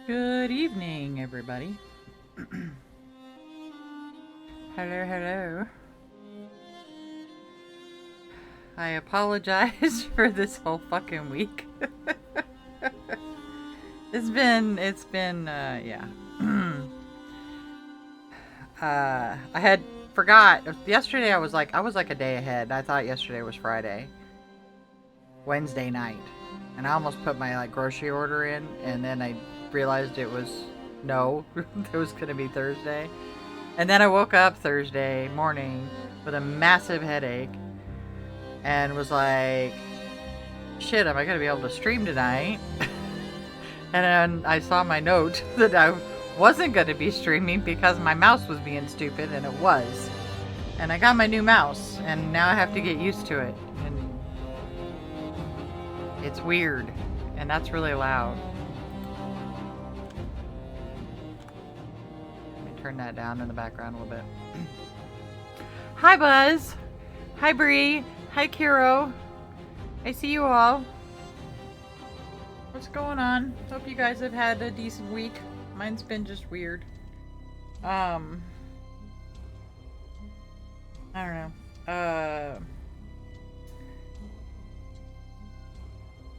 Good evening, everybody. Hello, hello. I apologize for this whole fucking week. Yeah. I had forgot yesterday. I was like a day ahead. I thought yesterday was Friday, Wednesday night, and I almost put my grocery order in, and then I realized it was no, it was gonna be Thursday, and then I woke up Thursday morning with a massive headache, and was like, shit, am I gonna be able to stream tonight? And then I saw my note that I wasn't going to be streaming because my mouse was being stupid, and it was. And I got my new mouse, and now I have to get used to it. And it's weird, and that's really loud. Let me turn that down in the background a little bit. Hi, Buzz. Hi, Bree. Hi, Kiro. I see you all. What's going on? Hope you guys have had a decent week. Mine's been just weird. I don't know.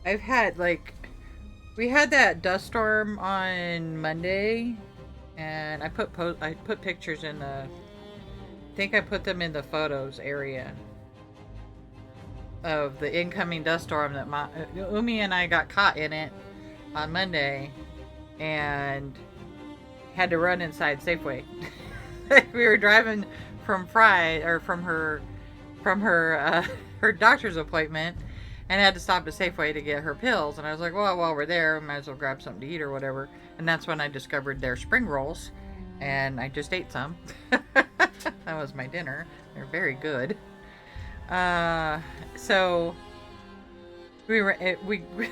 I've had we had that dust storm on Monday, and I put pictures in the. I think I put them in the photos area of the incoming dust storm that Umi and I got caught in it on Monday, and had to run inside Safeway. We were driving from her her doctor's appointment, and had to stop at Safeway to get her pills. And I was like, well, while we're there, we might as well grab something to eat or whatever. And that's when I discovered their spring rolls, and I just ate some. That was my dinner. They're very good. So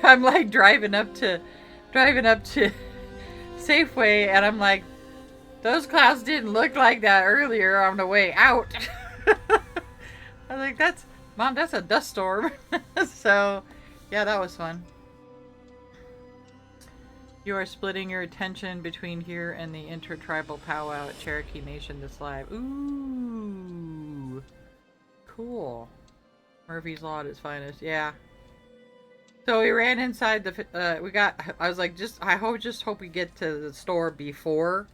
I'm like driving up to Safeway, and I'm like, those clouds didn't look like that earlier on the way out. I was like, Mom, that's a dust storm. So yeah, that was fun. You are splitting your attention between here and the intertribal powwow at Cherokee Nation this live. Ooh. Cool. Murphy's Law at its finest. Yeah. So we ran inside the. I was like, I hope we get to the store before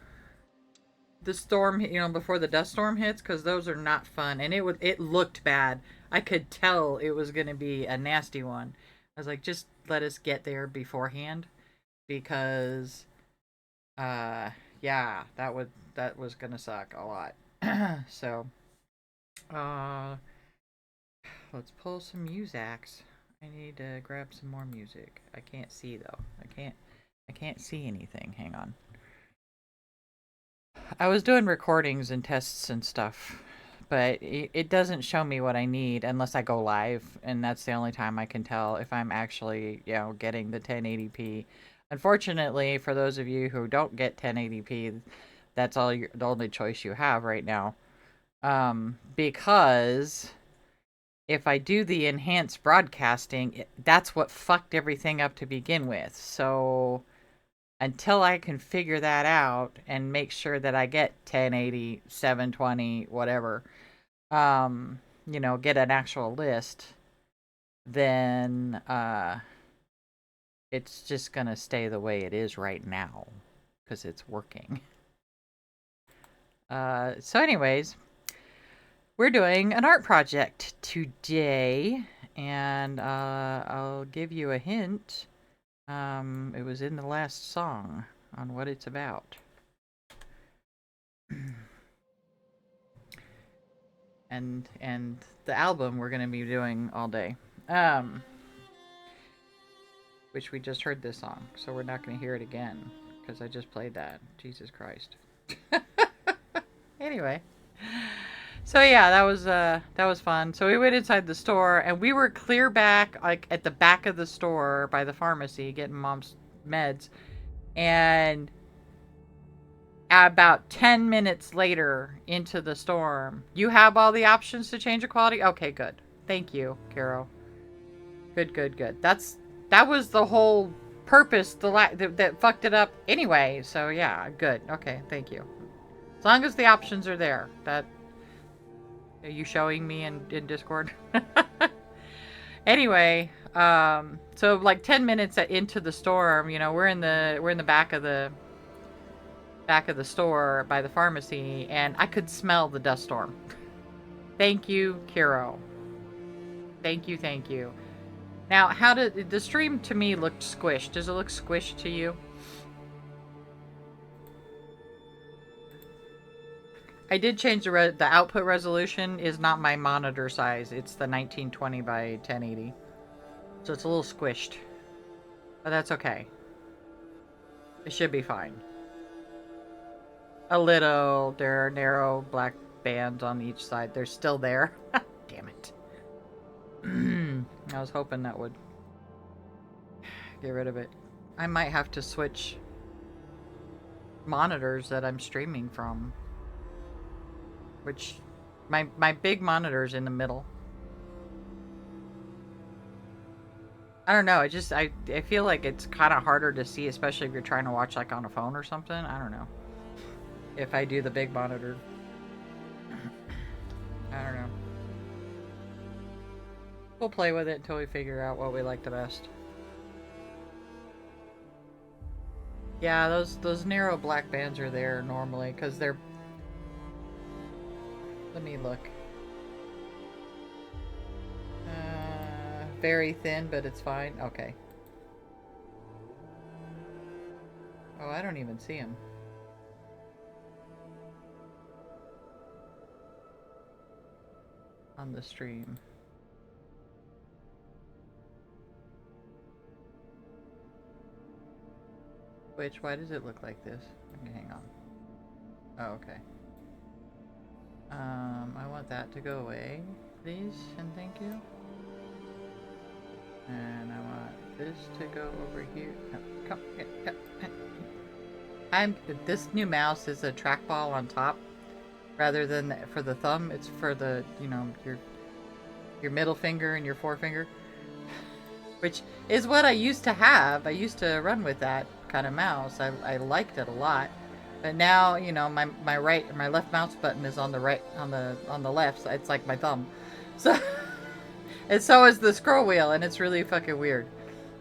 the storm. Before the dust storm hits, because those are not fun, and it looked bad. I could tell it was gonna be a nasty one. I was like, just let us get there beforehand, because, yeah, that was gonna suck a lot. So, let's pull some Muzaks. I need to grab some more music. I can't see though. I can't see anything. Hang on. I was doing recordings and tests and stuff, but it doesn't show me what I need unless I go live, and that's the only time I can tell if I'm actually, getting the 1080p. Unfortunately, for those of you who don't get 1080p, that's the only choice you have right now. Because if I do the enhanced broadcasting, that's what fucked everything up to begin with. So until I can figure that out and make sure that I get 1080, 720, whatever, get an actual list, then it's just gonna stay the way it is right now because it's working. So anyways, we're doing an art project today, and I'll give you a hint. It was in the last song on what it's about. and the album we're going to be doing all day. Which we just heard this song, so we're not going to hear it again because I just played that. Jesus Christ. Anyway. So yeah, that was fun. So we went inside the store, and we were clear back, at the back of the store by the pharmacy, getting Mom's meds. And about 10 minutes later into the storm, you have all the options to change the quality? Okay, good. Thank you, Carol. Good. That was the whole purpose that fucked it up anyway. So yeah, good. Okay, thank you. As long as the options are there. That are you showing me in Discord? Anyway, so like 10 minutes into the storm, you know, we're in the back of the store by the pharmacy, and I could smell the dust storm. Thank you, Kiro. Thank you, thank you. Now, how did the stream to me look squished? Does it look squished to you? I did change the output resolution is not my monitor size. It's the 1920 by 1080. So it's a little squished. But that's okay. It should be fine. A little. There are narrow black bands on each side. They're still there. Damn it. I was hoping that would get rid of it. I might have to switch monitors that I'm streaming from. Which, my big monitor's in the middle. I don't know. I feel like it's kind of harder to see, especially if you're trying to watch like on a phone or something. I don't know. If I do the big monitor. I don't know. We'll play with it until we figure out what we like the best. Yeah, those narrow black bands are there normally because they're... Let me look. Very thin, but it's fine. Okay. Oh, I don't even see him. On the stream. Why does it look like this? Okay, hang on. Oh, okay. I want that to go away, please, and thank you. And I want this to go over here. No, come here. This new mouse is a trackball on top, rather than for the thumb. It's for the, you know, your middle finger and your forefinger, which is what I used to have. I used to run with that kind of mouse. I liked it a lot. But now, you know, my left mouse button is on the right, on the left. So it's like my thumb. So, and so is the scroll wheel, and it's really fucking weird.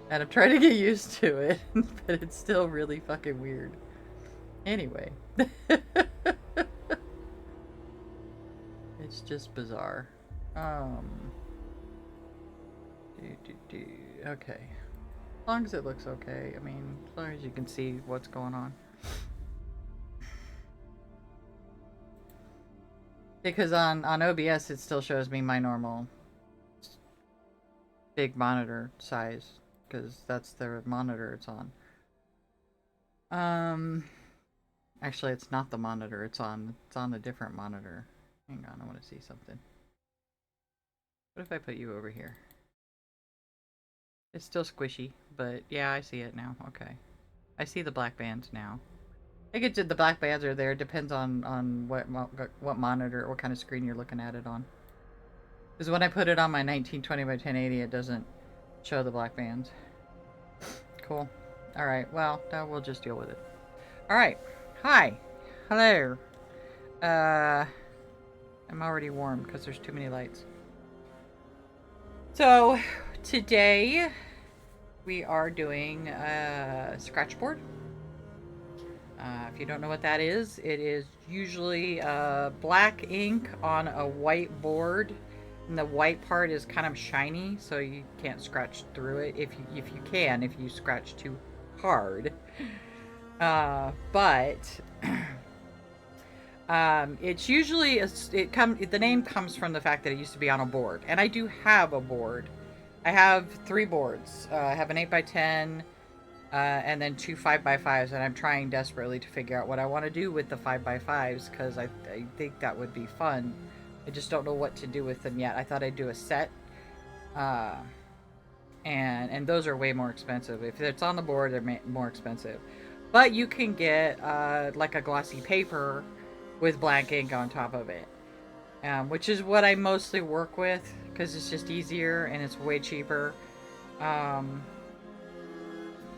And I'm trying to get used to it, but it's still really fucking weird. Anyway. It's just bizarre. Okay. As long as it looks okay. I mean, as long as you can see what's going on. Because on OBS it still shows me my normal big monitor size, because that's the monitor it's on. Actually it's not the monitor it's on a different monitor. Hang on, I want to see something. What if I put you over here? It's still squishy, but yeah, I see it now. Okay. I see the black bands now. I think the black bands are there. Depends on what monitor, what kind of screen you're looking at it on. Because when I put it on my 1920 by 1080, it doesn't show the black bands. Cool. Alright, well, now we'll just deal with it. Alright. Hi. Hello. I'm already warm because there's too many lights. So, today we are doing a Scratchboard. If you don't know what that is, it is usually black ink on a white board, and the white part is kind of shiny, so you can't scratch through it. If you scratch too hard. But it's usually the name comes from the fact that it used to be on a board, and I do have a board. I have 3 boards. I have an 8x10. And then 2 5x5s, and I'm trying desperately to figure out what I want to do with the 5x5s, because I think that would be fun. I just don't know what to do with them yet. I thought I'd do a set, and those are way more expensive. If it's on the board, they're more expensive. But you can get like a glossy paper with blank ink on top of it, which is what I mostly work with, because it's just easier and it's way cheaper.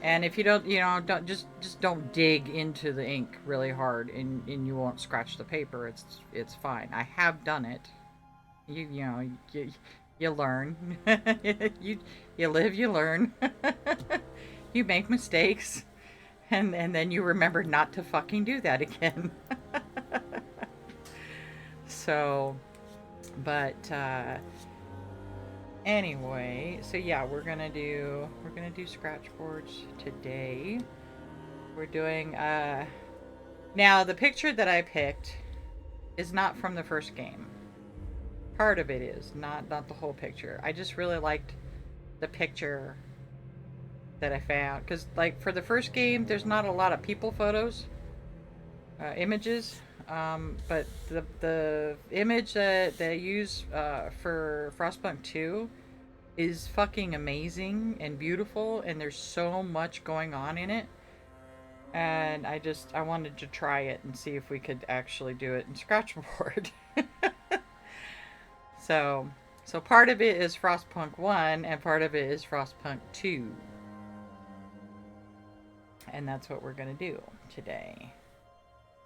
And if you don't, don't just don't dig into the ink really hard, and you won't scratch the paper. It's fine. I have done it. You learn. you you live, you learn. You make mistakes, and then you remember not to fucking do that again. So, but anyway, so yeah, we're gonna do scratchboards today. We're doing now the picture that I picked is not from the first game. Part of it is, not the whole picture. I just really liked the picture that I found, because like for the first game there's not a lot of people photos, images, but the image that they use for Frostpunk 2 is fucking amazing and beautiful, and there's so much going on in it. And I wanted to try it and see if we could actually do it in Scratchboard. So part of it is Frostpunk 1 and part of it is Frostpunk 2. And that's what we're going to do today.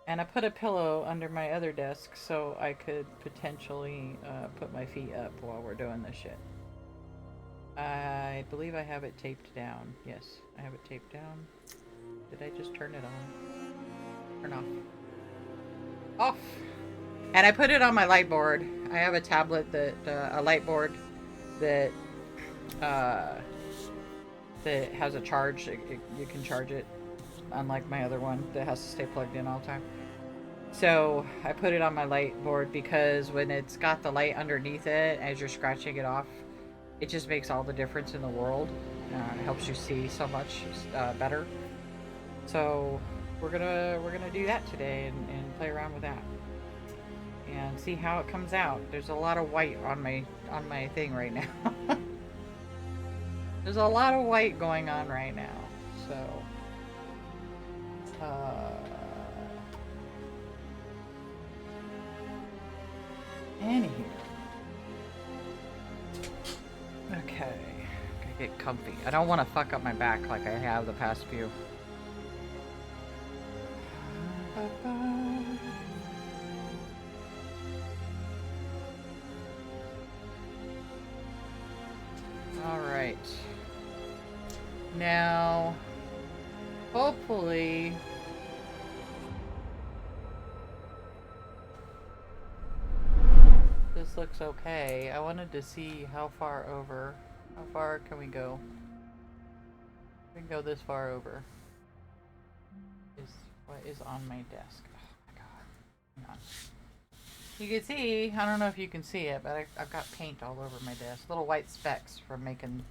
And I put a pillow under my other desk so I could potentially put my feet up while we're doing this shit. I believe I have it taped down. Yes, I have it taped down. Did I just turn it on? Turn off. Off! And I put it on my light board. I have a tablet that, a light board that has a charge. You can charge it, unlike my other one that has to stay plugged in all the time. So I put it on my light board because when it's got the light underneath it, as you're scratching it off, it just makes all the difference in the world. It helps you see so much better. So we're gonna do that today and play around with that and see how it comes out. There's a lot of white on my thing right now. There's a lot of white going on right now. So anywho. Okay. Gotta get comfy. I don't want to fuck up my back like I have the past few. Alright. Now, hopefully, this looks okay. I wanted to see how far over. How far can we go? We can go this far over. Is what is on my desk. Oh my god. Hang on. You can see, I don't know if you can see it, but I've got paint all over my desk. Little white specks from making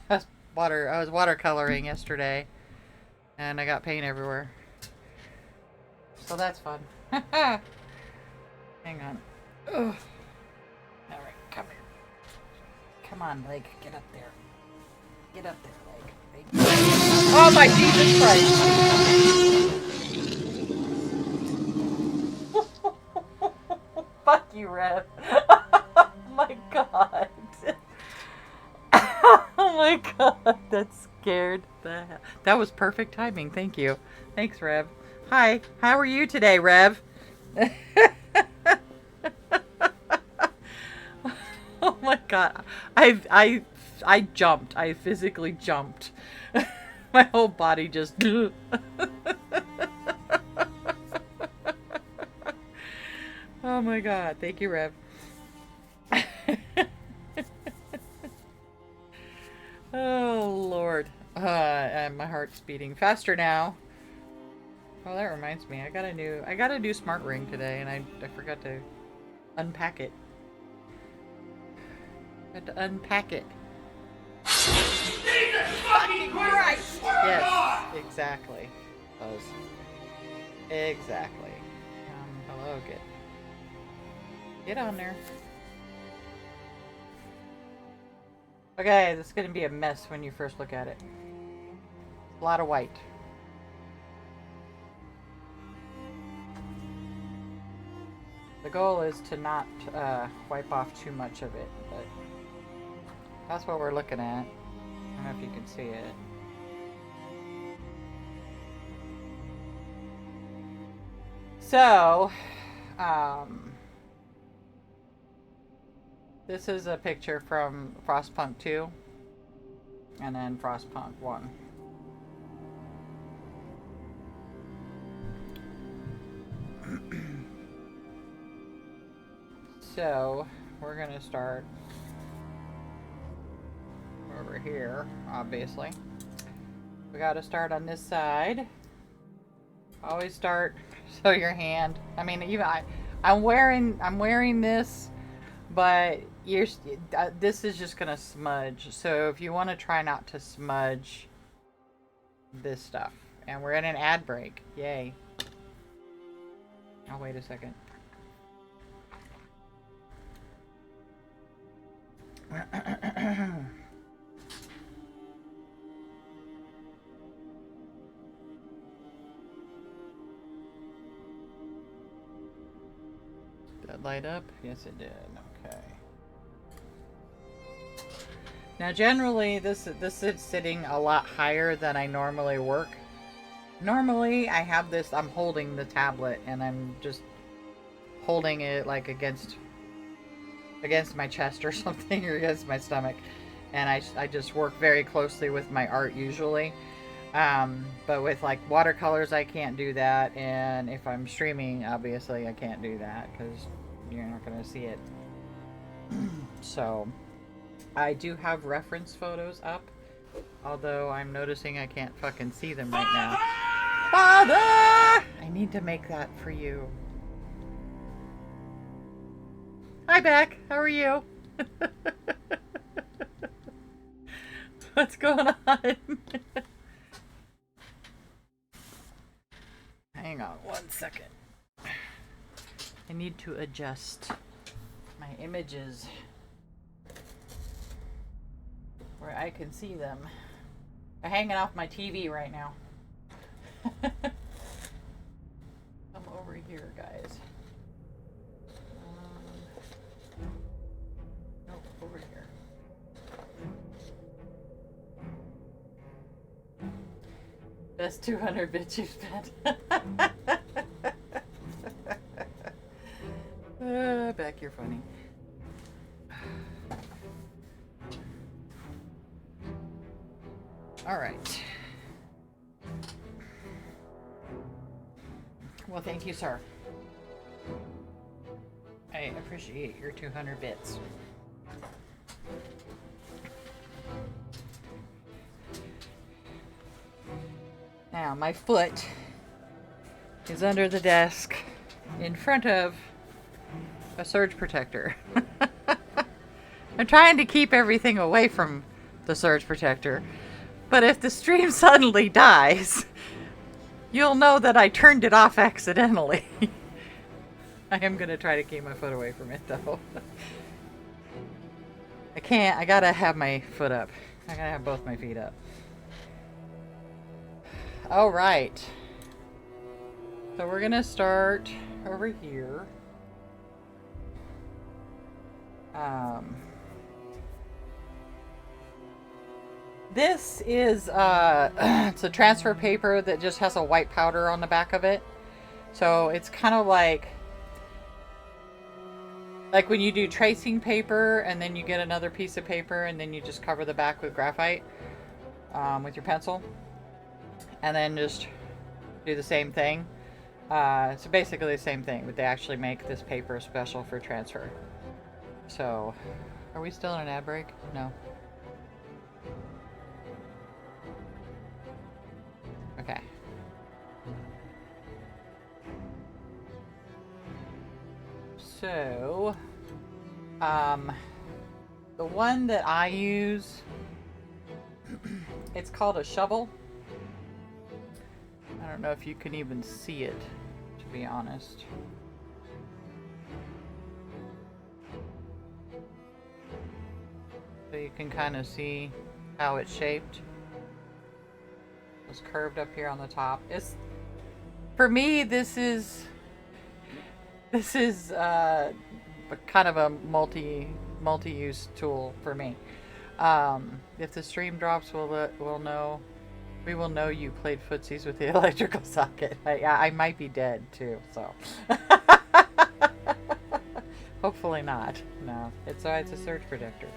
I was watercoloring yesterday, and I got paint everywhere. So that's fun. Hang on. Ugh. Alright, come here. Come on, leg. Get up there. Get up there, leg. Oh my Jesus Christ! Fuck you, Rev. Oh my god. Oh my god, that scared the hell. That was perfect timing. Thank you. Thanks, Rev. Hi. How are you today, Rev? Oh my god. I jumped. I physically jumped. My whole body just Oh my god. Thank you, Rev. Oh Lord. And my heart's beating faster now. Oh, that reminds me. I got a new smart ring today, and I forgot to unpack it. Had to unpack it. Jesus fucking Christ! Yes, exactly. Those. Exactly. Hello, get on there. Okay, this is gonna be a mess when you first look at it. A lot of white. The goal is to not wipe off too much of it, but that's what we're looking at. I don't know if you can see it. So, this is a picture from Frostpunk 2 and then Frostpunk 1. So, we're going to start over here, obviously. We got to start on this side. Always start so your hand. I mean, even I'm wearing this, but this is just gonna smudge. So if you want to try not to smudge this stuff, and we're in an ad break, yay! Oh, wait a second. Did that light up? Yes, it did. Okay. Now, generally, this is sitting a lot higher than I normally work. Normally, I have this. I'm holding the tablet, and I'm just holding it like against my chest or something, or against my stomach, and I just work very closely with my art usually. But with like watercolors, I can't do that, and if I'm streaming, obviously I can't do that because you're not going to see it. So I do have reference photos up, although I'm noticing I can't fucking see them right now. Father! I need to make that for you. Hi, Beck. How are you? What's going on? Hang on 1 second. I need to adjust my images where I can see them. They're hanging off my TV right now. Come over here, guys. Nope, over here. Best 200 bits you've spent. Beck, you're funny. All right. Well, thank you, sir. I appreciate your 200 bits. Now, my foot is under the desk in front of a surge protector. I'm trying to keep everything away from the surge protector, but if the stream suddenly dies, you'll know that I turned it off accidentally. I am going to try to keep my foot away from it, though. I can't. I gotta have my foot up. I gotta have both my feet up. All right. So we're gonna start over here. This is it's a transfer paper that just has a white powder on the back of it. So it's kind of like when you do tracing paper and then you get another piece of paper and then you just cover the back with graphite with your pencil. And then just do the same thing. It's basically the same thing, but they actually make this paper special for transfer. So, are we still in an ad break? No. Okay. So, the one that I use, it's called a shovel. I don't know if you can even see it, to be honest. So you can kind of see how it's shaped. It's curved up here on the top. It's, for me, this is kind of a multi-use tool for me. If the stream drops, we'll know. We will know you played footsies with the electrical socket. I might be dead too, so. Hopefully not. No, it's a surge protector.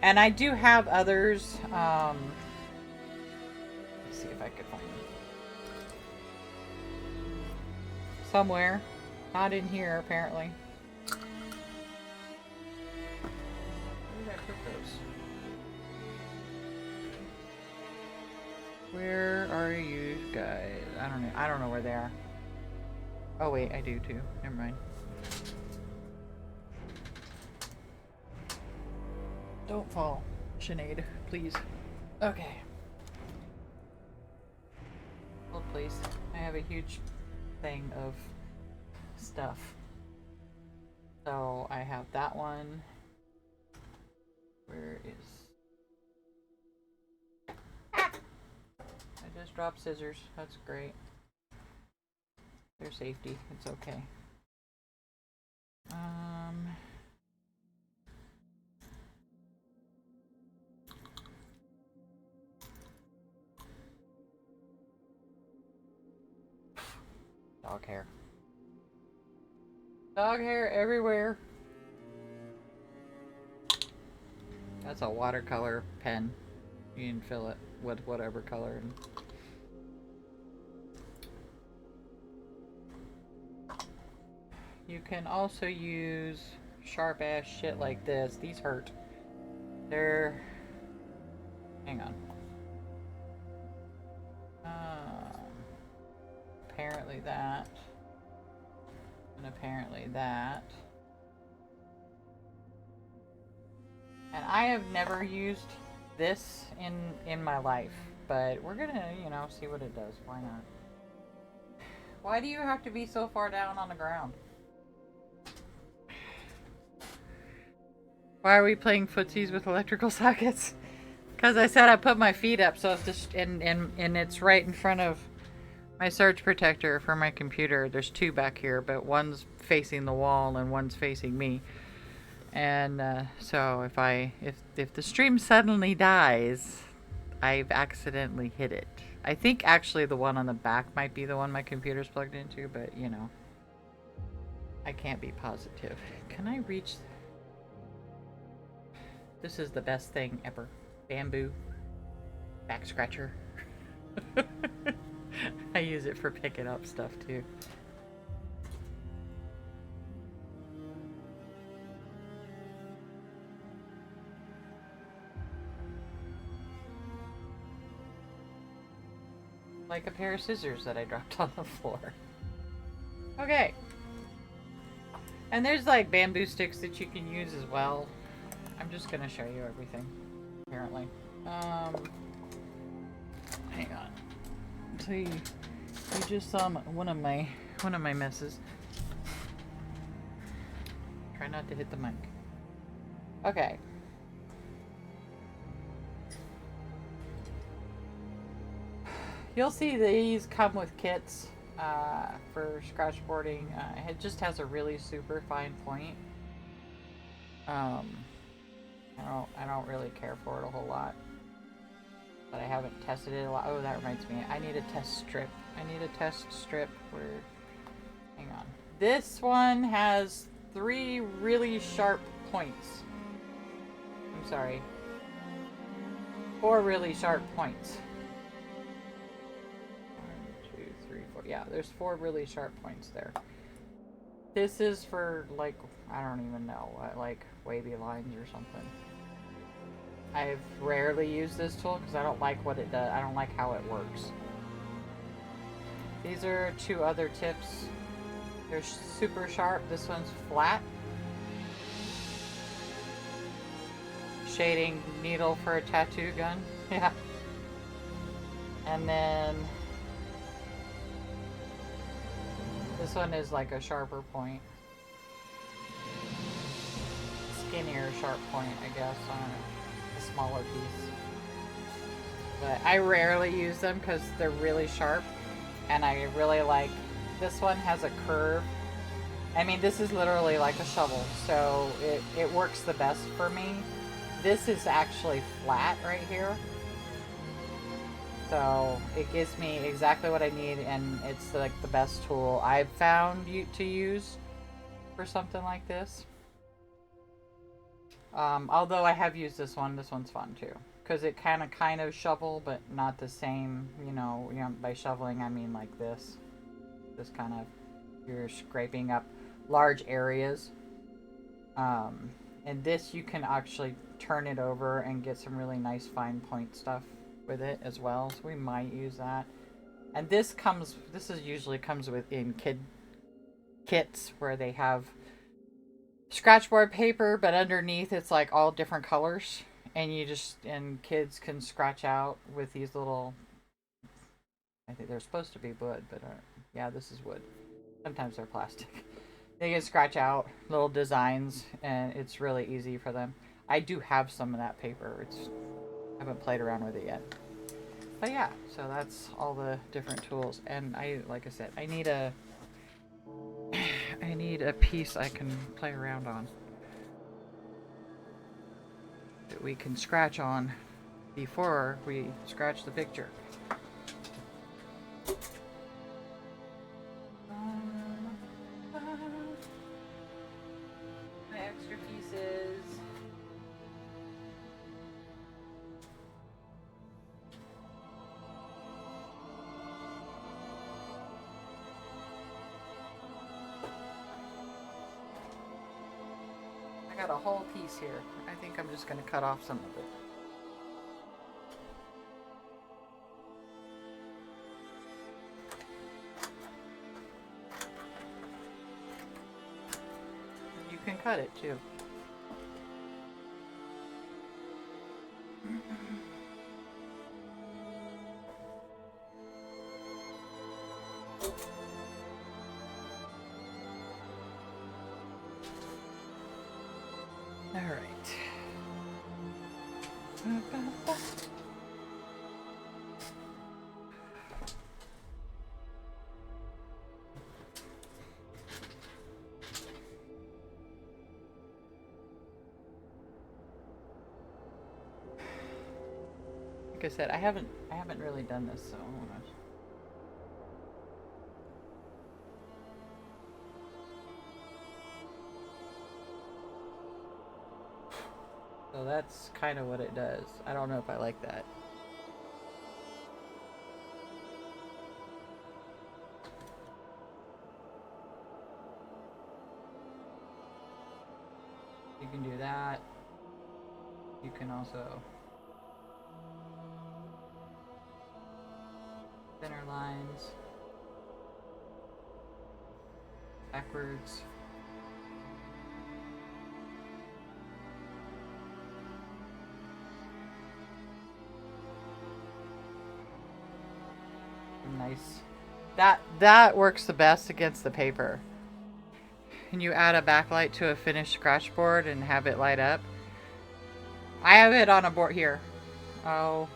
And I do have others. Let's see if I could find them. Somewhere. Not in here, apparently. Where did I put those? Where are you guys? I don't know. I don't know where they are. Oh wait, I do too. Never mind. Don't fall, Sinead, please. Okay. Hold please. I have a huge thing of stuff. So I have that one. Where is... I just dropped scissors. That's great. They're safety. It's okay. Dog hair. Dog hair everywhere. That's a watercolor pen. You can fill it with whatever color. You can also use sharp ass shit like this. These hurt. They're... Hang on. Apparently that. And apparently that. And I have never used this in my life. But we're gonna, you know, see what it does. Why not? Why do you have to be so far down on the ground? Why are we playing footsies with electrical sockets? Because I said I put my feet up, so it's just and it's right in front of my surge protector for my computer. There's two back here, but one's facing the wall and one's facing me. And so if the stream suddenly dies, I've accidentally hit it. I think actually the one on the back might be the one my computer's plugged into, but you know, I can't be positive. Can I reach? This is the best thing ever. Bamboo back scratcher. I use it for picking up stuff too. Like a pair of scissors that I dropped on the floor. Okay. And there's like bamboo sticks that you can use as well. I'm just gonna show you everything, apparently. Hang on. So you just saw one of my messes. Try not to hit the mic. Okay. You'll see these come with kits for scratchboarding. It just has a really super fine point. I don't really care for it a whole lot, but I haven't tested it a lot. Oh, that reminds me. I need a test strip. Hang on. This one has 3 really sharp points. I'm sorry. 4 really sharp points. 1, 2, 3, 4. Yeah, there's 4 really sharp points there. This is for, like, I don't even know, like wavy lines or something. I've rarely used this tool because I don't like what it does. I don't like how it works. These are 2 other tips. They're super sharp. This one's flat. Shading needle for a tattoo gun. Yeah. And then this one is like a sharper point. Skinnier sharp point, I guess. I don't know. A smaller piece. But I rarely use them because they're really sharp. And I really like... This one has a curve. I mean, this is literally like a shovel. So it works the best for me. This is actually flat right here. So it gives me exactly what I need, and it's like the best tool I've found to use for something like this. Although I have used this one. This one's fun too, because it kind of shovel, but not the same. By shoveling I mean like this. This kind of, you're scraping up large areas. And this you can actually turn it over and get some really nice fine point stuff with it as well. So we might use that. And this usually comes with in kid kits where they have scratchboard paper, but underneath it's like all different colors, and kids can scratch out with these little. I think they're supposed to be wood, but yeah, this is wood. Sometimes they're plastic. They can scratch out little designs, and it's really easy for them. I do have some of that paper. I haven't played around with it yet. But yeah, so that's all the different tools. And like I said, I need a piece I can play around on that we can scratch on before we scratch the picture. My extra pieces. I got a whole piece here. I think I'm just going to cut off some of it. You can cut it too. All right. Like I said, I haven't really done this, so I wanna. So that's kind of what it does. I don't know if I like that. You can do that. You can also center lines backwards. Nice. That works the best against the paper. And you add a backlight to a finished scratch board and have it light up. I have it on a board here. Oh.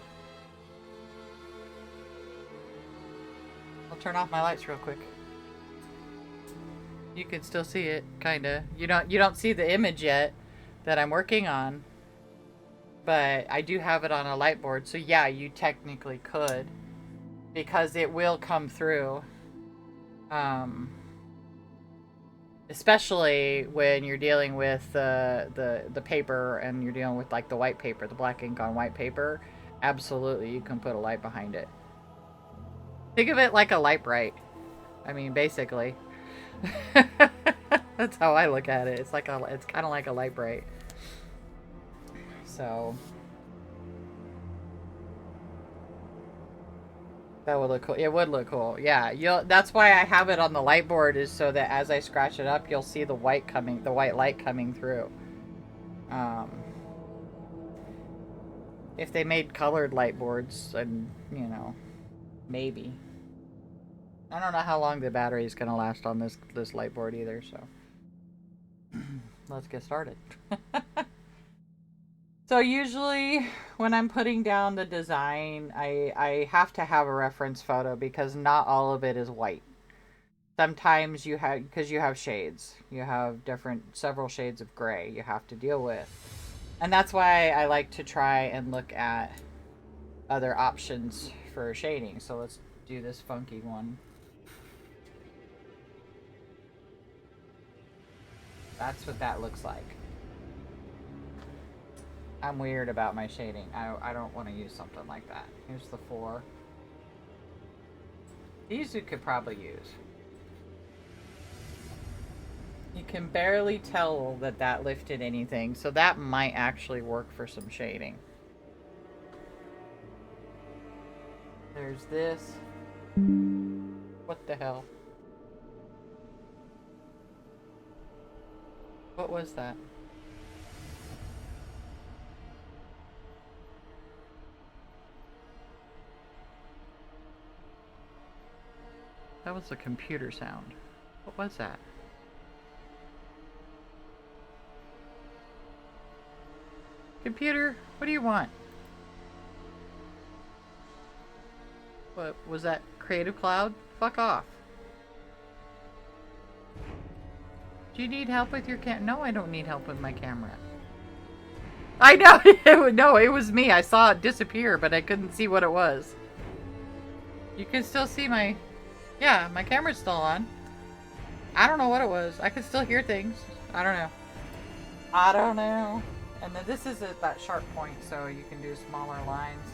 I'll turn off my lights real quick. You can still see it, kinda. You don't see the image yet that I'm working on. But I do have it on a light board, so yeah, you technically could. Because it will come through. Especially when you're dealing with the paper and you're dealing with like the white paper, the black ink on white paper. Absolutely, you can put a light behind it. Think of it like a light bright. I mean, basically. That's how I look at it. It's kind of like a light bright. So that would look cool. It would look cool. Yeah, that's why I have it on the light board, is so that as I scratch it up, you'll see the white light coming through. If they made colored light boards, and maybe. I don't know how long the battery is gonna last on this light board either. So let's get started. So usually when I'm putting down the design, I have to have a reference photo because not all of it is white. Sometimes because you have shades. You have several shades of gray you have to deal with. And that's why I like to try and look at other options for a shading, so let's do this funky one. That's what that looks like. I'm weird about my shading. I don't want to use something like that. Here's the 4. These you could probably use. You can barely tell that that lifted anything, so that might actually work for some shading. There's this. What the hell? What was that? That was a computer sound. What was that? Computer, what do you want? What was that? Creative Cloud? Fuck off. Do you need help with your No, I don't need help with my camera. I know! No, it was me. I saw it disappear, but I couldn't see what it was. You can still see my... Yeah, my camera's still on. I don't know what it was. I can still hear things. I don't know. I don't know. And then this is at that sharp point, so you can do smaller lines.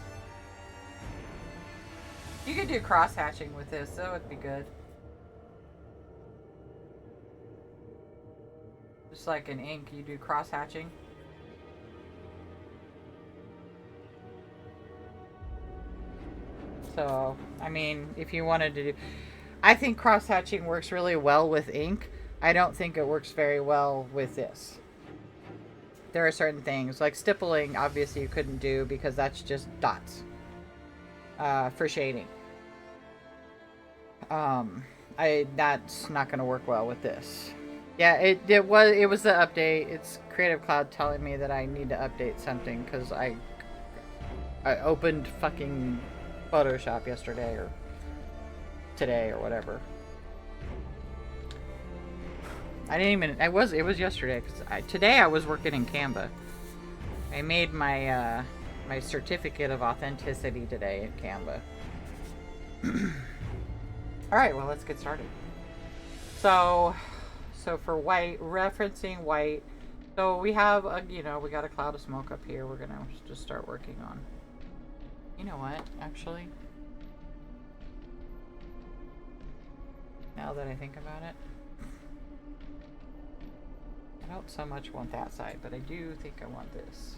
You could do cross-hatching with this. That would be good. Just like in ink, you do cross-hatching. So, I mean, if you wanted to do... I think cross-hatching works really well with ink. I don't think it works very well with this. There are certain things, like stippling, obviously you couldn't do because that's just dots for shading. That's not going to work well with this. Yeah, it was the update. It's Creative Cloud telling me that I need to update something because I opened fucking Photoshop yesterday or today or whatever. I didn't even. It was yesterday because today I was working in Canva. I made my my certificate of authenticity today in Canva. All right, well let's get started. So for white, referencing white. So we have we got a cloud of smoke up here. We're gonna just start working on. You know what? Actually, now that I think about it. I don't so much want that side, but I do think I want this.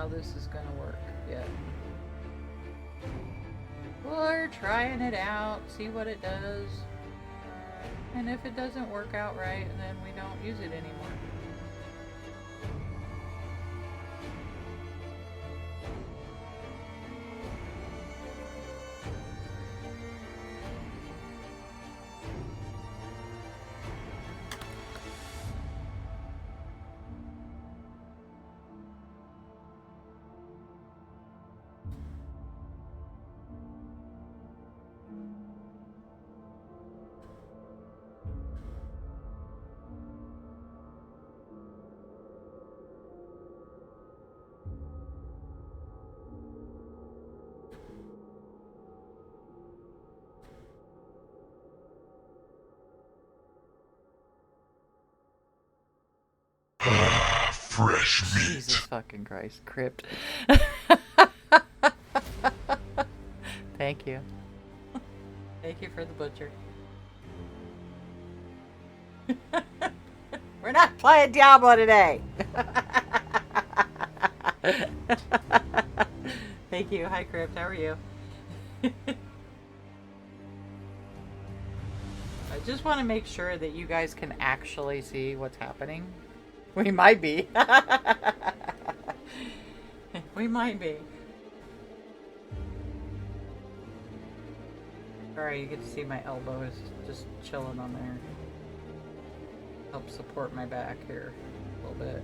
This is gonna work yet. We're trying it out, see what it does, and if it doesn't work out right, then we don't use it anymore. Fresh meat. Jesus fucking Christ, Crypt. Thank you. Thank you for the butcher. We're not playing Diablo today. Thank you. Hi, Crypt. How are you? I just want to make sure that you guys can actually see what's happening. We might be. We might be. Sorry, you get to see my elbow is just chilling on there. Help support my back here a little bit.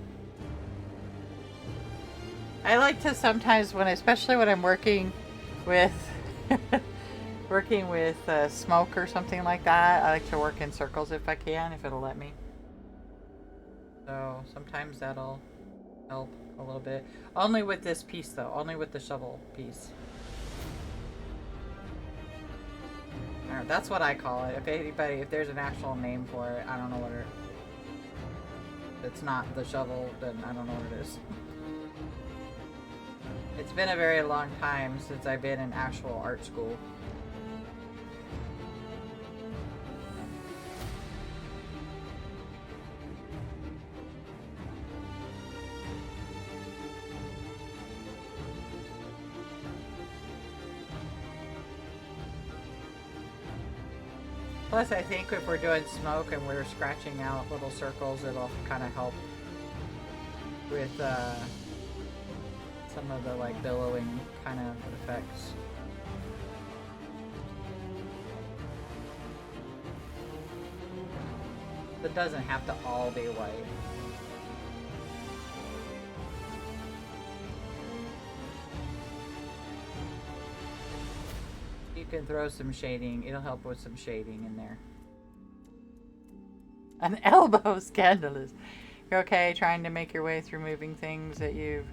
I like to sometimes, especially when I'm working with smoke or something like that, I like to work in circles if I can, if it'll let me. So sometimes that'll help a little bit. Only with this piece though, only with the shovel piece. Alright, that's what I call it. If there's an actual name for it, I don't know what it. If it's not the shovel, then I don't know what it is. It's been a very long time since I've been in actual art school. Plus, I think if we're doing smoke and we're scratching out little circles, it'll kind of help with some of the like billowing kind of effects. It doesn't have to all be white. You can throw some shading. It'll help with some shading in there. An elbow scandalous. You're okay trying to make your way through moving things that you've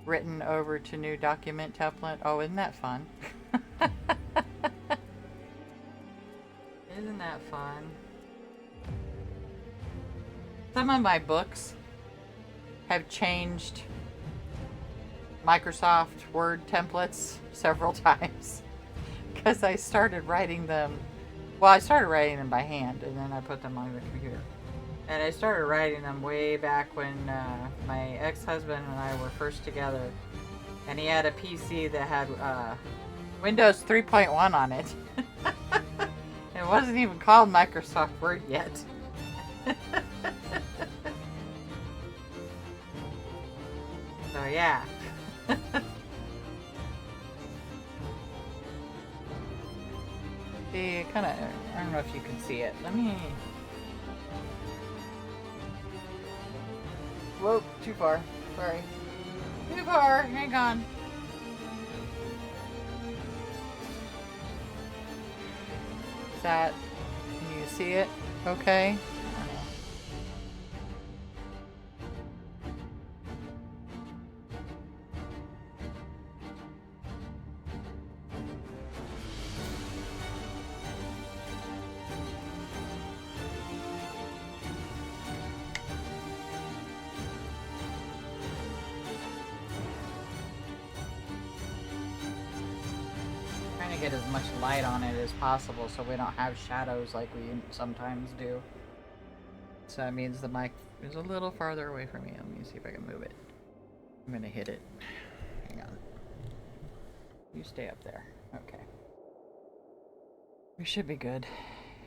written over to new document template? Oh, isn't that fun? Isn't that fun? Some of my books have changed Microsoft Word templates several times. Because I started writing them, well, I started writing them by hand, and then I put them on the computer. And I started writing them way back when my ex-husband and I were first together. And he had a PC that had Windows 3.1 on it. It wasn't even called Microsoft Word yet. So yeah. See, kind of, I don't know if you can see it. Let me... Whoa, too far. Sorry. Too far. Hang on. Is that... Can you see it? Okay. Get as much light on it as possible so we don't have shadows like we sometimes do. So that means the mic is a little farther away from me. Let me see if I can move it. I'm gonna hit it. Hang on. You stay up there. Okay. We should be good.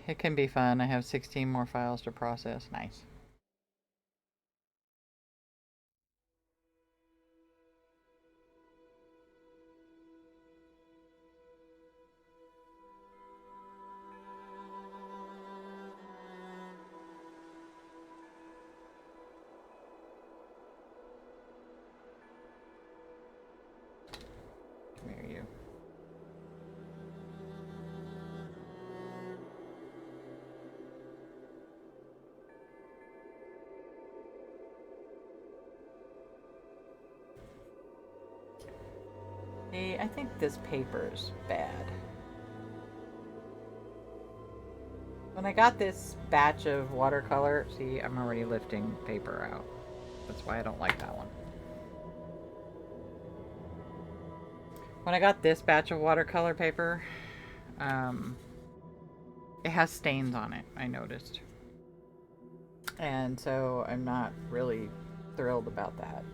It can be fun. I have 16 more files to process. Nice. I think this paper is bad. When I got this batch of watercolor, see, I'm already lifting paper out. That's why I don't like that one. When I got this batch of watercolor paper, it has stains on it, I noticed. And so I'm not really thrilled about that.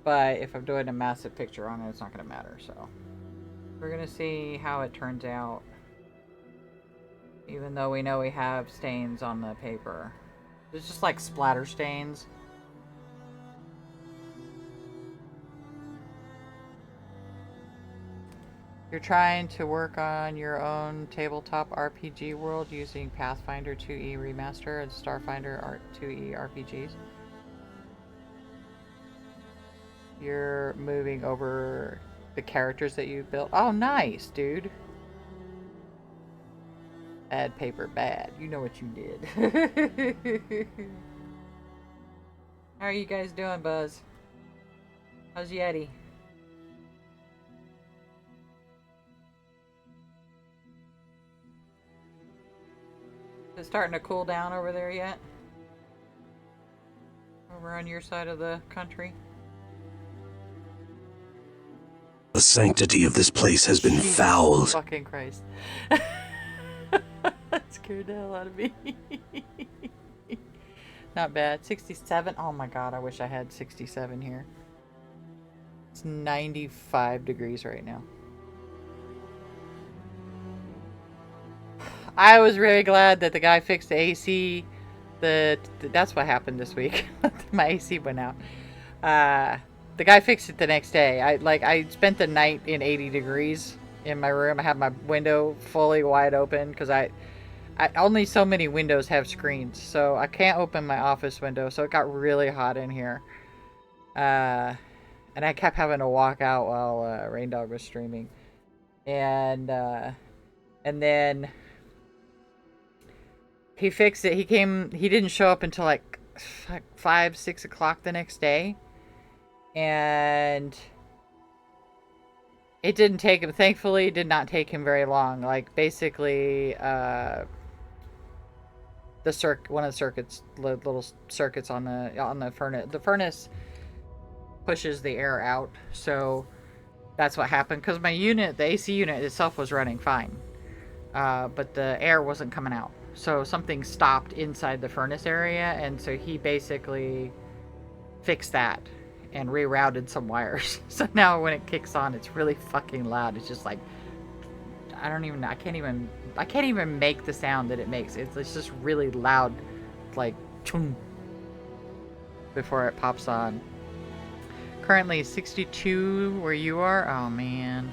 But if I'm doing a massive picture on it, it's not going to matter. So we're going to see how it turns out. Even though we know we have stains on the paper. It's just like splatter stains. You're trying to work on your own tabletop RPG world using Pathfinder 2e Remaster and Starfinder Art 2e RPGs. You're moving over the characters that you built. Oh, nice, dude. Bad paper, bad. You know what you did. How are you guys doing, Buzz? How's Yeti? Is it starting to cool down over there yet? Over on your side of the country? The sanctity of this place has been Jesus fouled. Fucking Christ. That scared the hell out of me. Not bad. 67. Oh my god, I wish I had 67 here. It's 95 degrees right now. I was really glad that the guy fixed the AC. That's what happened this week. My AC went out. The guy fixed it the next day. I spent the night in 80 degrees in my room. I had my window fully wide open because I only so many windows have screens, so I can't open my office window. So it got really hot in here, and I kept having to walk out while Rain Dog was streaming, and then he fixed it. He didn't show up until like 5, 6 o'clock the next day. And it didn't take him, thankfully, it did not take him very long. Like, basically, one of the circuits, little circuits on the furnace pushes the air out. So that's what happened. Because my unit, the AC unit itself was running fine. But the air wasn't coming out. So something stopped inside the furnace area. And so he basically fixed that and rerouted some wires. So now when it kicks on, it's really fucking loud. It's just like, I can't even make the sound that it makes. It's just really loud, like chung, before it pops on. Currently 62 where you are. Oh man.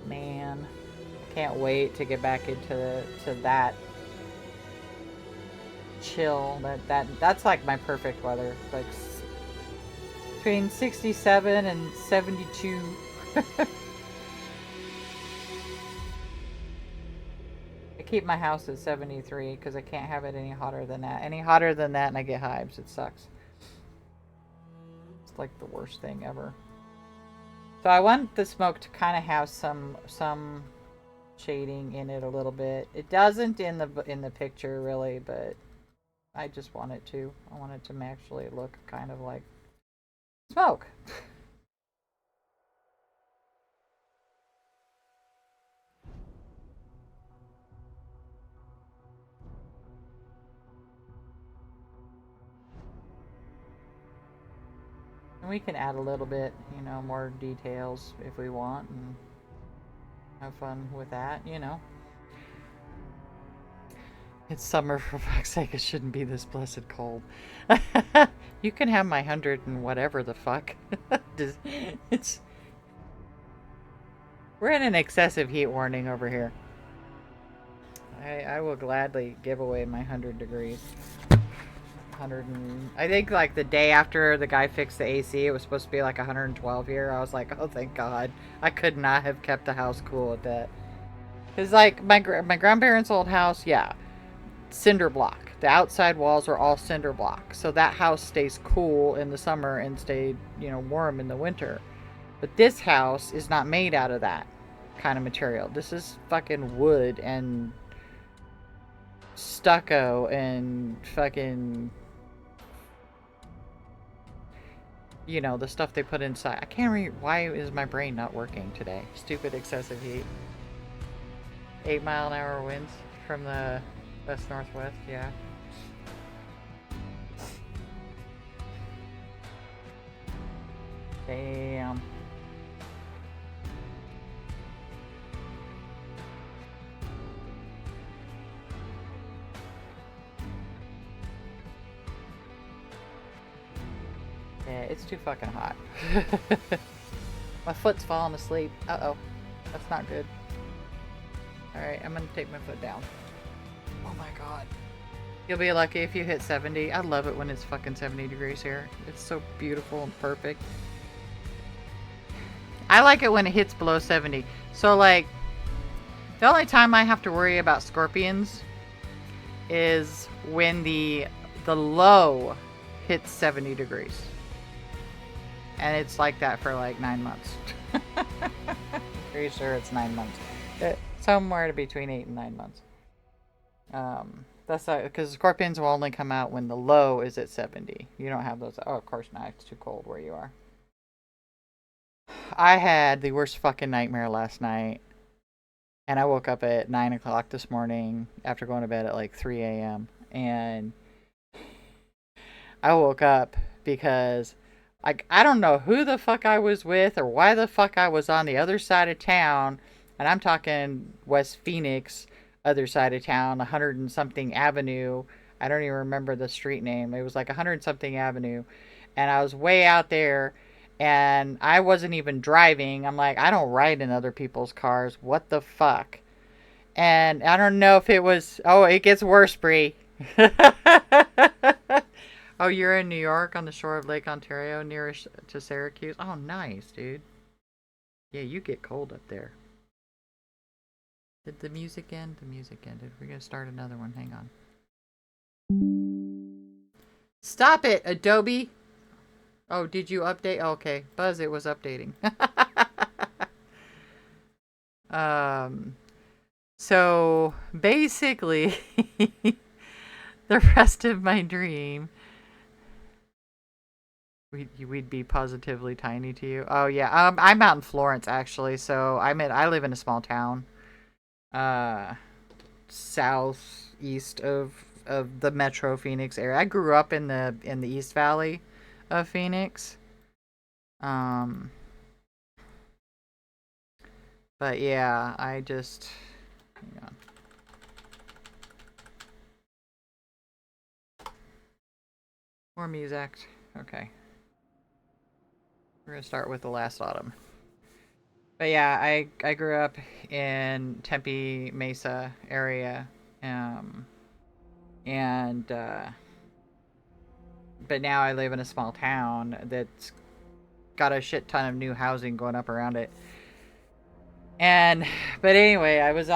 Man, I can't wait to get back into that chill. That's like my perfect weather, like between 67 and 72. I keep my house at 73 because I can't have it any hotter than that. Any hotter than that and I get hives. It sucks. It's like the worst thing ever. So I want the smoke to kind of have some shading in it a little bit. It doesn't in the picture really, but I just want it to. I want it to actually look kind of like smoke. And we can add a little bit, more details if we want and have fun with that, It's summer, for fuck's sake. It shouldn't be this blessed cold. You can have my 100 and whatever the fuck. We're in an excessive heat warning over here. I will gladly give away my 100 degrees. I think like the day after the guy fixed the AC, it was supposed to be like 112 here. I was like, oh, thank God. I could not have kept the house cool at that. Because like my grandparents' old house, yeah. Cinder block. The outside walls are all cinder block. So that house stays cool in the summer and stayed, warm in the winter. But this house is not made out of that kind of material. This is fucking wood and stucco and fucking, the stuff they put inside. I can't read. Why is my brain not working today? Stupid excessive heat. 8-mile-an-hour winds from the west-northwest, yeah. Damn. Yeah, it's too fucking hot. My foot's falling asleep. Uh-oh. That's not good. Alright, I'm gonna take my foot down. Oh my god. You'll be lucky if you hit 70. I love it when it's fucking 70 degrees here. It's so beautiful and perfect. I like it when it hits below 70. So, like, the only time I have to worry about scorpions is when the low hits 70 degrees. And it's like that for like 9 months. Pretty sure it's 9 months. Somewhere between 8 and 9 months. That's because scorpions will only come out when the low is at 70. You don't have those. Oh, of course not. It's too cold where you are. I had the worst fucking nightmare last night. And I woke up at 9 o'clock this morning after going to bed at like 3 a.m. And I woke up because I don't know who the fuck I was with or why the fuck I was on the other side of town. And I'm talking West Phoenix, other side of town, 100 and something Avenue. I don't even remember the street name. It was like 100 and something Avenue. And I was way out there. And I wasn't even driving. I'm like, I don't ride in other people's cars. What the fuck? And I don't know if it was... Oh, it gets worse, Bree. Oh, you're in New York on the shore of Lake Ontario near to Syracuse? Oh, nice, dude. Yeah, you get cold up there. Did the music end? The music ended. We're going to start another one. Hang on. Stop it, Adobe! Oh, did you update? Oh, okay. Buzz, it was updating. So basically, the rest of my dream, we'd be positively tiny to you. Oh yeah, I'm out in Florence actually. So I live in a small town, southeast of the Metro Phoenix area. I grew up in the East Valley of Phoenix. But yeah, I just hang on. More music. Okay. We're gonna start with the last autumn. But yeah, I grew up in Tempe Mesa area, but now I live in a small town that's got a shit ton of new housing going up around it. But anyway, I was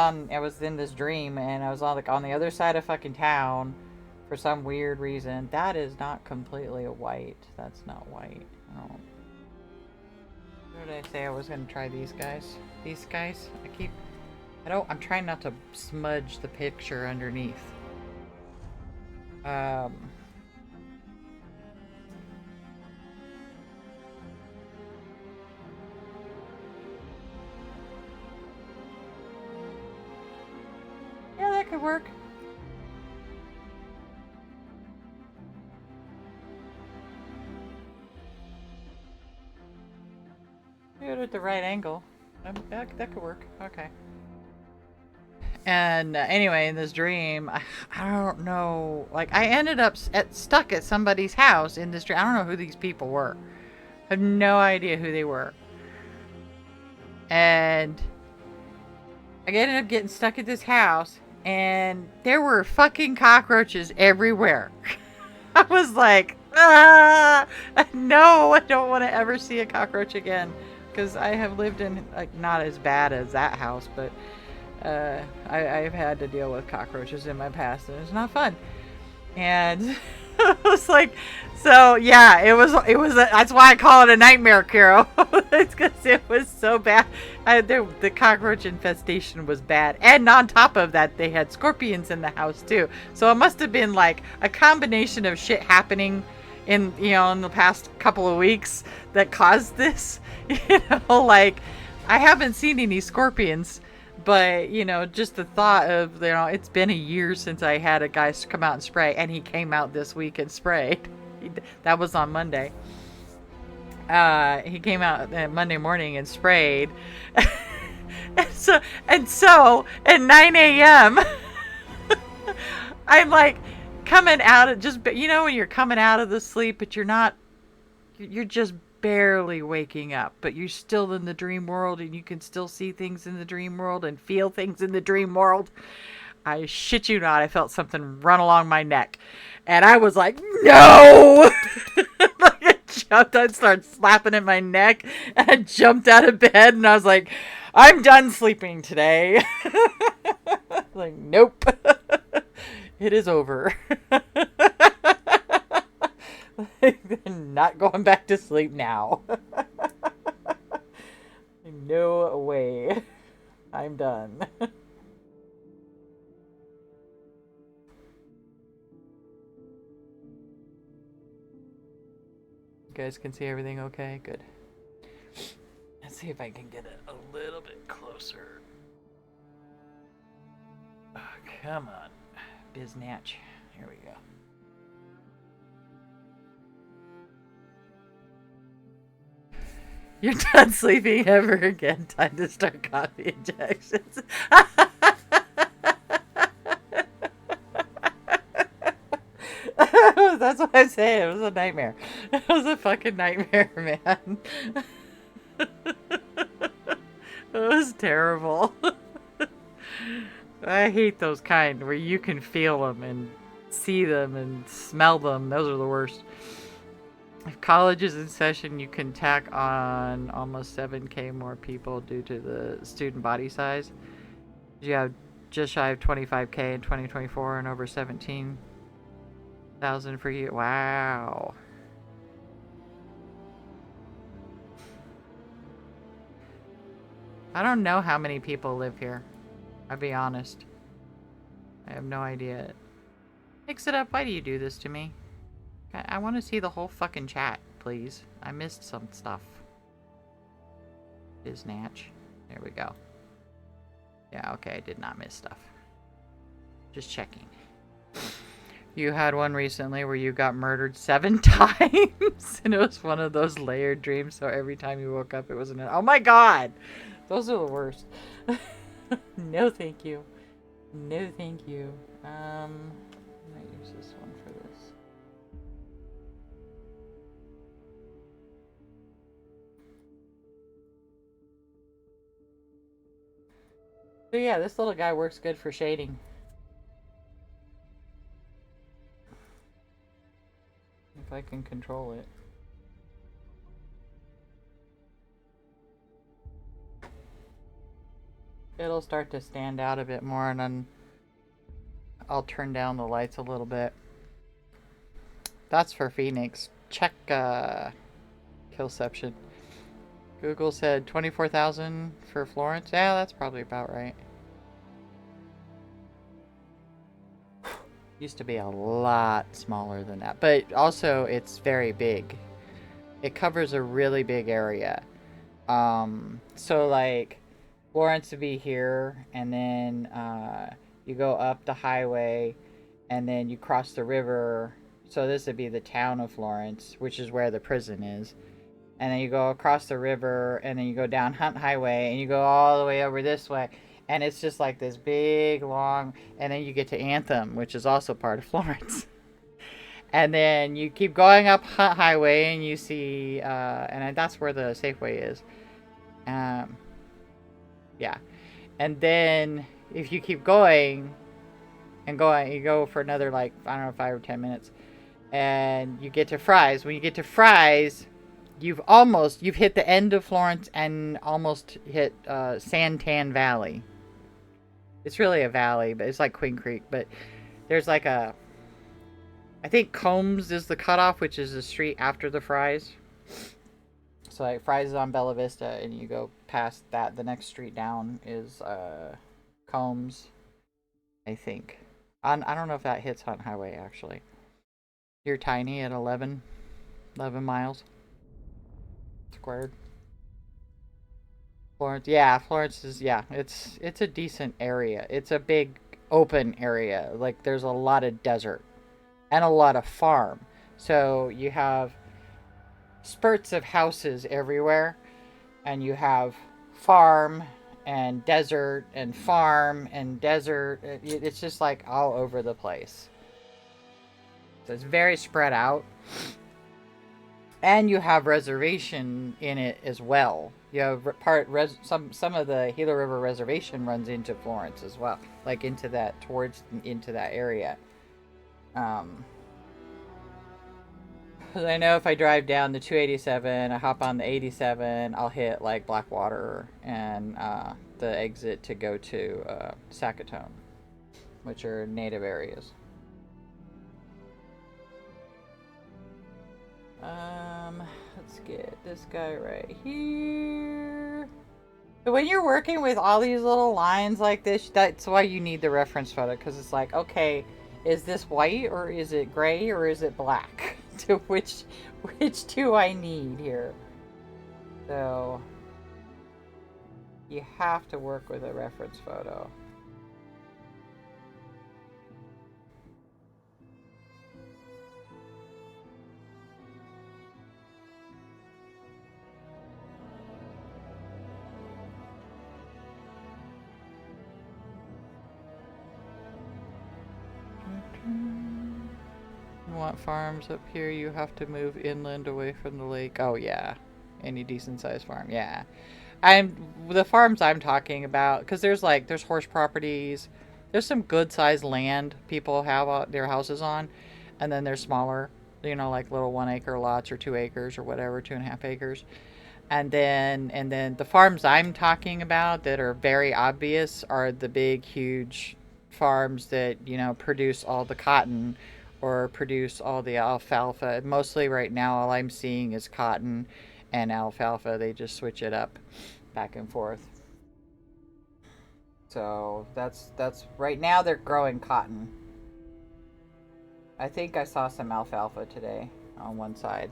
in this dream, and I was on the other side of fucking town for some weird reason. That is not completely a white. That's not white. Oh. What did I say? I was gonna try these guys. These guys? I'm trying not to smudge the picture underneath. Yeah, that could work. Do it at the right angle. That could work. Okay. And anyway, in this dream, I don't know. Like, I ended up stuck at somebody's house in this dream. I don't know who these people were. I have no idea who they were. And I ended up getting stuck at this house, and there were fucking cockroaches everywhere. I was like, no, I don't want to ever see a cockroach again. Because I have lived in, like, not as bad as that house, but I've had to deal with cockroaches in my past, and it's not fun. And it was like, so yeah, it was that's why I call it a nightmare, Carol. It's because it was so bad. The cockroach infestation was bad, and on top of that, they had scorpions in the house too. So it must have been like a combination of shit happening in the past couple of weeks that caused this. Like, I haven't seen any scorpions, but just the thought of, it's been a year since I had a guy come out and spray, and he came out this week and sprayed. That was on Monday. He came out Monday morning and sprayed. and so at 9 a.m. I'm like coming out of when you're coming out of the sleep, but you're not you're just barely waking up, but you're still in the dream world and you can still see things in the dream world and feel things in the dream world. I shit you not, I felt something run along my neck. And I was like, no! Like I jumped, I started slapping at my neck, and I jumped out of bed, and I was like, I'm done sleeping today. Like, nope. It is over. Not going back to sleep now. No way. I'm done. You guys can see everything okay? Good. Let's see if I can get it a little bit closer. Oh, come on. Biznatch. Here we go. You're done sleeping ever again. Time to start coffee injections. That's what I say. It was a nightmare. It was a fucking nightmare, man. It was terrible. I hate those kind where you can feel them and see them and smell them. Those are the worst. If college is in session, you can tack on almost 7K more people due to the student body size. You have just shy of 25K in 2024 and over 17,000 for you. Wow. I don't know how many people live here. I'll be honest. I have no idea. Mix it up. Why do you do this to me? I want to see the whole fucking chat, please. I missed some stuff. Biznatch. There we go. Yeah, okay, I did not miss stuff. Just checking. You had one recently where you got murdered 7 times, and it was one of those layered dreams, so every time you woke up it was oh my god! Those are the worst. No thank you. No thank you. I might use this one for this. So yeah, this little guy works good for shading. If I can control it. It'll start to stand out a bit more, and then I'll turn down the lights a little bit. That's for Phoenix. Check Killception. Google said 24,000 for Florence. Yeah, that's probably about right. Used to be a lot smaller than that, but also it's very big. It covers a really big area. So like Florence would be here, and then you go up the highway, and then you cross the river. So this would be the town of Florence, which is where the prison is. And then you go across the river, and then you go down Hunt Highway, and you go all the way over this way. And it's just like this big, long, and then you get to Anthem, which is also part of Florence. And then you keep going up Hunt Highway, and you see, and that's where the Safeway is. Yeah. And then if you keep going and going, you go for another, like, I don't know, 5 or 10 minutes, and you get to Fry's. When you get to Fry's, you've hit the end of Florence and almost hit Santan Valley. It's really a valley, but it's like Queen Creek. But there's like I think Combs is the cutoff, which is the street after the Fry's. So like Fry's is on Bella Vista, and you go past that. The next street down is Combs, I think. I don't know if that hits Hunt Highway, actually. You're tiny at 11 miles squared. Florence, yeah, Florence is, yeah, it's a decent area. It's a big open area. Like, there's a lot of desert and a lot of farm. So you have spurts of houses everywhere, and you have farm and desert and farm and desert. It's just like all over the place. So it's very spread out. and you have reservation in it as well. You have some of the Gila River Reservation runs into Florence as well, like into that area. Um, 'Cause I know if I drive down the 287, I hop on the 87, I'll hit like Blackwater and the exit to go to Saskatoon, which are native areas. Let's get this guy right here. So when you're working with all these little lines like this, that's why you need the reference photo, because it's like, okay, is this white or is it gray or is it black? To which do I need here? So you have to work with a reference photo. You want farms up here, you have to move inland away from the lake. Oh yeah, any decent sized farm, yeah. The farms I'm talking about, because there's horse properties, there's some good sized land people have their houses on, and then there's smaller, like little 1 acre lots or 2 acres or whatever, 2.5 acres. And then the farms I'm talking about that are very obvious are the big, huge farms that, produce all the cotton or produce all the alfalfa. Mostly right now, all I'm seeing is cotton and alfalfa. They just switch it up back and forth. So that's right now they're growing cotton. I think I saw some alfalfa today on one side.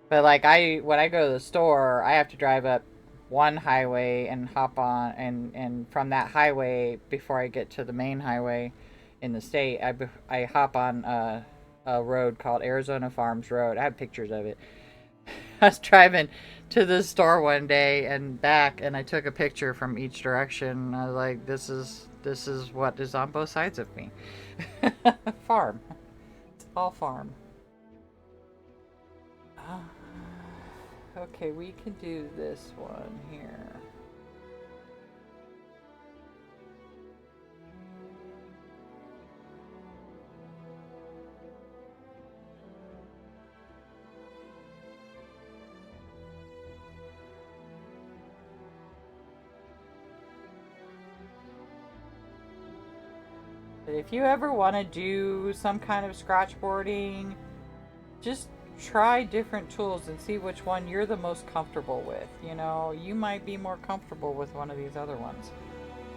But when I go to the store, I have to drive up one highway and hop on, and from that highway, before I get to the main highway in the state, I hop on a road called Arizona Farms Road. I have pictures of it. I was driving to the store one day and back, and I took a picture from each direction. I was like, this is what is on both sides of me. Farm. It's all farm. Okay, we can do this one here. If you ever want to do some kind of scratchboarding, just try different tools and see which one you're the most comfortable with. You might be more comfortable with one of these other ones.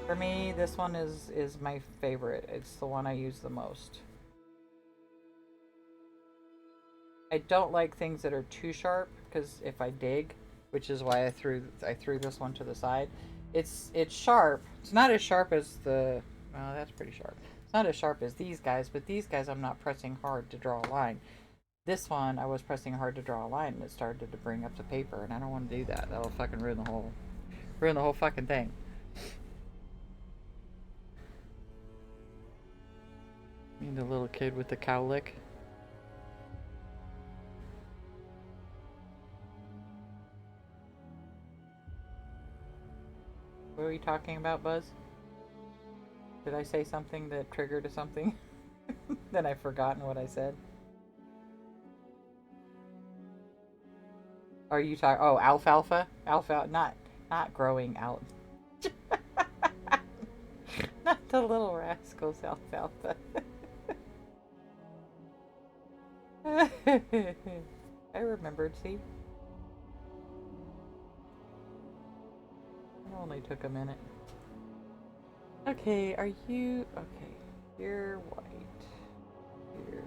For me, this one is my favorite. It's the one I use the most. I don't like things that are too sharp, because if I dig, which is why I threw this one to the side, it's sharp. It's not as sharp as the, well, that's pretty sharp. It's not as sharp as these guys, but these guys I'm not pressing hard to draw a line. This one, I was pressing hard to draw a line, and it started to bring up the paper, and I don't want to do that. That'll fucking ruin the whole fucking thing. I mean, the little kid with the cowlick. What were you talking about, Buzz? Did I say something that triggered something? Then I've forgotten what I said. Are you talking? Oh, alfalfa? Not growing out. Not the little rascals alfalfa. I remembered, see? It only took a minute. Okay, are you... Okay, you're white. You're...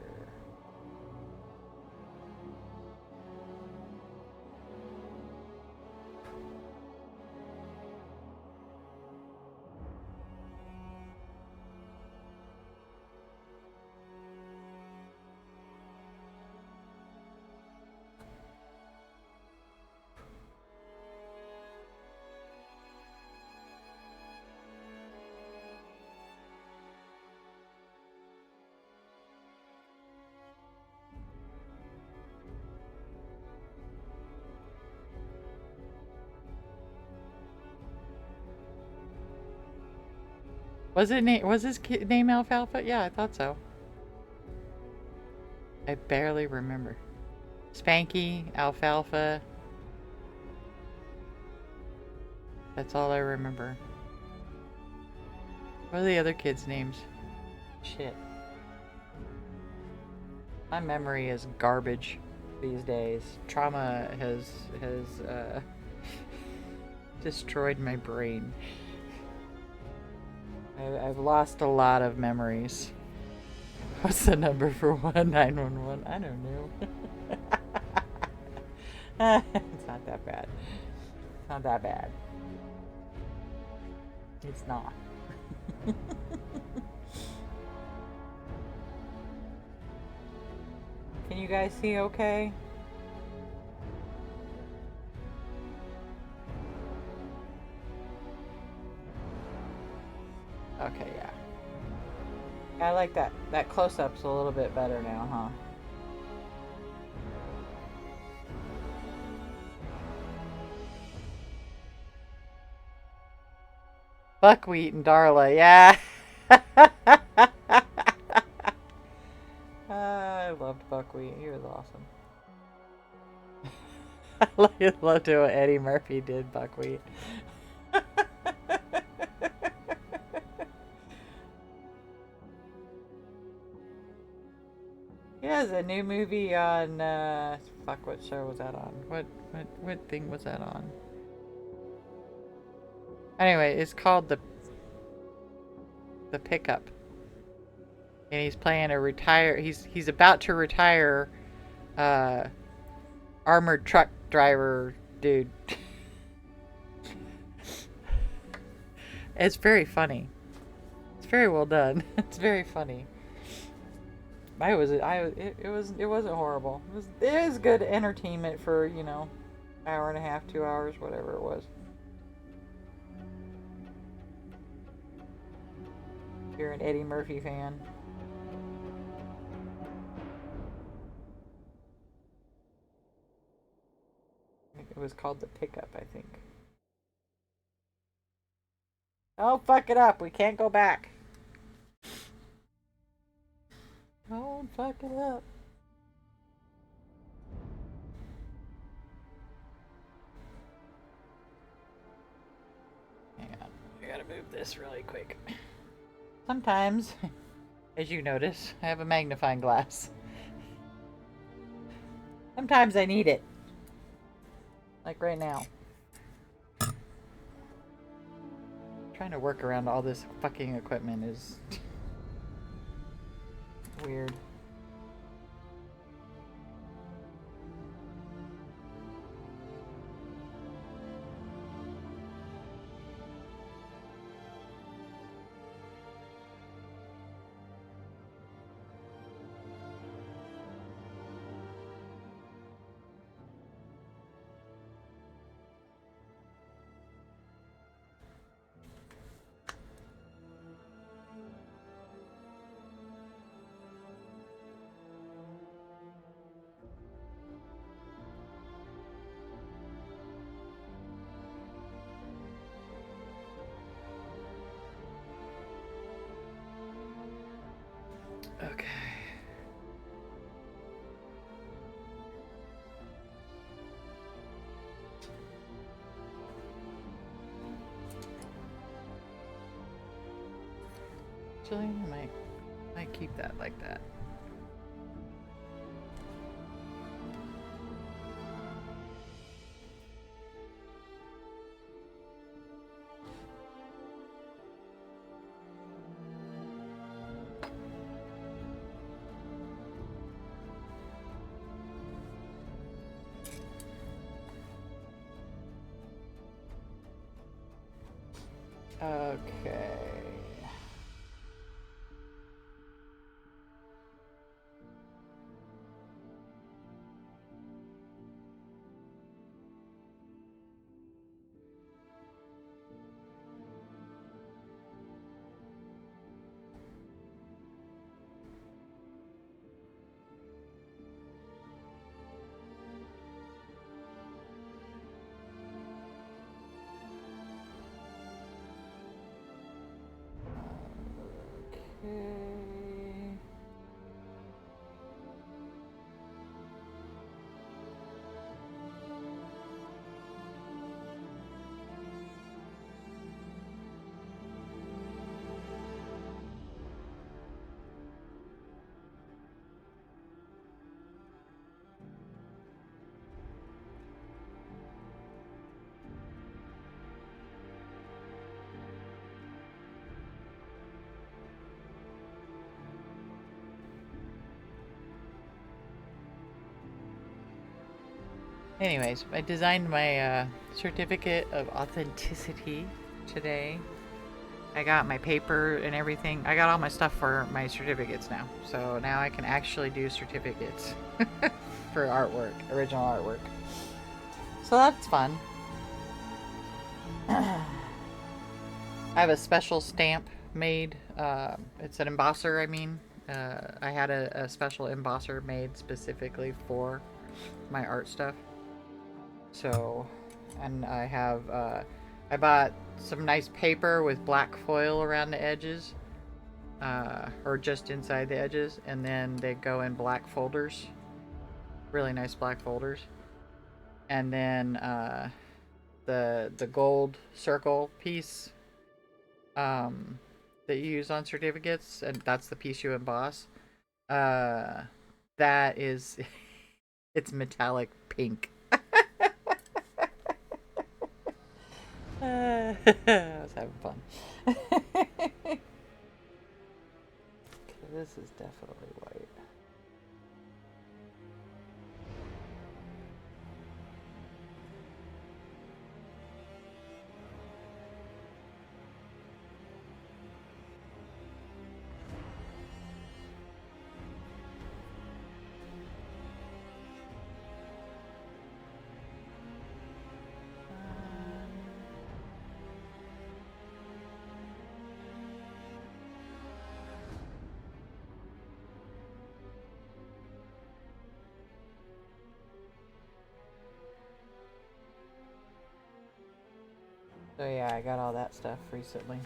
Was his kid name Alfalfa? Yeah, I thought so. I barely remember. Spanky, Alfalfa. That's all I remember. What are the other kids' names? Shit. My memory is garbage these days. Trauma has destroyed my brain. I've lost a lot of memories. What's the number for 1911? I don't know. It's not that bad. It's not that bad. It's not. Can you guys see okay? Okay, yeah. I like that. That close-up's a little bit better now, huh? Buckwheat and Darla, yeah. I loved Buckwheat. He was awesome. I loved how Eddie Murphy did Buckwheat. He has a new movie on, fuck, what show was that on? What thing was that on? Anyway, it's called The Pickup. And he's playing he's about to retire, armored truck driver dude. It's very funny. It's very well done. It's very funny. It wasn't horrible. It is good entertainment for, hour and a half, 2 hours, whatever it was. If you're an Eddie Murphy fan. It was called The Pickup, I think. Oh, fuck it up. We can't go back. Don't fuck it up. Hang on. I gotta move this really quick. Sometimes, as you notice, I have a magnifying glass. Sometimes I need it. Like right now. Trying to work around all this fucking equipment is weird. Okay. Actually, I might keep that like that. Okay. Anyways, I designed my certificate of authenticity today. I got my paper and everything. I got all my stuff for my certificates now. So now I can actually do certificates for artwork, original artwork. So that's fun. I have a special stamp made. It's an embosser, I mean. I had a special embosser made specifically for my art stuff. So, and I have, I bought some nice paper with black foil around the edges, or just inside the edges, and then they go in black folders, really nice black folders. And then the gold circle piece that you use on certificates, and that's the piece you emboss. That is, it's metallic pink. I was having fun. Okay, this is definitely white. So yeah, I got all that stuff recently.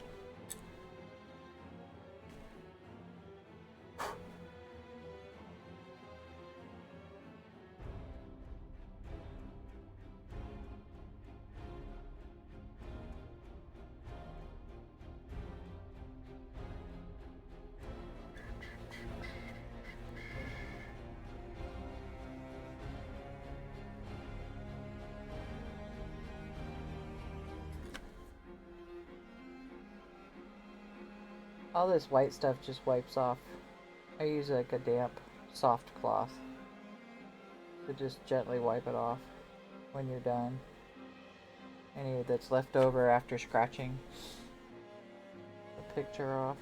All this white stuff just wipes off. I use like a damp, soft cloth to just gently wipe it off when you're done. Any that's left over after scratching the picture off.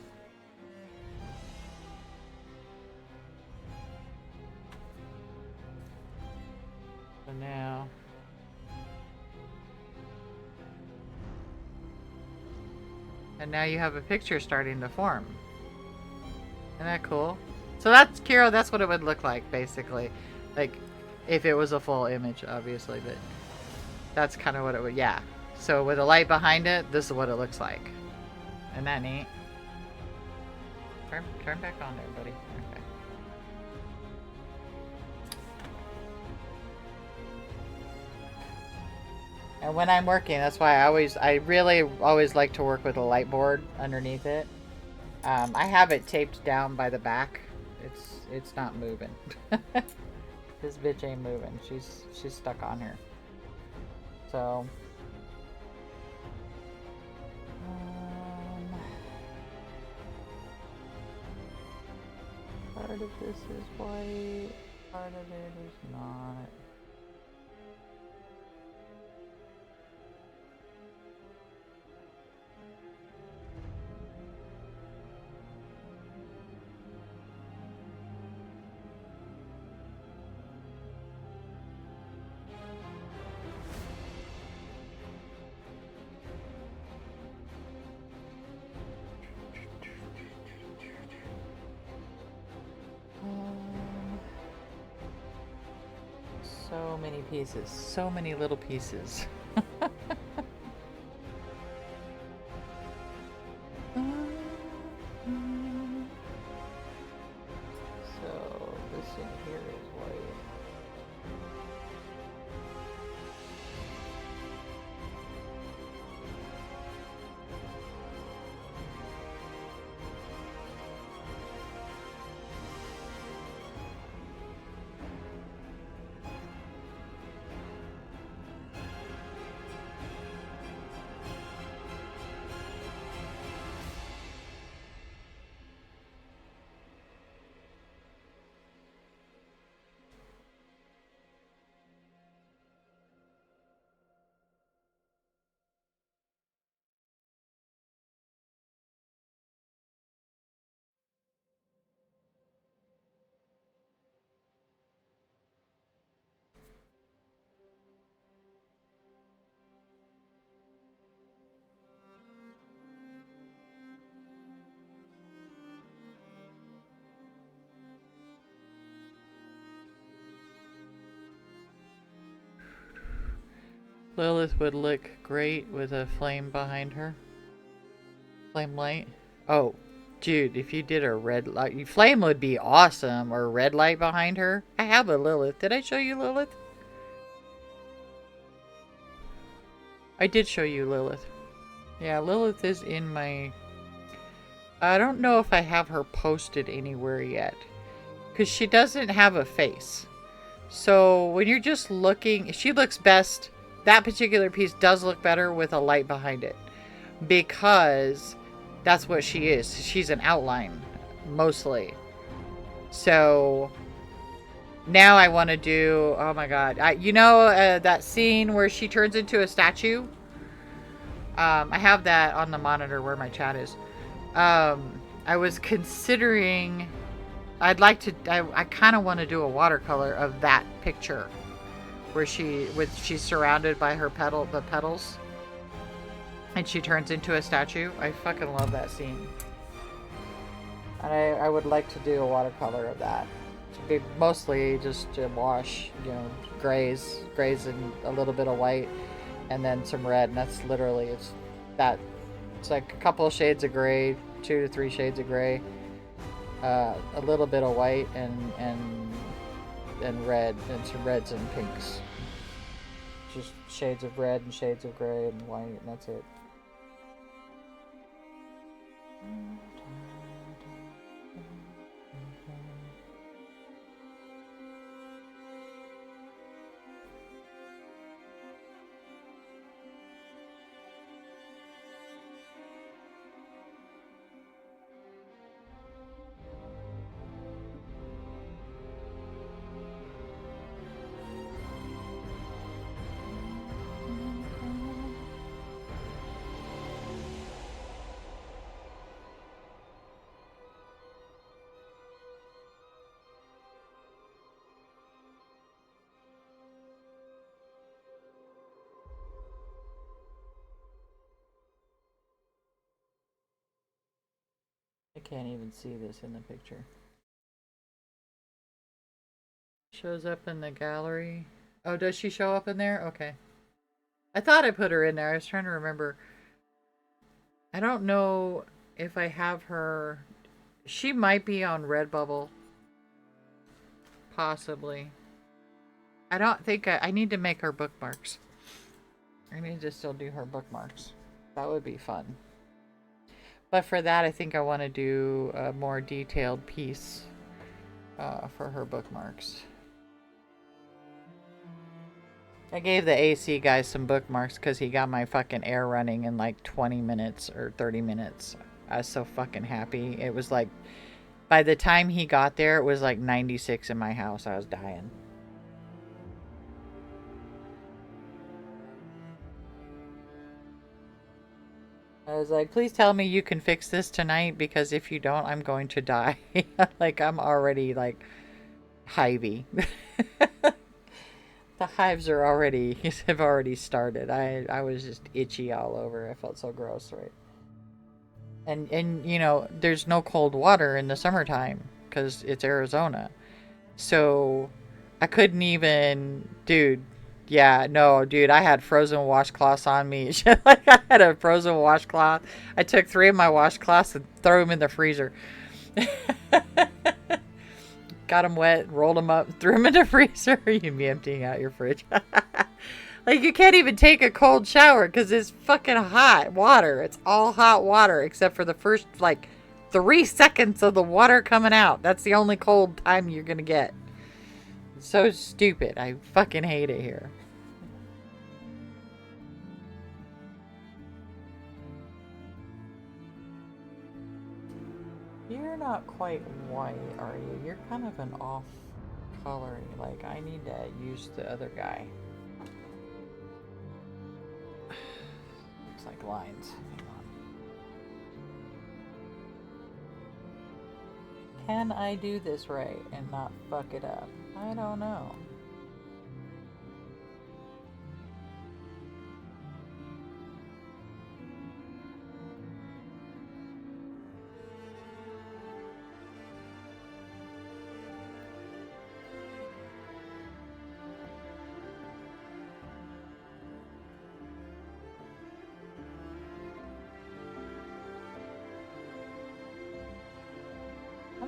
So now and now you have a picture starting to form. Isn't that cool? So that's, Kiro, that's what it would look like, basically. Like, if it was a full image, obviously, but that's kind of what it would, yeah. So with a light behind it, this is what it looks like. Isn't that neat? Turn back on there, buddy. Okay. And when I'm working, that's why I really always like to work with a light board underneath it. I have it taped down by the back. It's not moving. This bitch ain't moving. She's stuck on here. So part of this is white, part of it is not. So many pieces, so many little pieces. So this in here is white. Lilith would look great with a flame behind her. Flame light. Oh, dude, if you did a red light, flame would be awesome. Or red light behind her. I have a Lilith. Did I show you Lilith? I did show you Lilith. Yeah, Lilith is in my... I don't know if I have her posted anywhere yet. Because she doesn't have a face. So when you're just looking... She looks best... That particular piece does look better with a light behind it. Because that's what she is. She's an outline. Mostly. So... Now I want to do... Oh my god. You know that scene where she turns into a statue? I have that on the monitor where my chat is. I was considering... I'd like to... I kind of want to do a watercolor of that picture. Where she's surrounded by her the petals. And she turns into a statue. I fucking love that scene. And I would like to do a watercolor of that. To be mostly just to wash, you know, grays and a little bit of white. And then some red. And that's literally, it's like a couple of shades of gray. 2 to 3 shades of gray. A little bit of white and red, and some reds and pinks. Just shades of red and shades of gray and white, and that's it. I can't even see this in the picture. Shows up in the gallery. Oh, does she show up in there? Okay. I thought I put her in there. I was trying to remember. I don't know if I have her. She might be on Redbubble. Possibly. I don't think I need to make her bookmarks. I need to still do her bookmarks. That would be fun. But for that, I think I want to do a more detailed piece for her bookmarks. I gave the AC guy some bookmarks because he got my fucking air running in like 20 minutes or 30 minutes. I was so fucking happy. It was like, by the time he got there, it was like 96 in my house. I was dying. I was like, please tell me you can fix this tonight, because if you don't, I'm going to die. Like, I'm already, like, hivey. The hives are already, have already started. I was just itchy all over. I felt so gross, right? And you know, there's no cold water in the summertime, because it's Arizona. So, I couldn't even, dude. Yeah, no, dude, I had frozen washcloths on me. Like, I had a frozen washcloth. I took 3 of my washcloths and threw them in the freezer. Got them wet, rolled them up, threw them in the freezer. You'd be emptying out your fridge. Like, you can't even take a cold shower because it's fucking hot water. It's all hot water except for the first, like, 3 seconds of the water coming out. That's the only cold time you're going to get. So stupid. I fucking hate it here. You're not quite white, are you? You're kind of an off color. Like, I need to use the other guy. Looks like lines. Hang on. Can I do this right and not fuck it up? I don't know.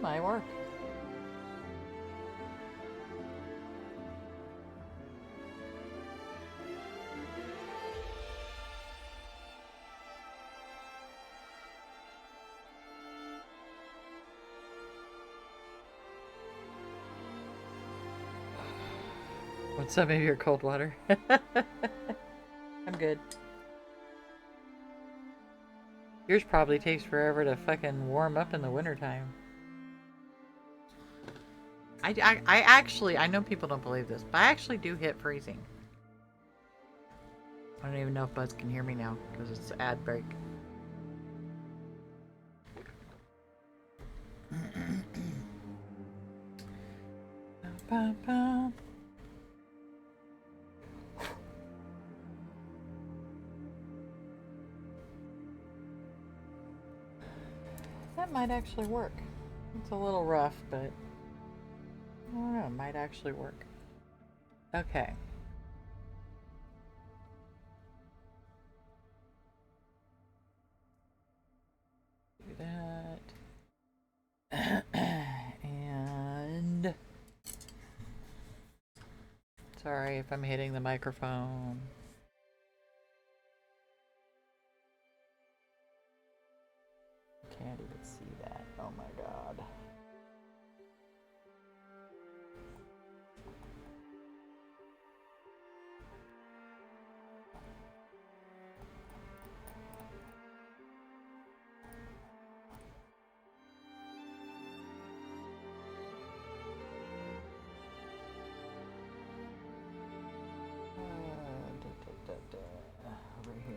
might work. Want some of your cold water? I'm good. Yours probably takes forever to fucking warm up in the wintertime. I actually, I know people don't believe this, but I actually do hit freezing. I don't even know if Buzz can hear me now because it's ad break. That might actually work. It's a little rough, but I don't know, it might actually work. Okay. Do that. And sorry if I'm hitting the microphone. Can't even see that. Oh my god. Over here.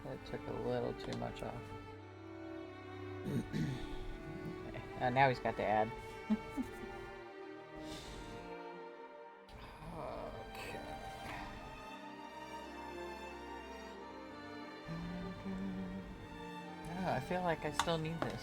That took a little too much off. Okay. Now he's got to add. Okay. Oh, I feel like I still need this.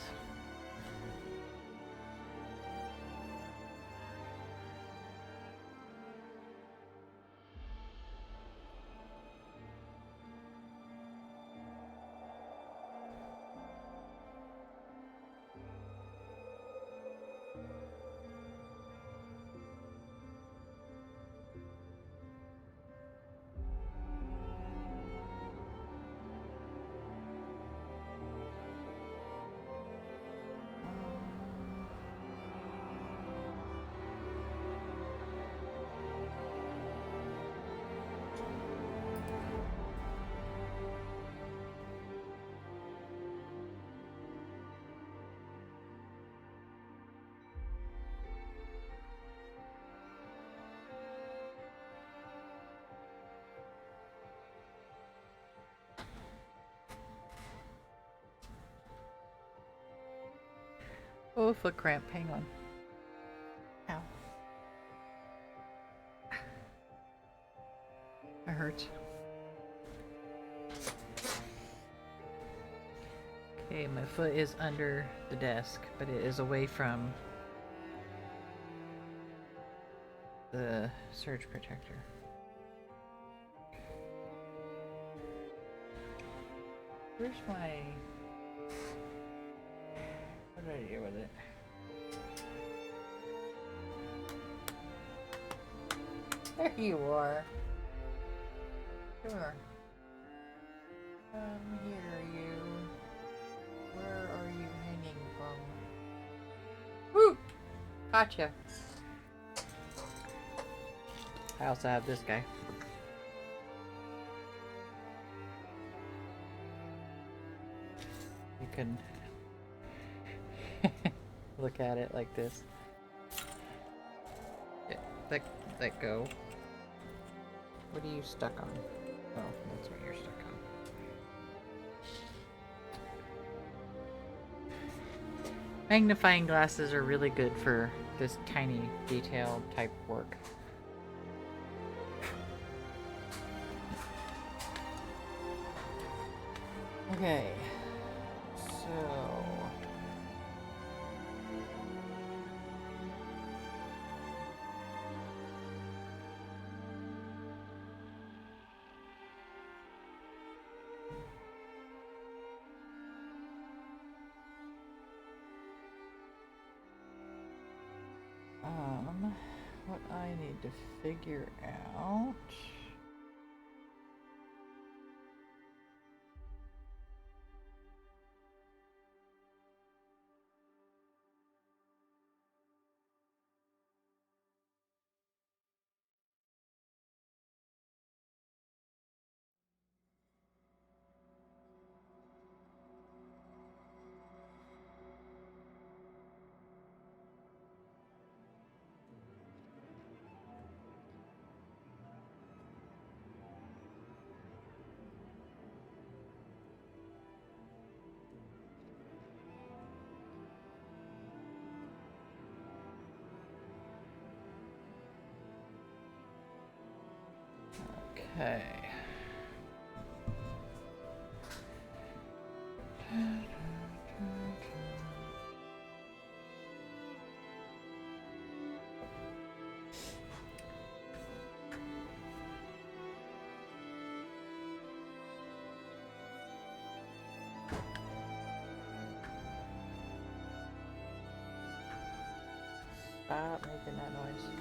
Oh, foot cramp. Hang on. Ow. That hurts. Okay, my foot is under the desk, but it is away from the surge protector. Where's my... What did I do with it? There you are. Sure. Here, you. Where are you hanging from? Woo! Gotcha. I also have this guy. You can look at it like this. Let go. What are you stuck on? Oh, that's what you're stuck on. Magnifying glasses are really good for this tiny detail type work. Okay, so what I need to figure out. Okay. Stop making that noise.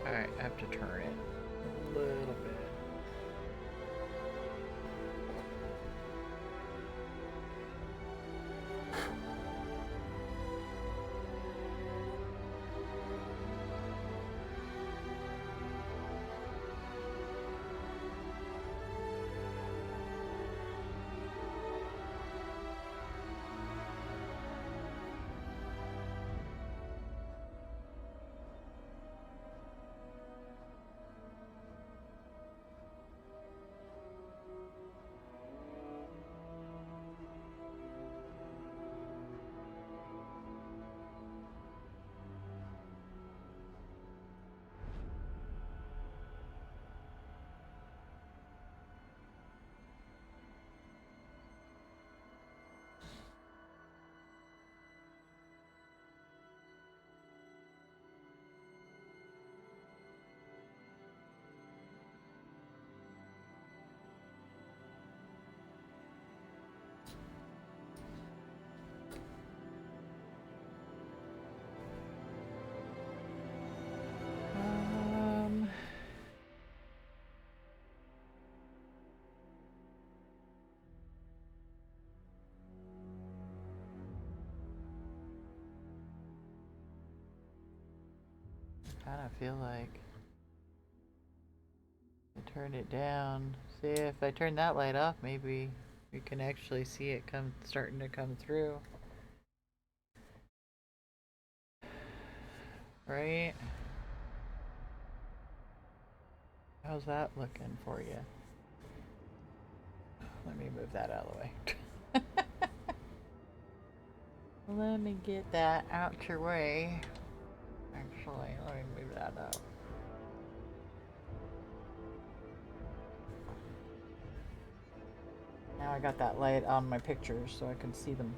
Alright, I have to turn it a little bit. Kind of feel like I turned it down. See, if I turn that light off, maybe you can actually see it starting to come through. Right? How's that looking for you? Let me move that out of the way. Let me get that out your way. Actually, let me move that up. Now I got that light on my pictures so I can see them.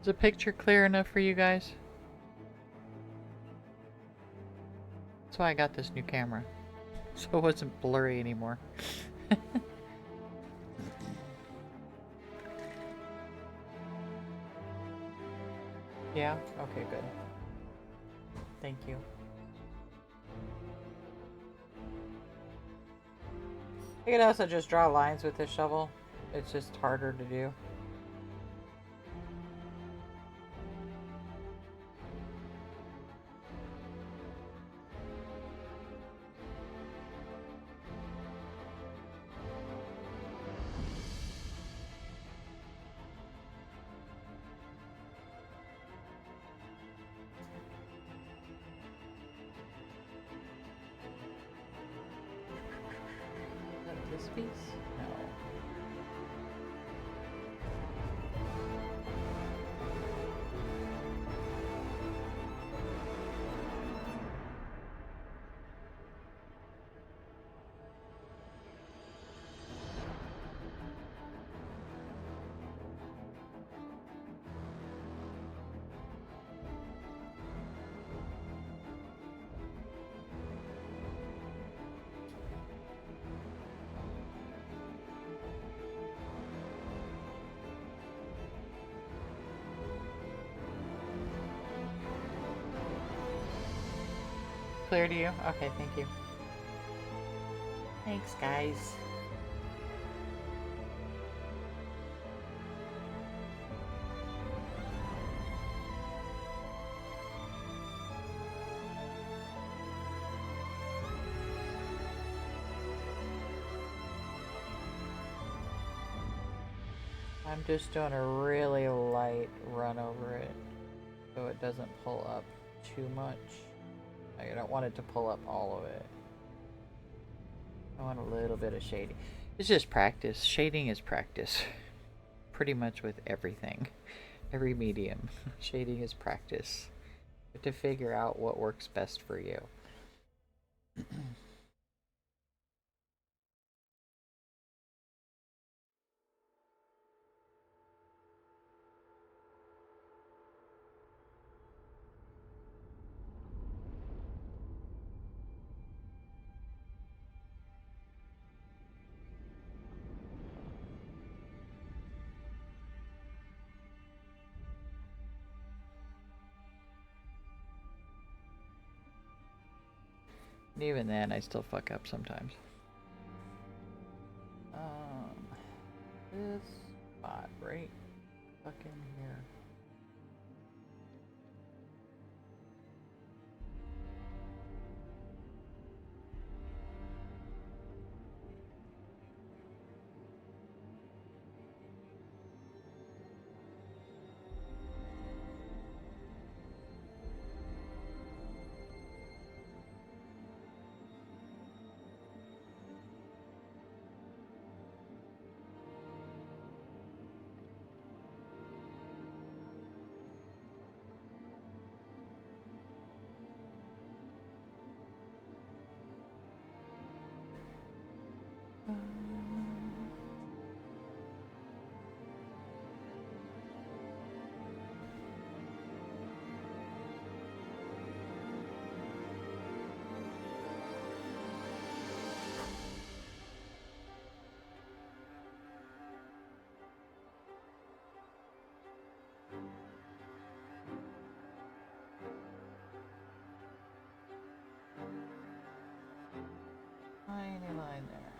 Is the picture clear enough for you guys? That's why I got this new camera. So it wasn't blurry anymore. Yeah? Okay, good. Thank you. You can also just draw lines with this shovel. It's just harder to do. Is that this piece? No. Clear to you? Okay, thank you. Thanks, guys. I'm just doing a really light run over it so it doesn't pull up too much. I don't want it to pull up all of it. I want a little bit of shading. It's just practice. Shading is practice. Pretty much with everything. Every medium. Shading is practice. You have to figure out what works best for you. And even then, I still fuck up sometimes. This spot right fucking here. Tiny line there.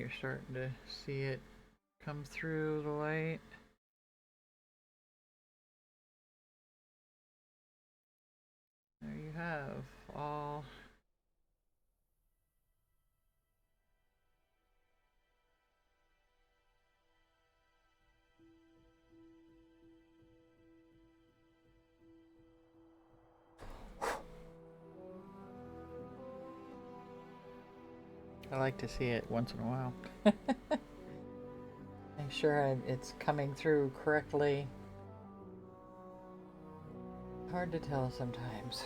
you're starting to see it come through the light. There you have all. I like to see it once in a while. Make sure it's coming through correctly. Hard to tell sometimes.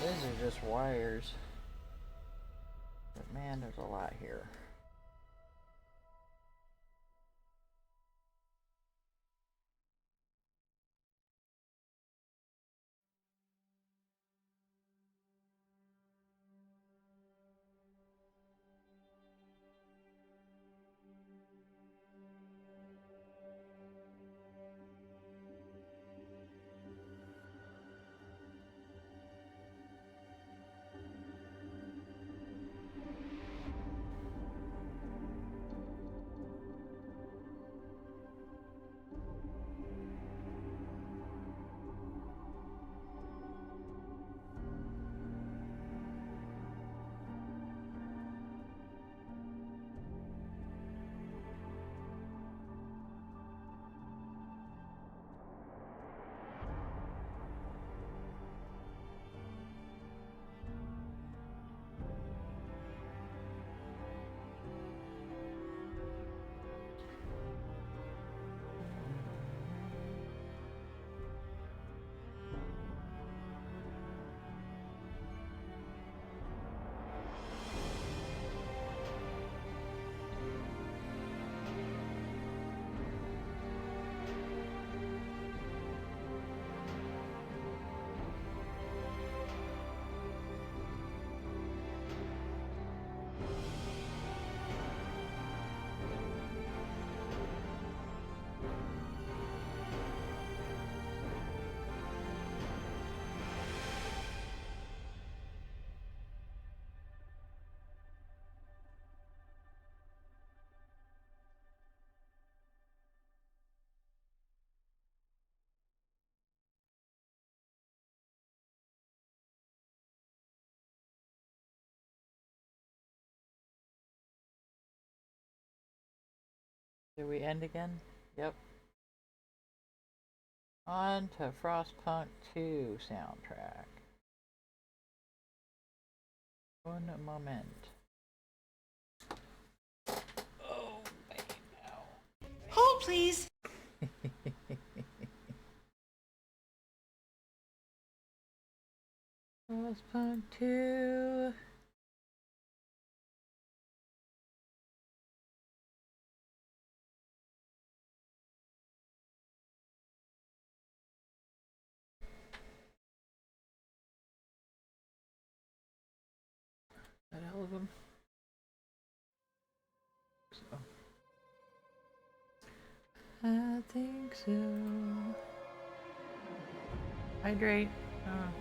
These are just wires. But man, there's a lot here. Did we end again? Yep. On to Frostpunk 2 soundtrack. One moment. Oh, man, no. Hold, please. Frostpunk 2. That all of them? So. I think so. Hydrate. Hang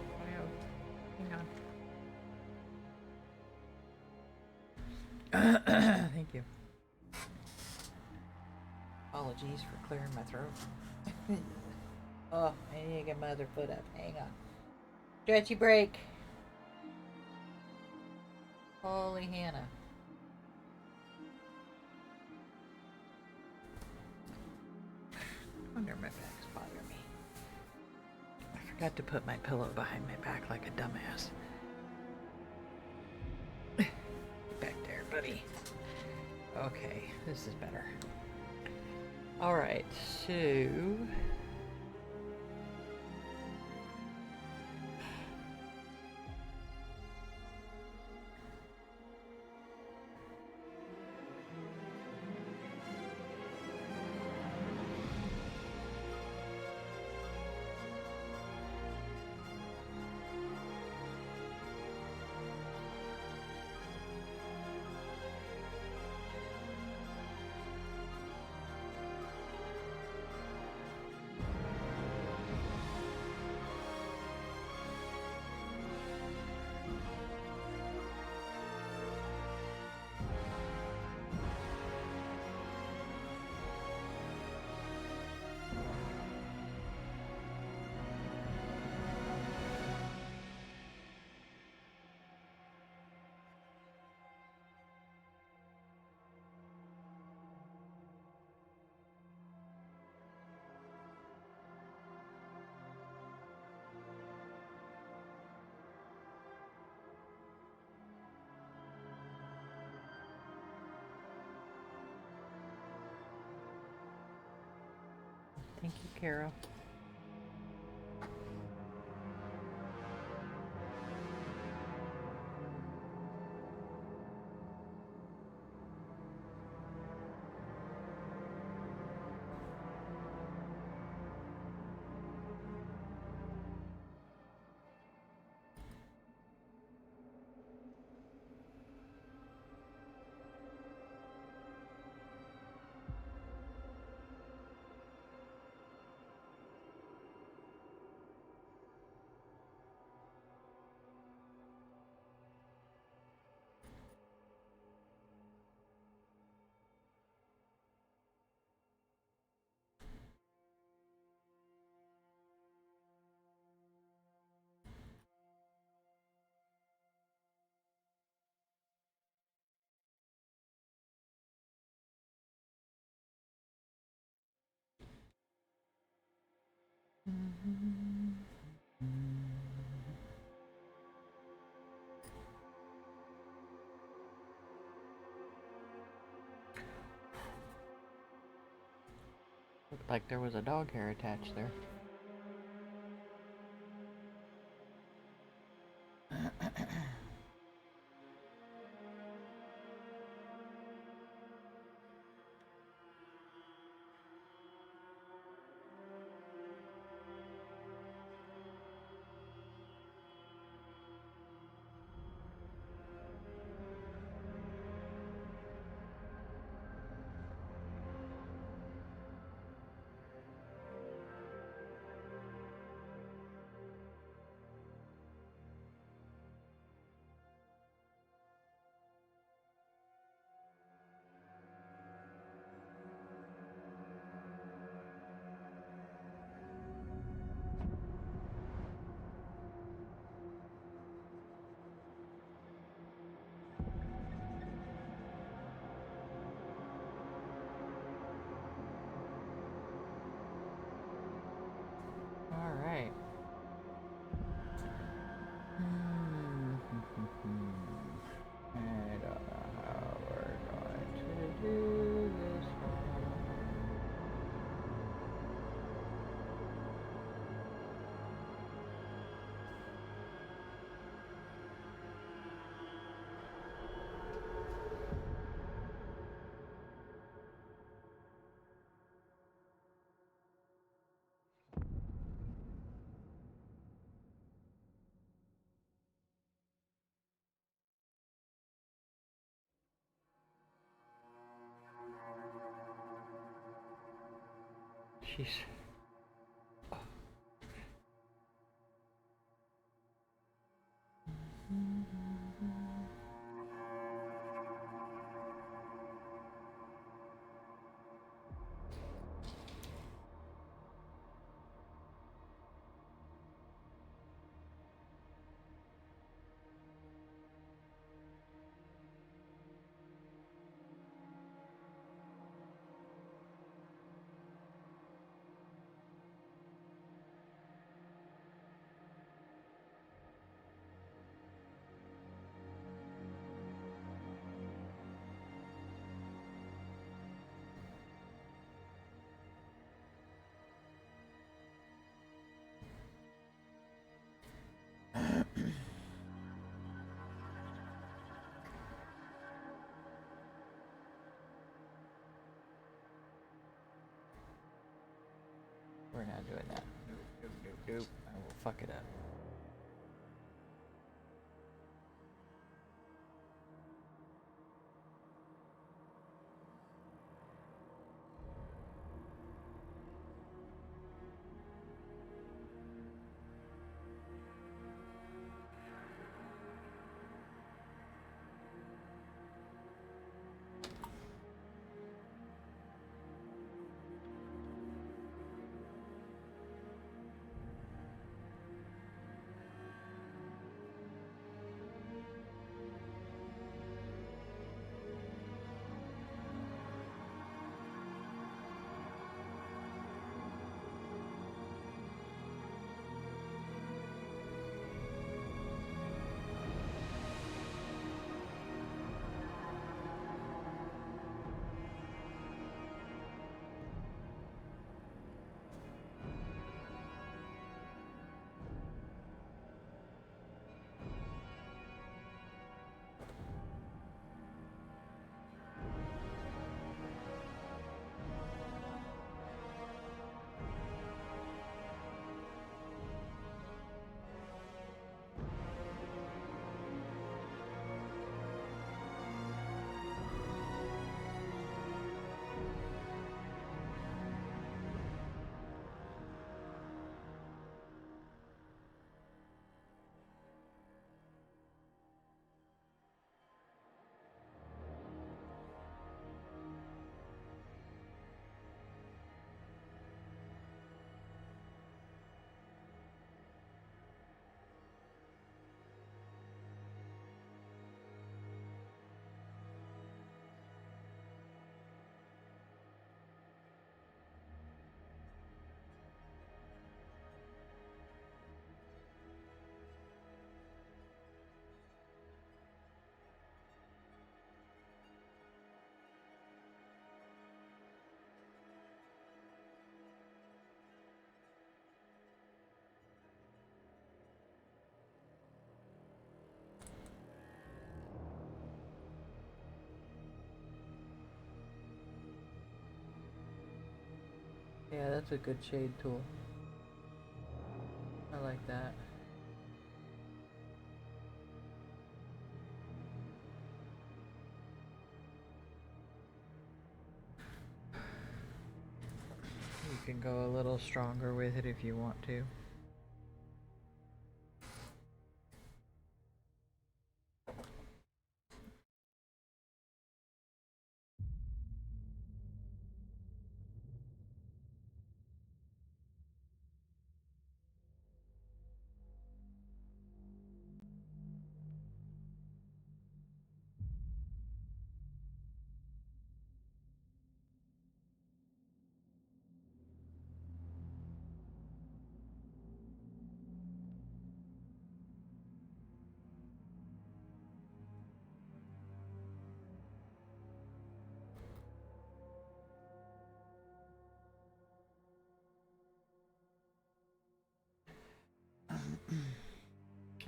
on. Thank you. Apologies for clearing my throat. Oh, I need to get my other foot up. Hang on. Stretchy break. Holy Hannah. I wonder if my back's bothering me. I Got to put my pillow behind my back like a dumbass. Back there, buddy. Okay, this is better. Alright, so... Thank you, Carol. Looked like there was a dog hair attached there. Alright. I don't know how we're going to do this one. Jeez. We're not doing that. Nope. I will fuck it up. Yeah, that's a good shade tool. I like that. You can go a little stronger with it if you want to.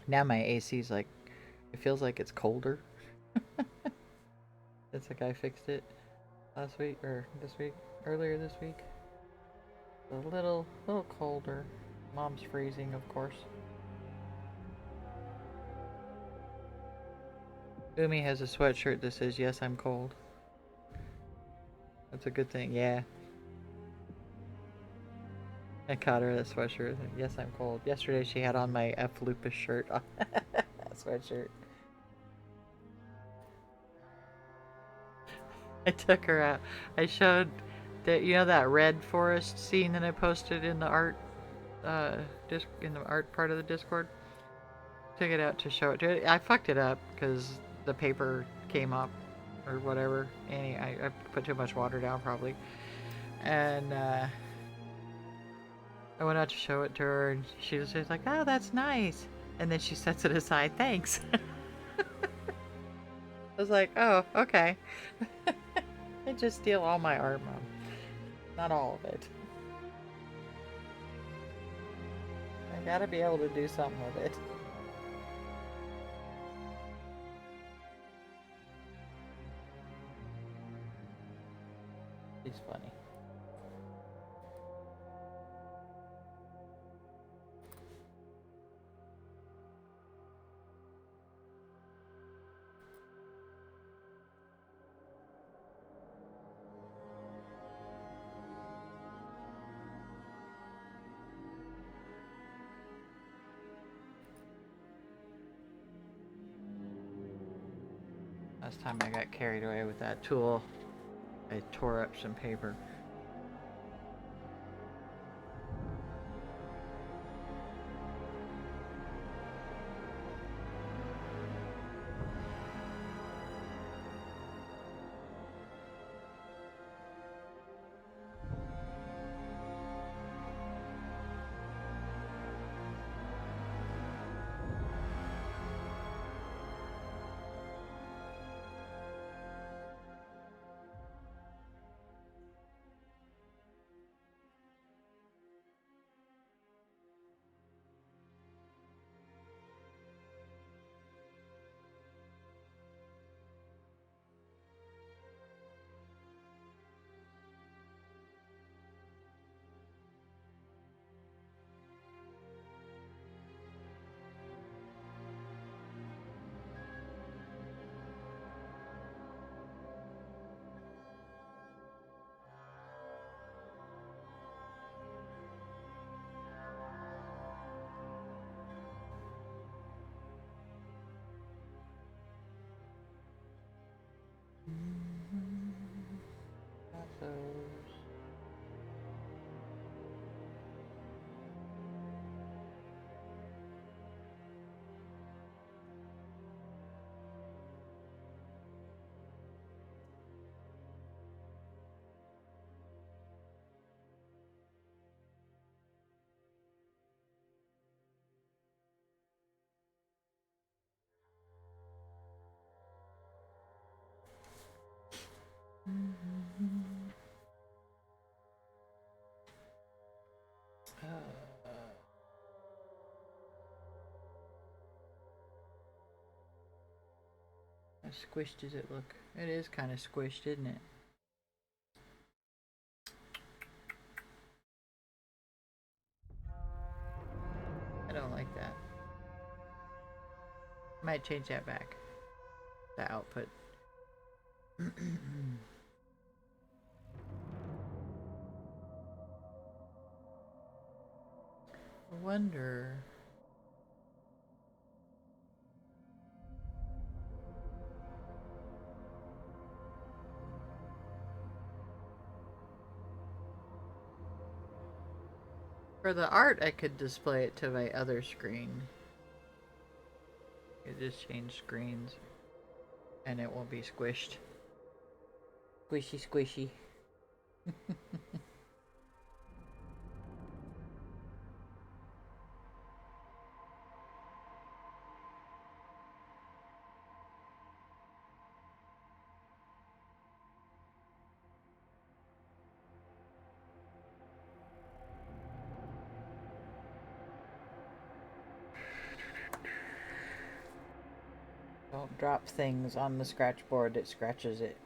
Now my AC's like, it feels like it's colder. It's like I fixed it last week or this week, earlier this week. A little colder. Mom's freezing, of course. Umi has a sweatshirt that says, "Yes, I'm cold." That's a good thing, yeah. I caught her that sweatshirt. Yes, I'm cold. Yesterday she had on my F Lupus shirt. Sweatshirt. I took her out. I showed that, you know, that red forest scene that I posted in the art in the art part of the Discord. Took it out to show it to her. I fucked it up because the paper came up or whatever. I put too much water down probably. And I went out to show it to her, and she was just like, "Oh, that's nice." And then she sets it aside. Thanks. I was like, "Oh, okay." They just steal all my art, Mom. Not all of it. I gotta be able to do something with it. She's funny. Last time I got carried away with that tool, I tore up some paper. How squished does it look? It is kind of squished, isn't it? I don't like that. Might change that back. The output. I wonder. For the art, I could display it to my other screen. You just change screens and it won't be squished. Squishy, squishy. Don't drop things on the scratch board, it scratches it.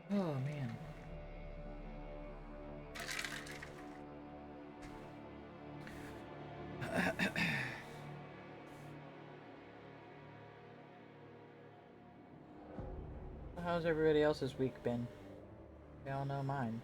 Oh man. How's everybody else's week been? We all know mine.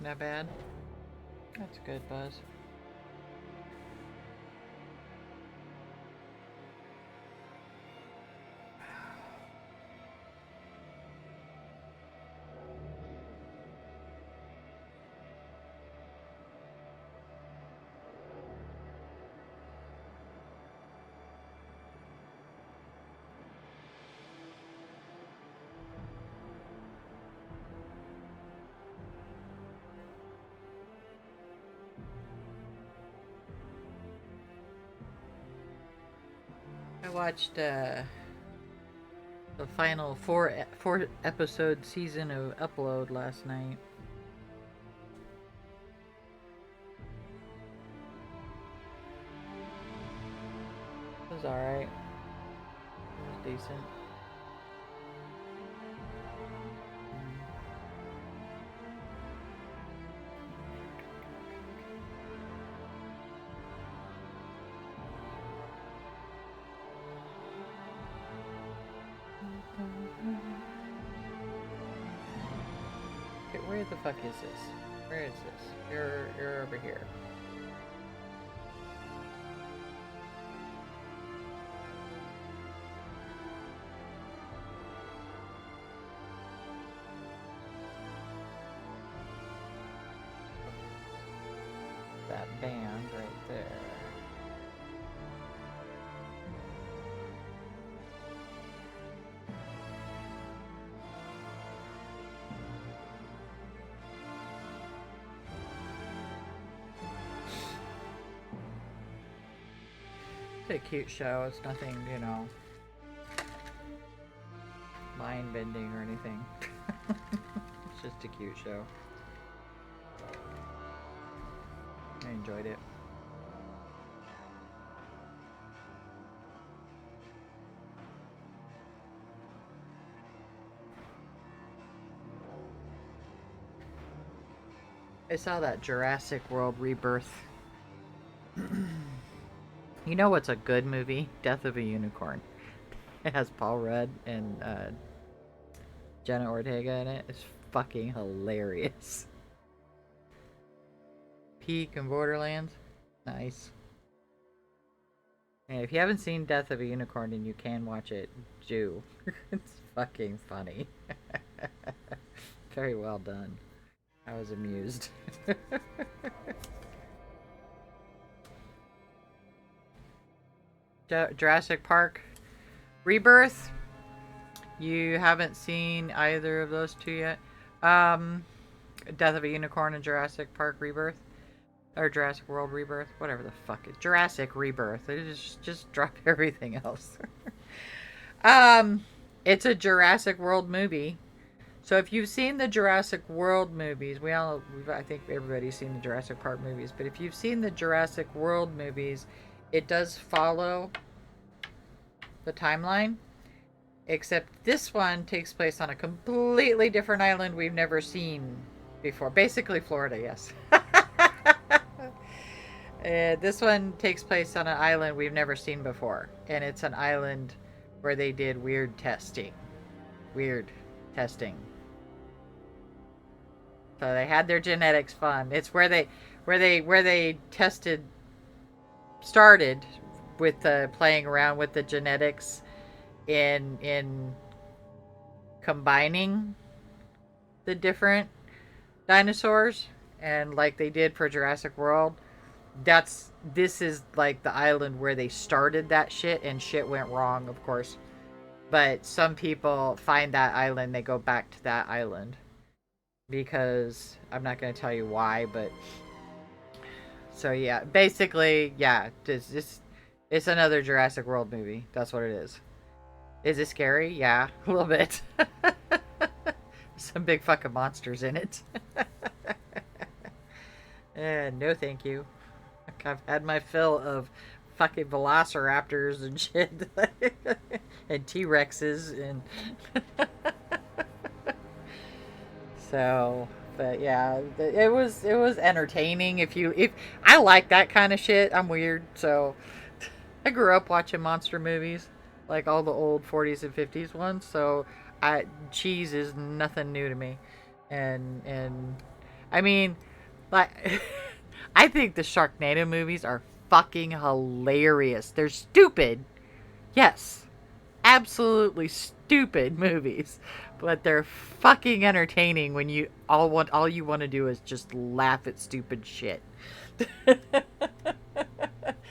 Not bad. That's good, Buzz. I watched the final four episode season of Upload last night. It was alright. It was decent. Okay, where the fuck is this? Where is this? You're over here. That band right there. It's a cute show. It's nothing, you know, mind bending or anything. It's just a cute show. I enjoyed it. I saw that Jurassic World Rebirth. You know what's a good movie? Death of a Unicorn. It has Paul Rudd and Jenna Ortega in it. It's fucking hilarious. Peak and Borderlands. Nice. And if you haven't seen Death of a Unicorn and you can watch it, do. It's fucking funny. Very well done. I was amused. Jurassic Park Rebirth. You haven't seen either of those two yet. Death of a Unicorn and Jurassic Park Rebirth. Or Jurassic World Rebirth. Whatever the fuck it. Jurassic Rebirth. Just drop everything else. It's a Jurassic World movie. So if you've seen the Jurassic World movies, I think everybody's seen the Jurassic Park movies, but if you've seen the Jurassic World movies, it does follow the timeline, except this one takes place on a completely different island we've never seen before. Basically Florida, yes. This one takes place on an island we've never seen before, and it's an island where they did weird testing. So they had their genetics fun. It's where they started with playing around with the genetics in combining the different dinosaurs, and like they did for Jurassic World. This is like the island where they started that shit, and shit went wrong, of course. But some people find that island, they go back to that island. Because I'm not going to tell you why, but so yeah, basically, yeah, it's another Jurassic World movie. That's what it is. Is it scary? Yeah, a little bit. Some big fucking monsters in it. No, thank you. I've had my fill of fucking velociraptors and shit, and T-Rexes and. So, but yeah, it was entertaining. If I like that kind of shit, I'm weird. So, I grew up watching monster movies, like all the old 40s and 50s ones. So, cheese is nothing new to me, and I mean, like, I think the Sharknado movies are fucking hilarious. They're stupid, yes, absolutely stupid movies. But they're fucking entertaining when you all you want to do is just laugh at stupid shit.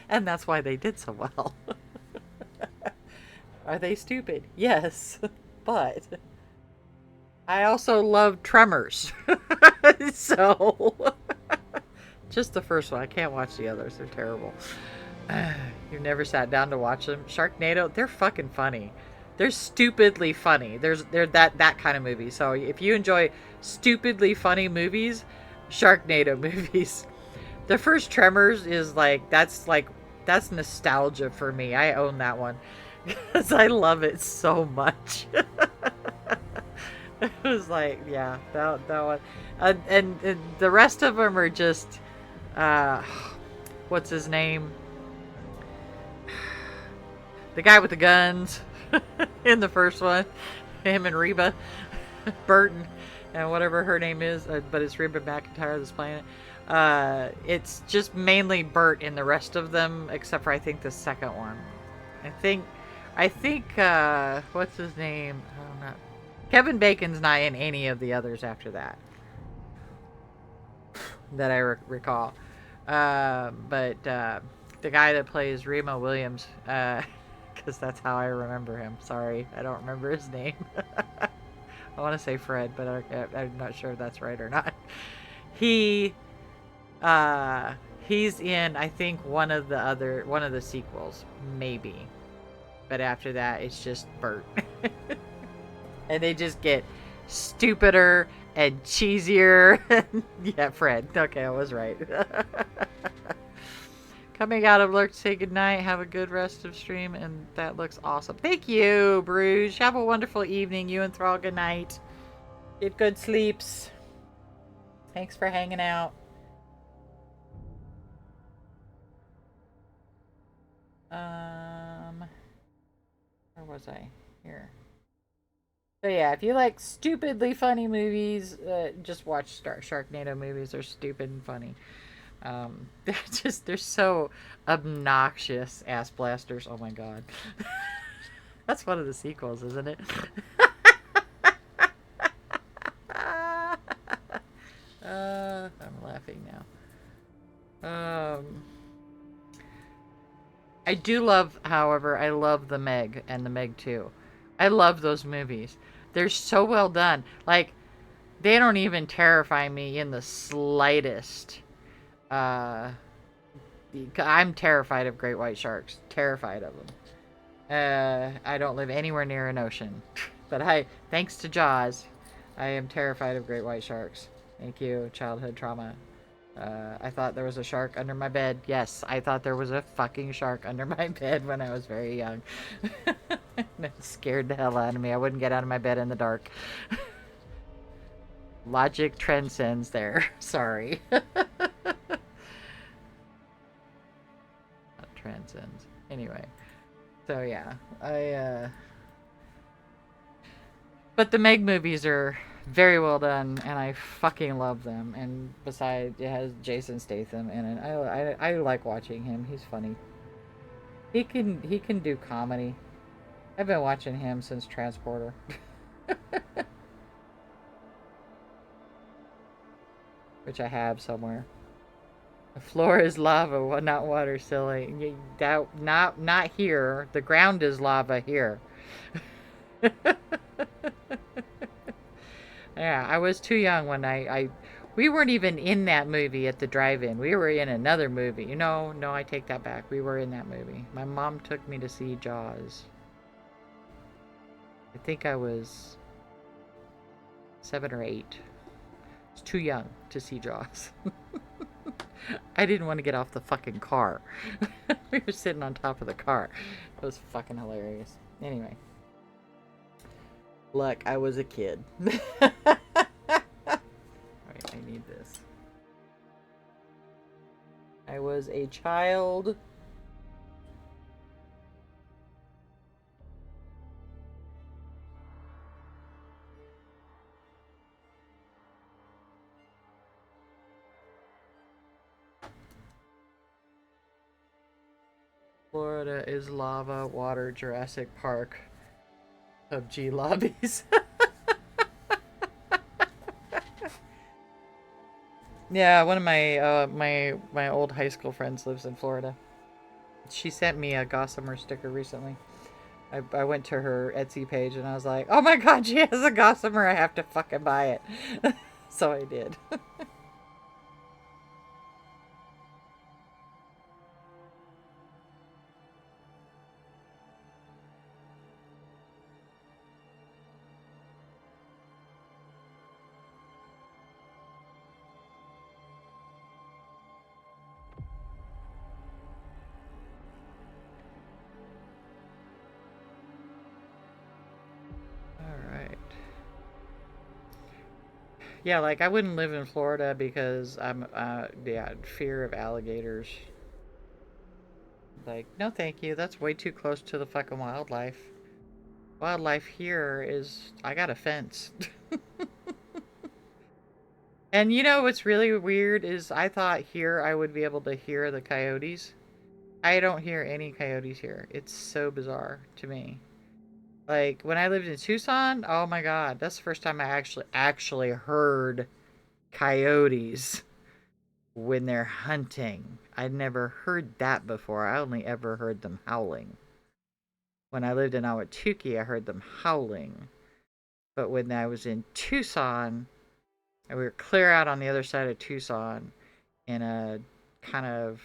And that's why they did so well. Are they stupid? Yes. But I also love Tremors. So just the first one. I can't watch the others. They're terrible. You've never sat down to watch them. Sharknado, they're fucking funny. They're stupidly funny. They're that kind of movie. So if you enjoy stupidly funny movies, Sharknado movies. The first Tremors is that's nostalgia for me. I own that one because I love it so much. It was like, yeah, that one, and the rest of them are just, what's his name? The guy with the guns. In the first one, him and Reba Burton and whatever her name is, but it's Reba McEntire that's playing it. It's just mainly Bert in the rest of them, except for I think the second one. I think what's his name? I don't know. Kevin Bacon's not in any of the others after that I recall. But the guy that plays Remo Williams, because that's how I remember him. Sorry, I don't remember his name. I want to say Fred, but I'm not sure if that's right or not. He's in, I think, one of the sequels, maybe. But after that, it's just Bert. And they just get stupider and cheesier. Yeah, Fred. Okay, I was right. Coming out of Lurk to say goodnight. Have a good rest of stream, and that looks awesome. Thank you, Bruges. Have a wonderful evening. You and Thrall, good night. Get good sleeps. Thanks for hanging out. Where was I? Here. So yeah, if you like stupidly funny movies, just watch Sharknado movies. They're stupid and funny. They're so obnoxious, ass blasters. Oh my god. That's one of the sequels, isn't it? I'm laughing now. I do love, however, I love The Meg and The Meg 2. I love those movies. They're so well done. Like, they don't even terrify me in the slightest. Uh, I'm terrified of great white sharks. Terrified of them. I don't live anywhere near an ocean. But thanks to Jaws, I am terrified of great white sharks. Thank you, childhood trauma. I thought there was a shark under my bed. Yes, I thought there was a fucking shark under my bed when I was very young. It scared the hell out of me. I wouldn't get out of my bed in the dark. Logic transcends there. Sorry. Transcends. Anyway. So yeah. But the Meg movies are very well done, and I fucking love them. And besides, it has Jason Statham in it. I like watching him. He's funny. He can do comedy. I've been watching him since Transporter. Which I have somewhere. The floor is lava, not water, silly. Not here. The ground is lava here. Yeah, I was too young when we weren't even in that movie at the drive-in. We were in another movie. No, I take that back. We were in that movie. My mom took me to see Jaws. I think I was 7 or 8. I was too young to see Jaws. I didn't want to get off the fucking car. We were sitting on top of the car. It was fucking hilarious. Anyway. Look, I was a kid. Alright, I need this. I was a child. Florida is lava, water, Jurassic Park, PUBG lobbies. Yeah, one of my my old high school friends lives in Florida. She sent me a Gossamer sticker recently. I went to her Etsy page and I was like, oh my god, she has a Gossamer, I have to fucking buy it. So I did. Alright. Yeah, like I wouldn't live in Florida because I'm yeah, fear of alligators. Like, no thank you. That's way too close to the fucking wildlife. Wildlife here is I got a fence. And you know what's really weird is I thought here I would be able to hear the coyotes. I don't hear any coyotes here. It's so bizarre to me. Like when I lived in Tucson, oh my god, that's the first time I actually heard coyotes when they're hunting. I'd never heard that before. I only ever heard them howling. When I lived in Ahwatukee, I heard them howling. But when I was in Tucson, and we were clear out on the other side of Tucson in a kind of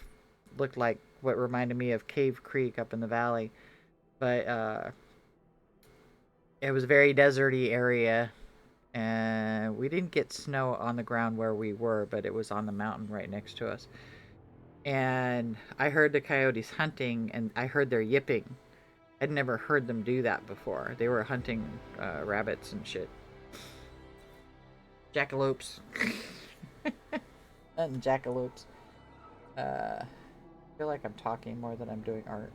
looked like what reminded me of Cave Creek up in the valley. But it was a very deserty area. And we didn't get snow on the ground where we were, but it was on the mountain right next to us. And I heard the coyotes hunting, and I heard their yipping. I'd never heard them do that before. They were hunting rabbits and shit. Jackalopes. And jackalopes. I feel like I'm talking more than I'm doing art.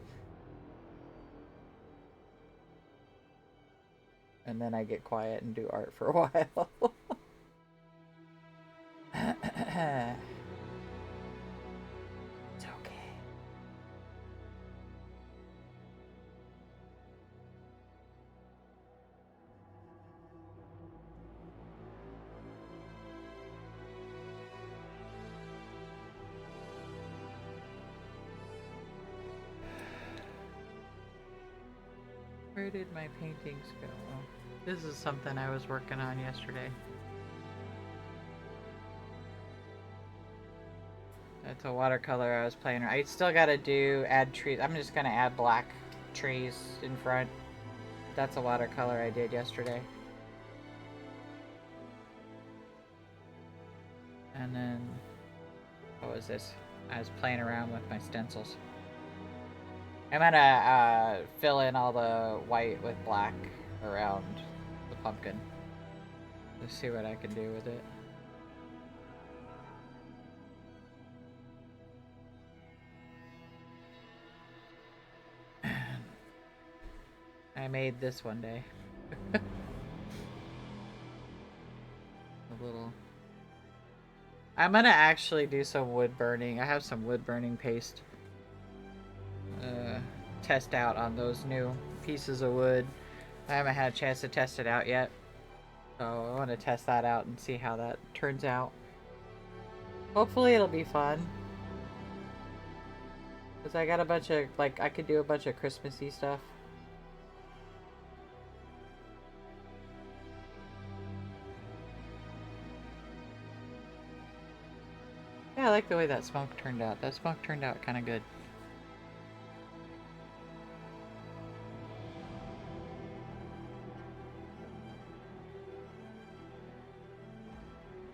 And then I get quiet and do art for a while. It's okay. Where did my paintings go? Oh, this is something I was working on yesterday. That's a watercolor I was playing. I still gotta add trees. I'm just gonna add black trees in front. That's a watercolor I did yesterday. And then, what was this? I was playing around with my stencils. I'm gonna fill in all the white with black around the pumpkin. Let's see what I can do with it. I made this one day. A little. I'm gonna actually do some wood burning. I have some wood burning paste. Test out on those new pieces of wood. I haven't had a chance to test it out yet. So I want to test that out and see how that turns out. Hopefully it'll be fun. Because I got a bunch of, like, I could do a bunch of Christmassy stuff. Yeah, I like the way that smoke turned out. That smoke turned out kind of good.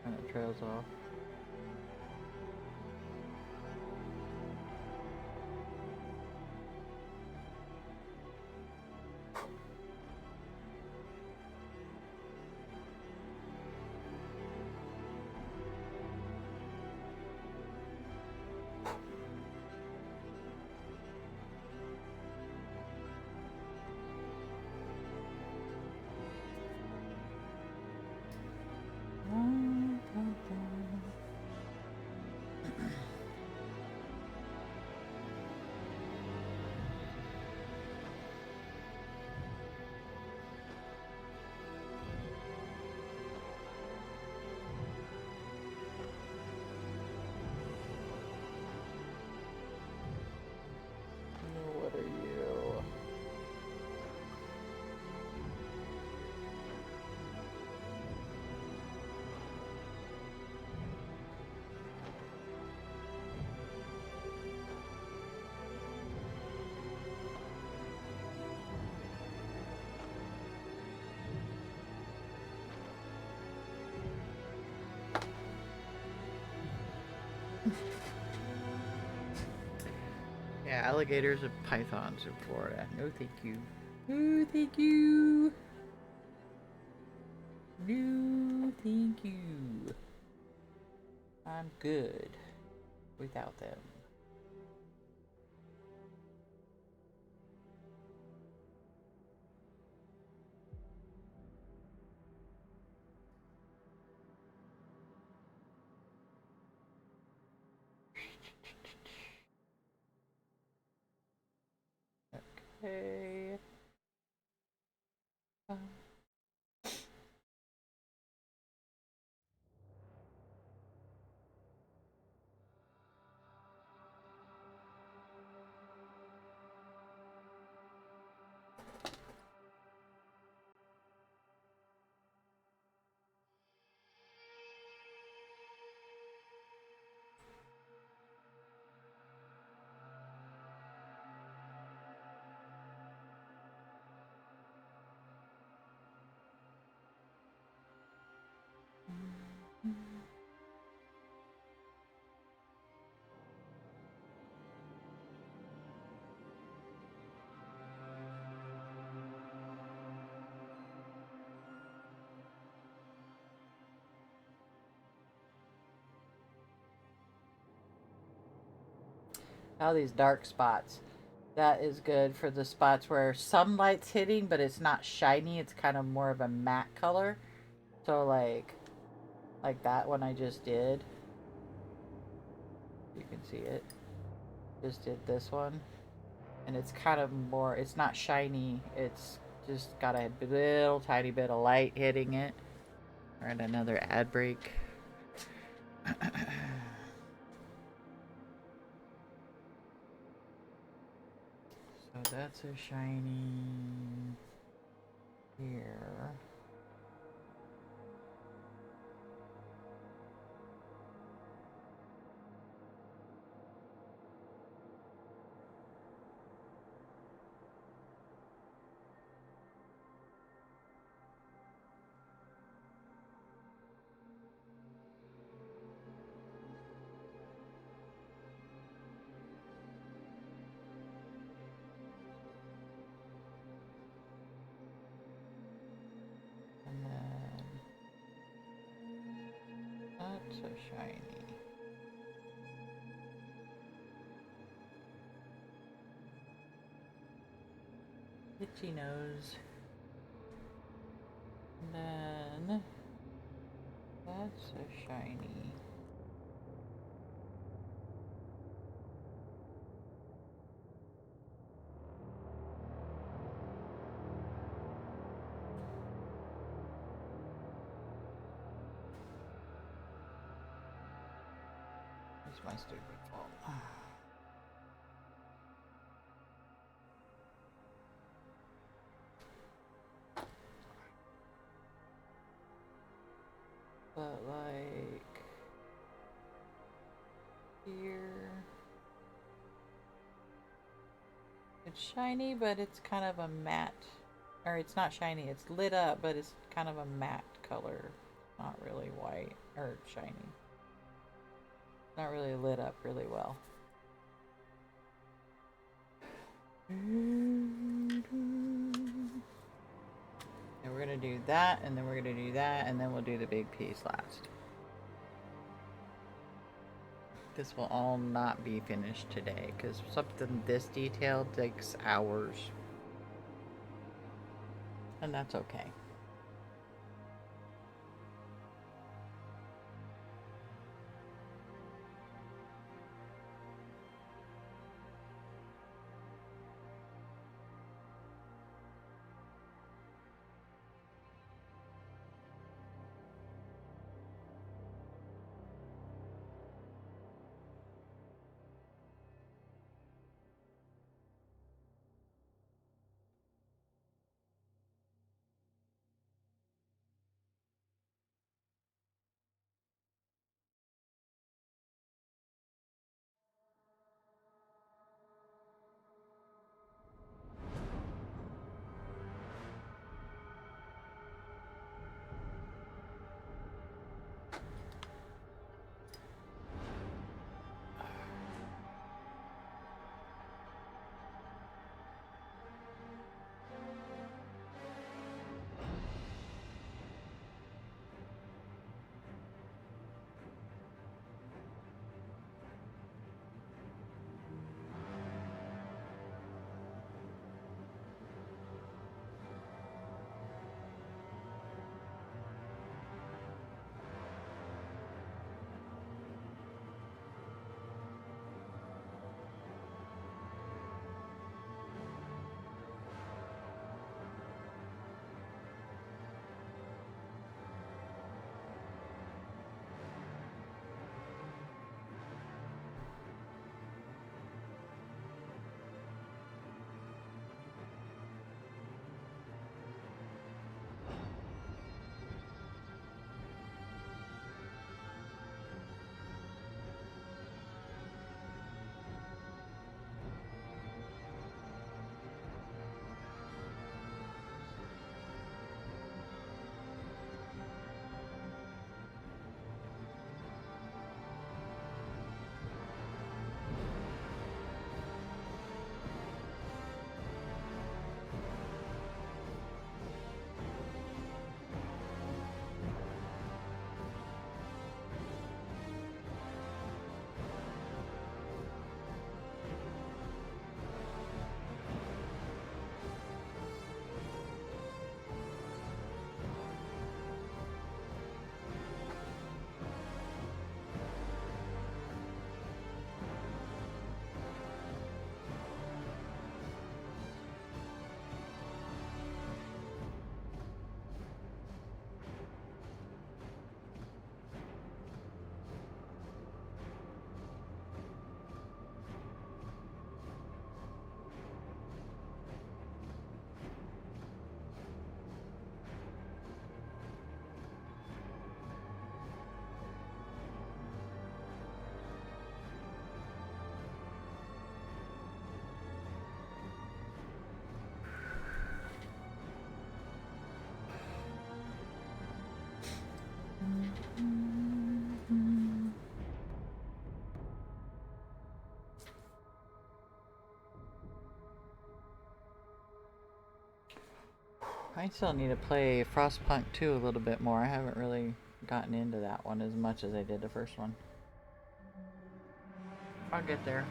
And it trails off. What are you? Yeah, alligators and pythons in Florida. No thank you. No thank you. No thank you. I'm good without them. Okay. All these dark spots. That is good for the spots where sunlight's hitting, but it's not shiny. It's kind of more of a matte color. So like that one I just did. You can see it. Just did this one. And it's kind of more, it's not shiny. It's just got a little tiny bit of light hitting it. Alright, another ad break. So that's a shiny here. And then that's a shiny. Itchy nose. And then that's a shiny. That's my stupid fault. But like here, it's shiny, but it's kind of a matte, or it's not shiny, it's lit up, but it's kind of a matte color. Not really white or shiny. Not really lit up really well. And we're gonna do that, and then we're gonna do that, and then we'll do the big piece last. This will all not be finished today, because something this detailed takes hours. And that's okay. I still need to play Frostpunk 2 a little bit more. I haven't really gotten into that one as much as I did the first one. I'll get there.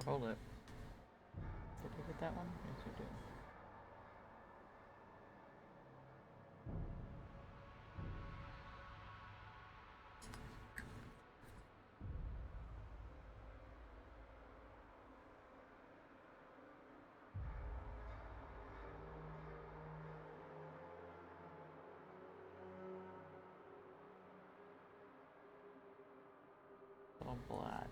Hold it. Did you get that one? Yes, you did. All black.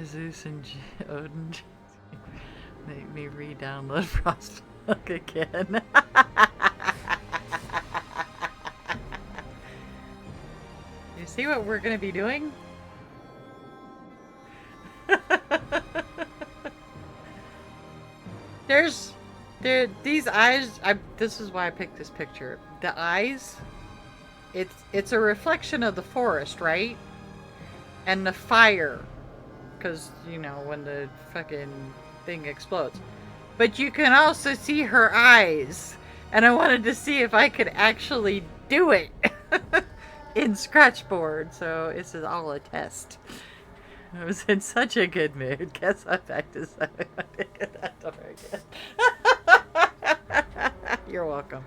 Zeus and Odin make me re-download Frostpunk. Look again. You see what we're gonna be doing? These eyes. This is why I picked this picture. The eyes. It's a reflection of the forest, right? And the fire, because you know when the fucking thing explodes. But you can also see her eyes, and I wanted to see if I could actually do it in Scratchboard. So this is all a test. I was in such a good mood. Guess I'm back to 7. That door again. You're welcome.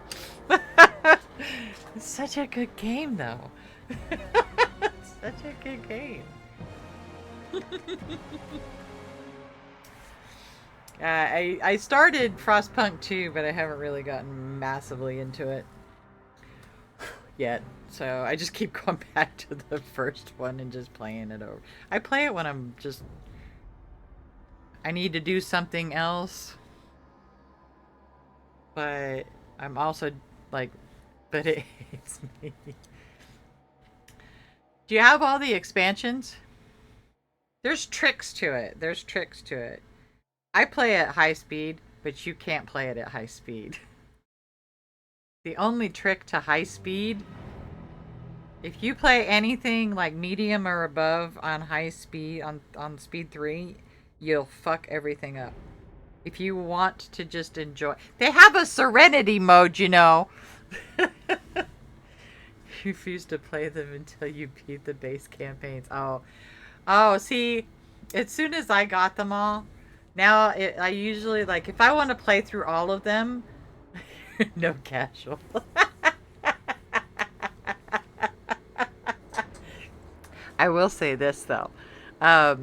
It's such a good game, though. It's such a good game. I started Frostpunk 2, but I haven't really gotten massively into it yet. So I just keep going back to the first one and just playing it over. I play it when I need to do something else. But I'm also like, but it hates me. Do you have all the expansions? There's tricks to it. I play at high speed, but you can't play it at high speed. The only trick to high speed, if you play anything like medium or above on high speed, on speed 3, you'll fuck everything up. If you want to just enjoy... They have a serenity mode, you know. You refuse to play them until you beat the base campaigns. Oh, see, as soon as I got them all, now I usually, like, if I want to play through all of them, no casual. I will say this, though. The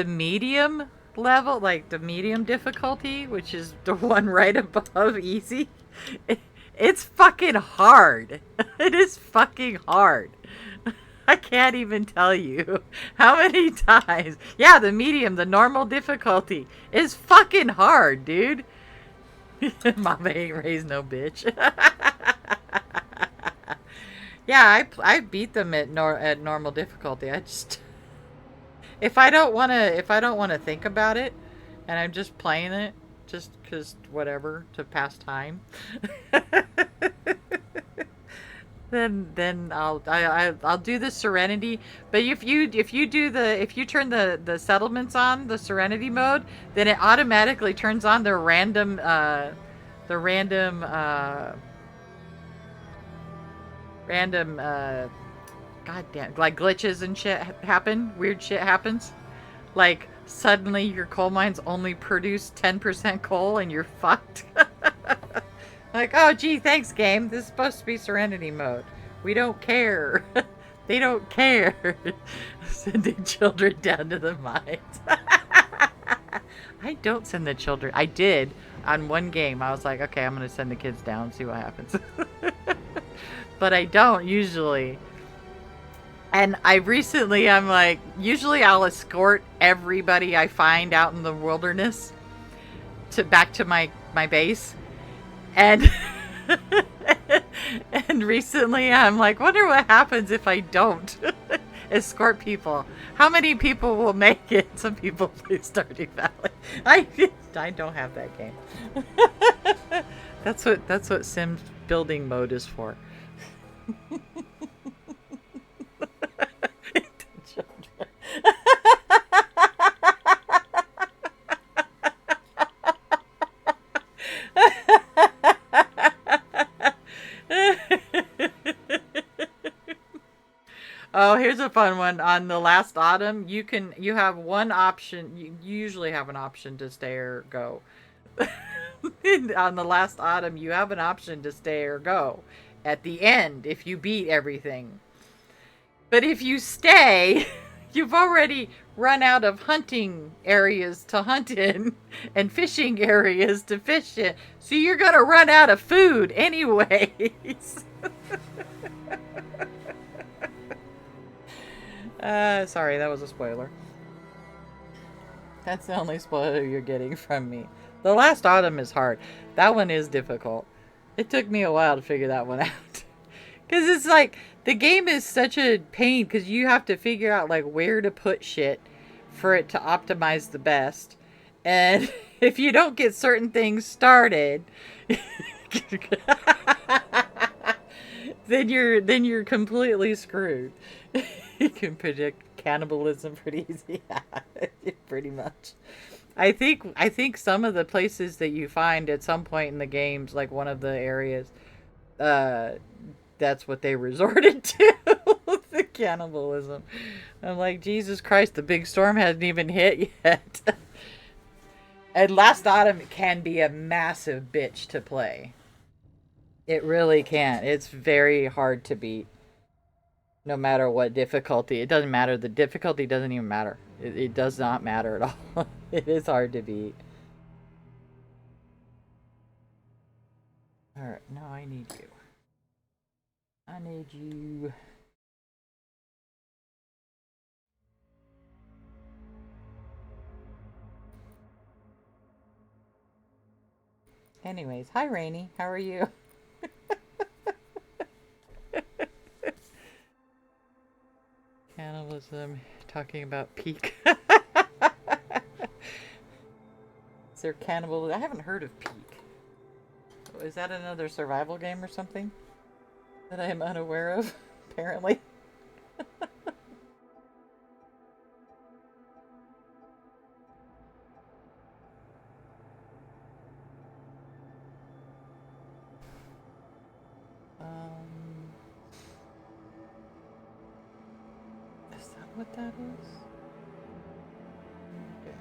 medium level, like the medium difficulty, which is the one right above easy, it's fucking hard. It is fucking hard. I can't even tell you how many times. Yeah, the medium, the normal difficulty is fucking hard, dude. Mama ain't raised no bitch. Yeah, I beat them at normal difficulty. I just, if I don't want to think about it, and I'm just playing it just cuz whatever, to pass time. Then I'll do the serenity. But if you turn the settlements on, the serenity mode, then it automatically turns on the random goddamn, like glitches and shit happen. Weird shit happens. Like suddenly your coal mines only produce 10% coal and you're fucked. Like, oh, gee, thanks, game. This is supposed to be Serenity mode. We don't care. They don't care. Sending children down to the mines. I don't send the children. I did on one game. I was like, okay, I'm going to send the kids down, see what happens. But I don't usually. And I'm like, usually I'll escort everybody I find out in the wilderness back to my base. And and recently I'm like, wonder what happens if I don't escort people. How many people will make it? Some people play Stardew Valley. I don't have that game. That's what Sims building mode is for. Oh, here's a fun one. On the last autumn, you have one option. You usually have an option to stay or go. On the last autumn, you have an option to stay or go at the end if you beat everything. But if you stay, you've already run out of hunting areas to hunt in and fishing areas to fish in. So you're going to run out of food anyways. Sorry, that was a spoiler. That's the only spoiler you're getting from me. The Last Autumn is hard. That one is difficult. It took me a while to figure that one out. Because it's like, the game is such a pain because you have to figure out like where to put shit for it to optimize the best. And if you don't get certain things started, then you're completely screwed. You can predict cannibalism pretty easy. Pretty much. I think some of the places that you find at some point in the games, like one of the areas, uh, that's what they resorted to. The cannibalism. I'm like, Jesus Christ, the big storm hasn't even hit yet. And Last Autumn can be a massive bitch to play. It really can. It's very hard to beat. No matter what difficulty. It doesn't matter. The difficulty doesn't even matter. It does not matter at all. It is hard to beat. Alright, now I need you. I need you. Anyways, hi Rainy. How are you? Cannibalism, talking about peak. Is there cannibalism? I haven't heard of peak. Is that another survival game or something that I am unaware of? Apparently. Is that what that is? Down.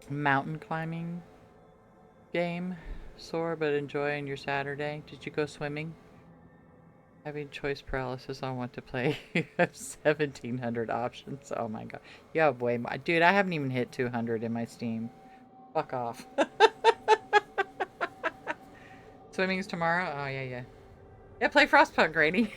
Mountain climbing game. Sore but enjoying your Saturday. Did you go swimming? Having choice paralysis on what to play. You have 1,700 options. Oh my god. You have way more. Dude, I haven't even hit 200 in my Steam. Fuck off. Swimming's tomorrow? Oh, yeah, yeah. Yeah, play Frostpunk, Rainy.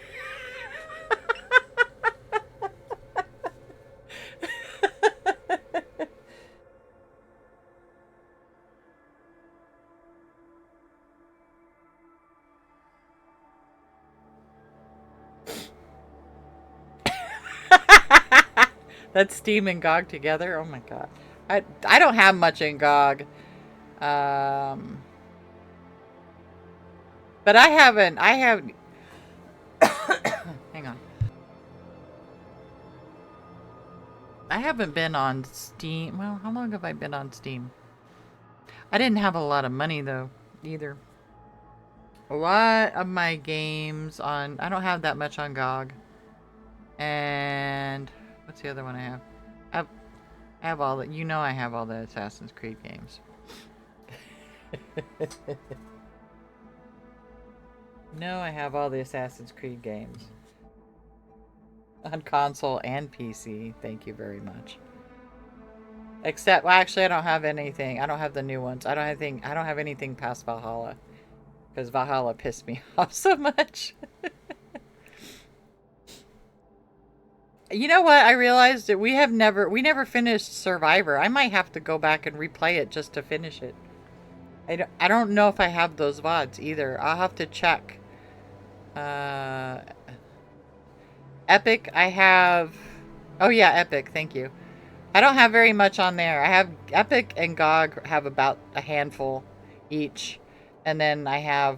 That's Steam and GOG together? Oh my god. I don't have much in GOG. But I have... Hang on. I haven't been on Steam. Well, how long have I been on Steam? I didn't have a lot of money, though, either. A lot of my games on... I don't have that much on GOG. And... What's the other one I have? I have all the... You know I have all the Assassin's Creed games. No, I have all the Assassin's Creed games. On console and PC. Thank you very much. Except, well, actually, I don't have anything. I don't have the new ones. I don't have anything past Valhalla. Because Valhalla pissed me off so much. You know what? I realized that we never finished Survivor. I might have to go back and replay it just to finish it. I don't know if I have those VODs either. I'll have to check. Epic, I have... Oh yeah, Epic, thank you. I don't have very much on there. I have Epic and GOG have about a handful each. And then I have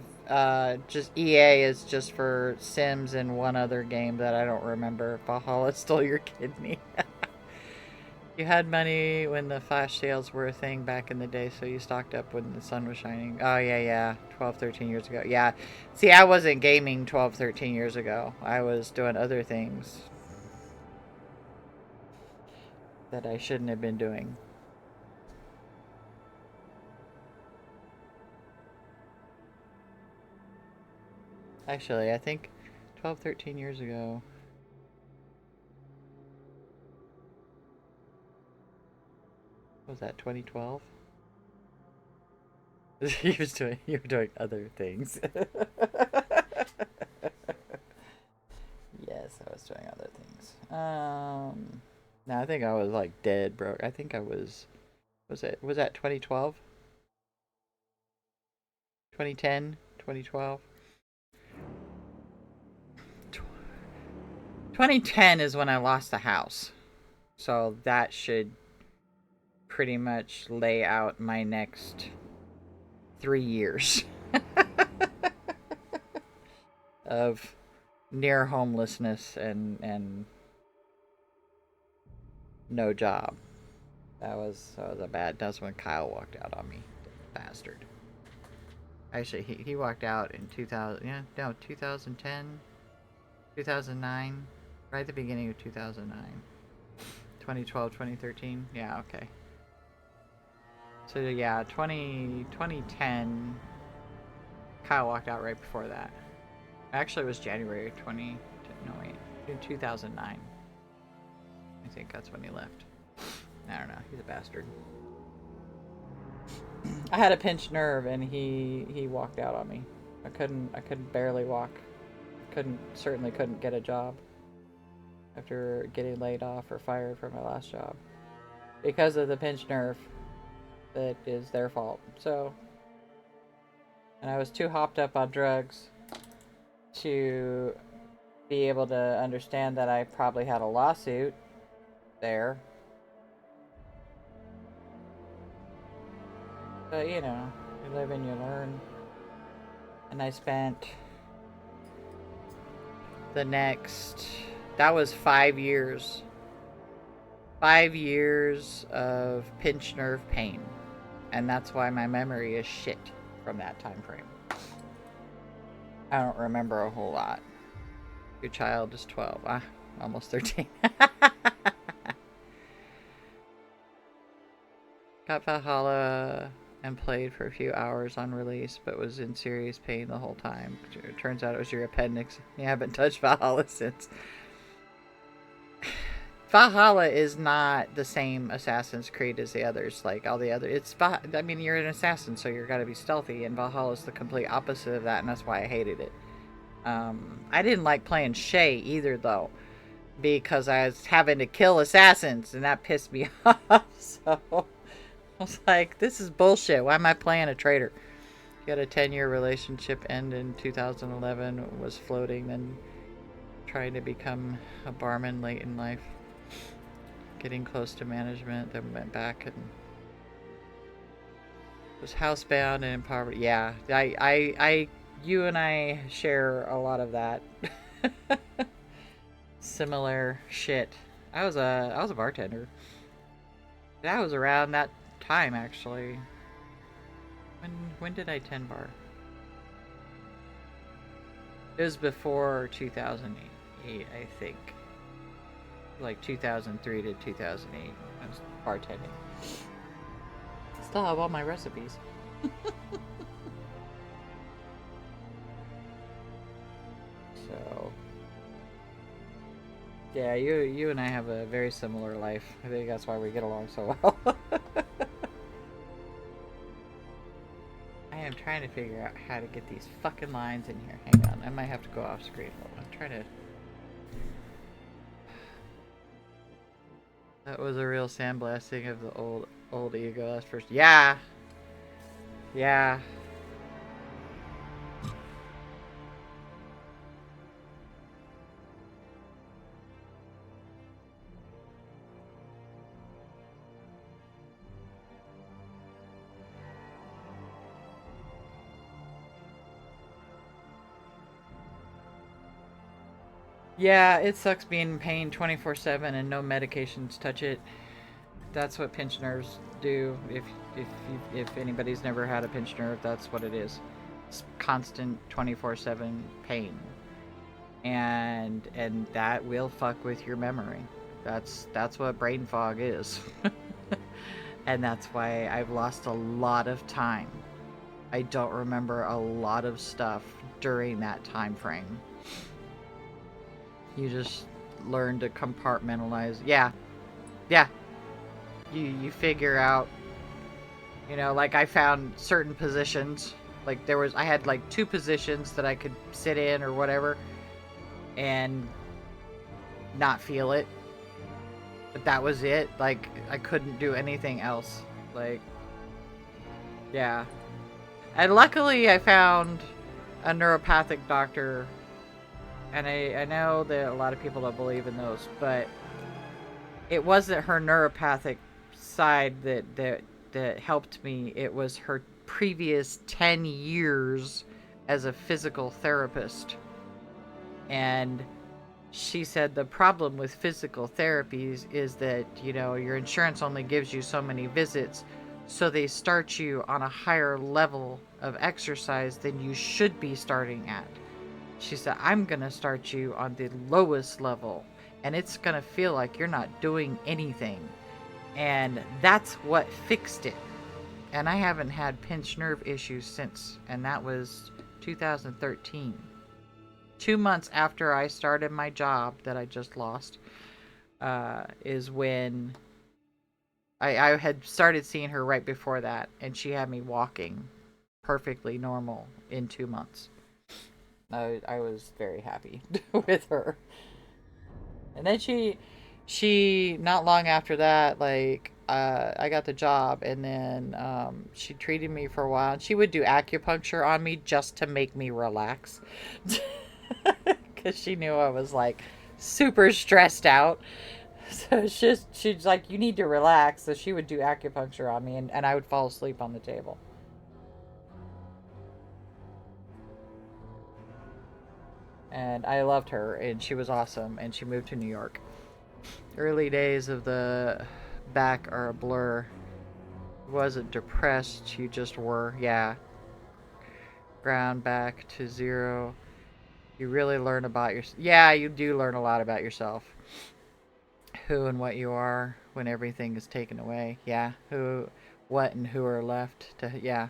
just EA is just for Sims and one other game that I don't remember. Valhalla stole your kidney. You had money when the flash sales were a thing back in the day, so you stocked up when the sun was shining. Oh, yeah. 12, 13 years ago. Yeah. See, I wasn't gaming 12, 13 years ago. I was doing other things that I shouldn't have been doing. Actually, I think 12, 13 years ago. Was that 2012? You were doing other things. Yes, I was doing other things. No, I think I was like dead broke. I think I was that 2012? 2010? 2012? 2010 is when I lost the house. So that should pretty much lay out my next 3 years of near homelessness and no job. That was a bad. That's when Kyle walked out on me, bastard. Actually, he walked out in 2000. Yeah, no, 2010, 2009, right at the beginning of 2009, 2012, 2013. Yeah, okay. So yeah, 2010. Kyle walked out right before that. Actually, it was January 20. No wait, in 2009. I think that's when he left. I don't know. He's a bastard. I had a pinched nerve, and he walked out on me. I couldn't barely walk. Certainly couldn't get a job after getting laid off or fired from my last job because of the pinched nerve. That is their fault. So, and I was too hopped up on drugs to be able to understand that I probably had a lawsuit there. But, you know, you live and you learn. And I spent the next... That was 5 years. 5 years of pinched nerve pain. And that's why my memory is shit from that time frame. I don't remember a whole lot. Your child is 12. Almost 13. Got Valhalla and played for a few hours on release, but was in serious pain the whole time. It turns out it was your appendix. You haven't touched Valhalla since. Valhalla is not the same Assassin's Creed as the others. Like all the other, I mean, you're an assassin, so you're gotta be stealthy, and Valhalla is the complete opposite of that, and that's why I hated it. I didn't like playing Shay either, though, because I was having to kill assassins, and that pissed me off. So I was like, this is bullshit. Why am I playing a traitor? Got a 10-year relationship end in 2011. Was floating, then trying to become a barman late in life. Getting close to management, then went back and was housebound and in poverty. Yeah, you and I share a lot of that. Similar shit. I was a bartender. That was around that time, actually. When did I 10 bar? It was before 2008, I think. Like 2003 to 2008. I was bartending. Still have all my recipes. So, yeah, you and I have a very similar life. I think that's why we get along so well. I am trying to figure out how to get these fucking lines in here. Hang on, I might have to go off screen. I'm trying to... That was a real sandblasting of the old ego. That's first. Yeah. Yeah. Yeah, it sucks being in pain 24/7 and no medications touch it. That's what pinched nerves do. If anybody's never had a pinched nerve, that's what it is. It's constant 24/7 pain. And that will fuck with your memory. That's what brain fog is. And that's why I've lost a lot of time. I don't remember a lot of stuff during that time frame. You just learn to compartmentalize. Yeah. you figure out, like I found certain positions. Like I had like 2 positions that I could sit in or whatever and not feel it. But that was it. Like I couldn't do anything else. Like, yeah. And luckily I found a neuropathic doctor, and I know that a lot of people don't believe in those, but it wasn't her neuropathic side that helped me. It was her previous 10 years as a physical therapist. And she said the problem with physical therapies is that, your insurance only gives you so many visits, so they start you on a higher level of exercise than you should be starting at. She said, I'm going to start you on the lowest level, and it's going to feel like you're not doing anything. And that's what fixed it. And I haven't had pinched nerve issues since, and that was 2013. 2 months after I started my job that I just lost, is when I had started seeing her right before that, and she had me walking perfectly normal in 2 months. I was very happy with her. And then she not long after that, like, I got the job, and then she treated me for a while, and she would do acupuncture on me just to make me relax. Because she knew I was like super stressed out. So she's like, you need to relax. So she would do acupuncture on me, and I would fall asleep on the table. And I loved her, and she was awesome, and she moved to New York. Early days of the back are a blur. You wasn't depressed, you just were. Yeah. Ground back to 0. You really learn about yourself. Yeah, you do learn a lot about yourself. Who and what you are when everything is taken away. Yeah. Who, what, and who are left to. Yeah.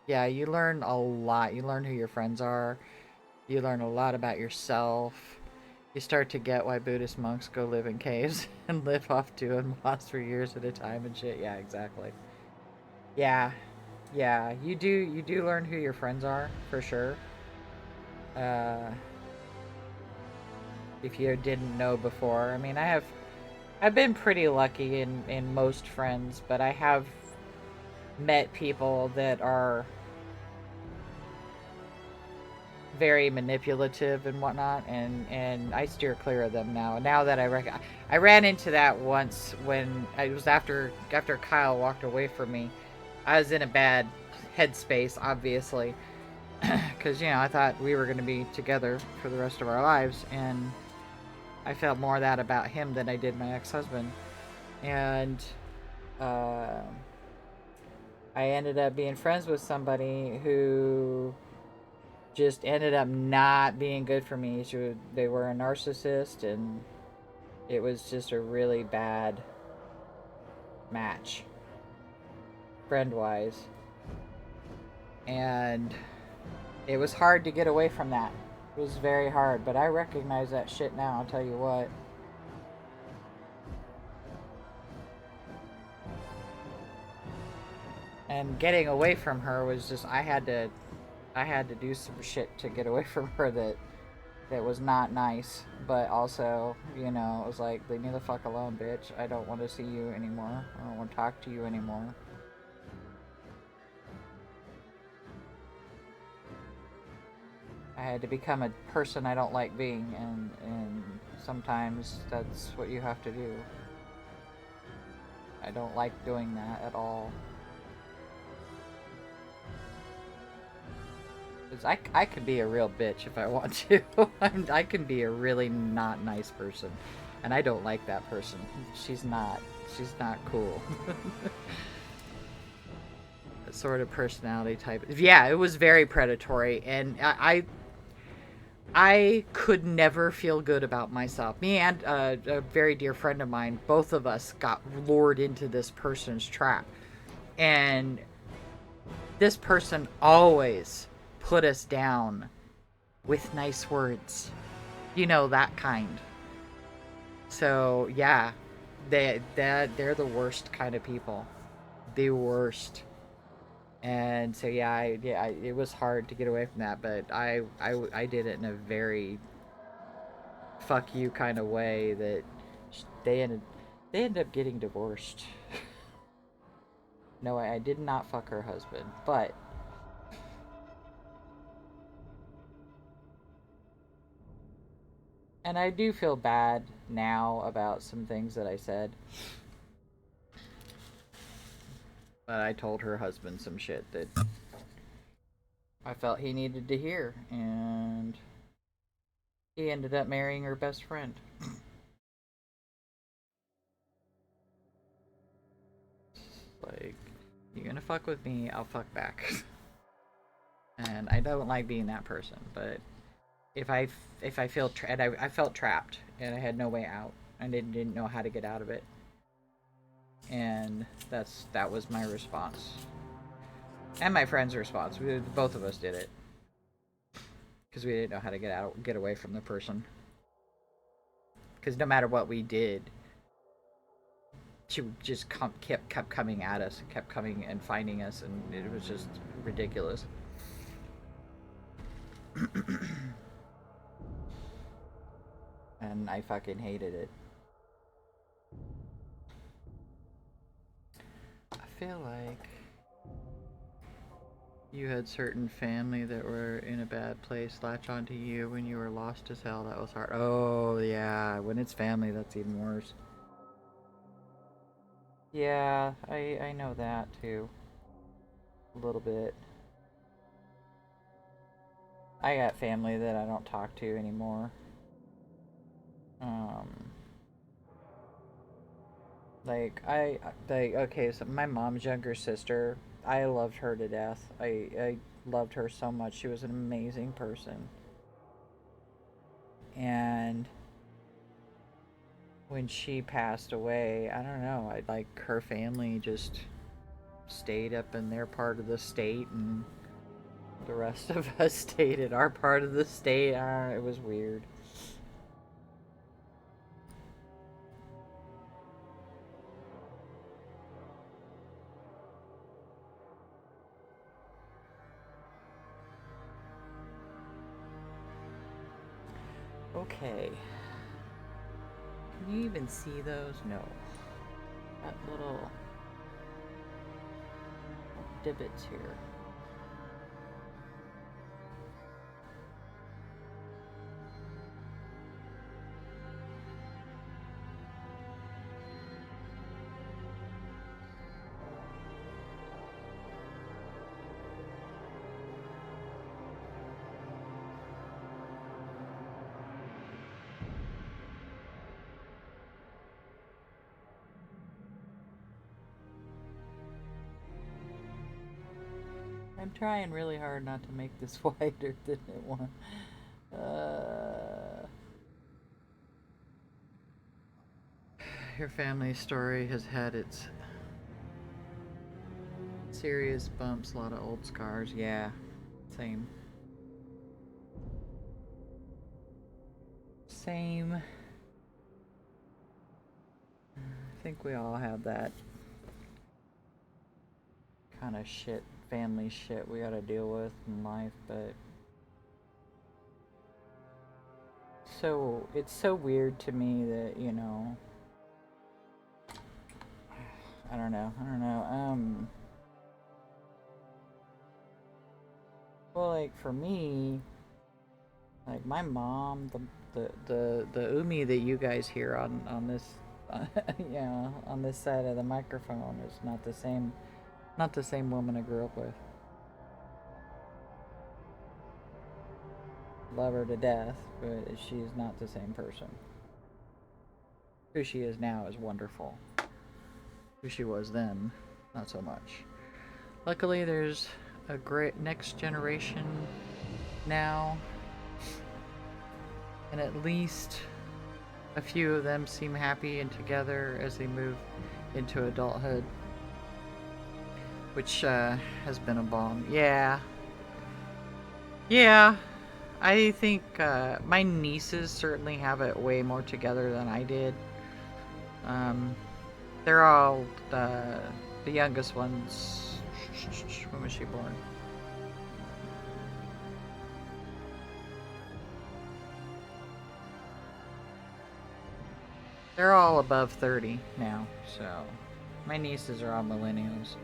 Yeah, you learn a lot. You learn who your friends are. You learn a lot about yourself. You start to get why Buddhist monks go live in caves and live off doing moths for years at a time and shit. Yeah, exactly. Yeah. Yeah, you do learn who your friends are, for sure. If you didn't know before. I mean, I've been pretty lucky in most friends, but I have met people that are very manipulative and whatnot, and I steer clear of them now. Now that I ran into that once when it was after Kyle walked away from me. I was in a bad headspace, obviously, because I thought we were going to be together for the rest of our lives, and I felt more of that about him than I did my ex-husband. And I ended up being friends with somebody who just ended up not being good for me. They were a narcissist, and it was just a really bad match, friend-wise. And it was hard to get away from that. It was very hard, but I recognize that shit now, I'll tell you what. And getting away from her was just, I had to do some shit to get away from her that was not nice, but also, it was like, leave me the fuck alone, bitch. I don't want to see you anymore. I don't want to talk to you anymore. I had to become a person I don't like being, and sometimes that's what you have to do. I don't like doing that at all. I could be a real bitch if I want to. I can be a really not nice person, and I don't like that person. She's not cool. That sort of personality type. Yeah, it was very predatory, and I could never feel good about myself. Me and a very dear friend of mine, both of us got lured into this person's trap, and this person always put us down with nice words. That kind. So, yeah. they're the worst kind of people, the worst. And so yeah, it was hard to get away from that, but I did it in a very fuck you kind of way that they ended they ended up getting divorced. No, I did not fuck her husband, but and I do feel bad now about some things that I said. But I told her husband some shit that I felt he needed to hear, and he ended up marrying her best friend. Like, you're gonna fuck with me, I'll fuck back. And I don't like being that person, but if I feel and I felt trapped and I had no way out. I didn't know how to get out of it, and that was my response and my friend's response. Both of us did it because we didn't know how to get away from the person. Because no matter what we did, she just kept coming at us, kept coming and finding us, and it was just ridiculous. And I fucking hated it. I feel like you had certain family that were in a bad place latch onto you when you were lost as hell. That was hard. Oh, yeah. When it's family, that's even worse. Yeah, I know that too. A little bit. I got family that I don't talk to anymore. Okay, so my mom's younger sister, I loved her to death. I loved her so much. She was an amazing person. And when she passed away, I don't know, her family just stayed up in their part of the state, and the rest of us stayed in our part of the state. It was weird. Okay. Can you even see those? No. Got little divots here. I'm trying really hard not to make this wider than it wants. Your family story has had its serious bumps, a lot of old scars. Yeah, same. Same. I think we all have that kind of shit, family shit we gotta deal with in life, but so it's so weird to me that, you know, I don't know. Well, like for me, like my mom, the Umi that you guys hear on this, yeah, on this side of the microphone is not the same woman I grew up with. Love her to death, but she's not the same person. Who she is now is wonderful. Who she was then, not so much. Luckily, there's a great next generation now, and at least a few of them seem happy and together as they move into adulthood, which has been a balm. Yeah, I think my nieces certainly have it way more together than I did. They're all the youngest ones. When was she born? They're all above 30 now, so my nieces are all millennials.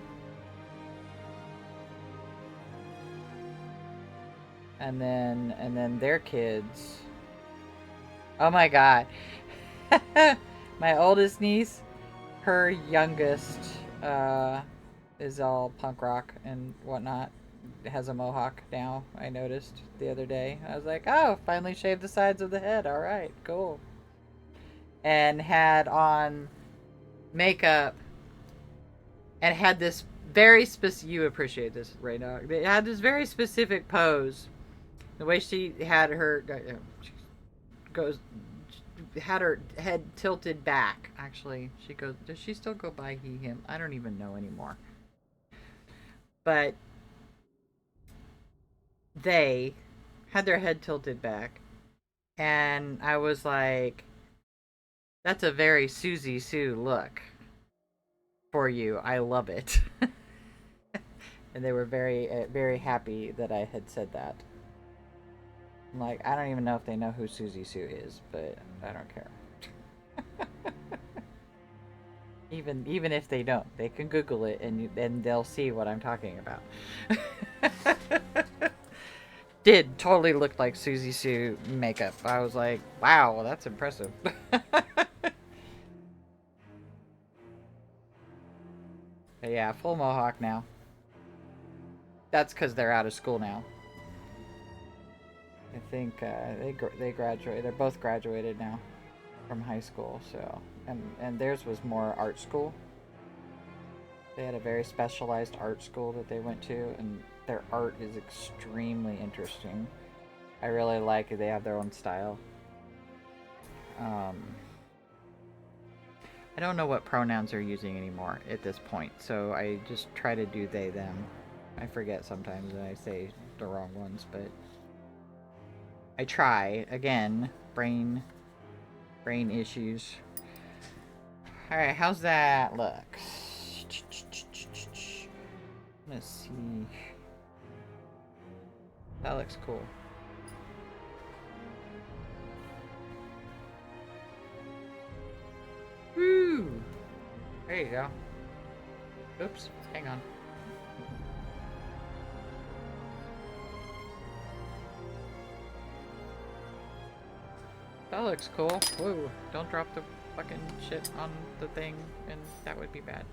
And then their kids. Oh my god. My oldest niece, her youngest is all punk rock and whatnot. Has a mohawk now, I noticed the other day. I was like, oh, finally shaved the sides of the head. All right, cool. And had on makeup and had this very specific, you appreciate this right now. It had this very specific pose. The way she had her, she goes, had her head tilted back. Actually, she goes, does she still go by he, him? I don't even know anymore. But they had their head tilted back. And I was like, that's a very Susie Sue look for you. I love it. And they were very, very happy that I had said that. I'm like, I don't even know if they know who Susie Sue is, but I don't care. Even if they don't, they can Google it and they'll see what I'm talking about. Did totally look like Susie Sue makeup. I was like, wow, that's impressive. But yeah, full mohawk now. That's because they're out of school now. I think they graduated. They're both graduated now from high school. So and theirs was more art school. They had a very specialized art school that they went to, and their art is extremely interesting. I really like it. They have their own style. I don't know what pronouns they're using anymore at this point, so I just try to do they, them. I forget sometimes that I say the wrong ones, but I try. Again, brain issues. Alright, how's that look? Let's see. That looks cool. Woo! There you go. Oops, hang on. That looks cool. Whoa, don't drop the fucking shit on the thing, and that would be bad.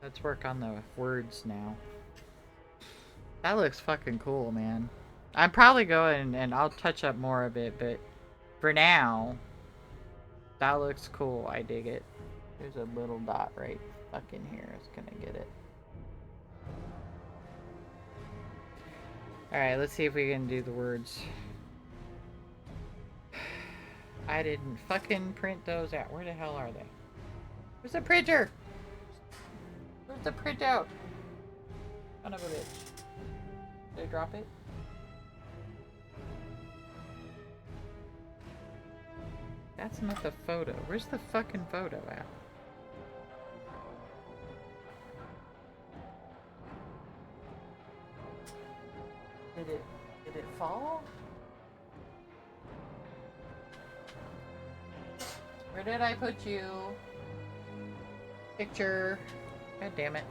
Let's work on the words now. That looks fucking cool, man. I'm probably going and I'll touch up more of it, but for now, that looks cool. I dig it. There's a little dot right fucking here. It's gonna get it. Alright, let's see if we can do the words. I didn't fucking print those out. Where the hell are they? Where's the printer? Where's the printout? Son of a bitch. Did I drop it? That's not the photo. Where's the fucking photo at? Did it fall? Where did I put you? Picture. God damn it.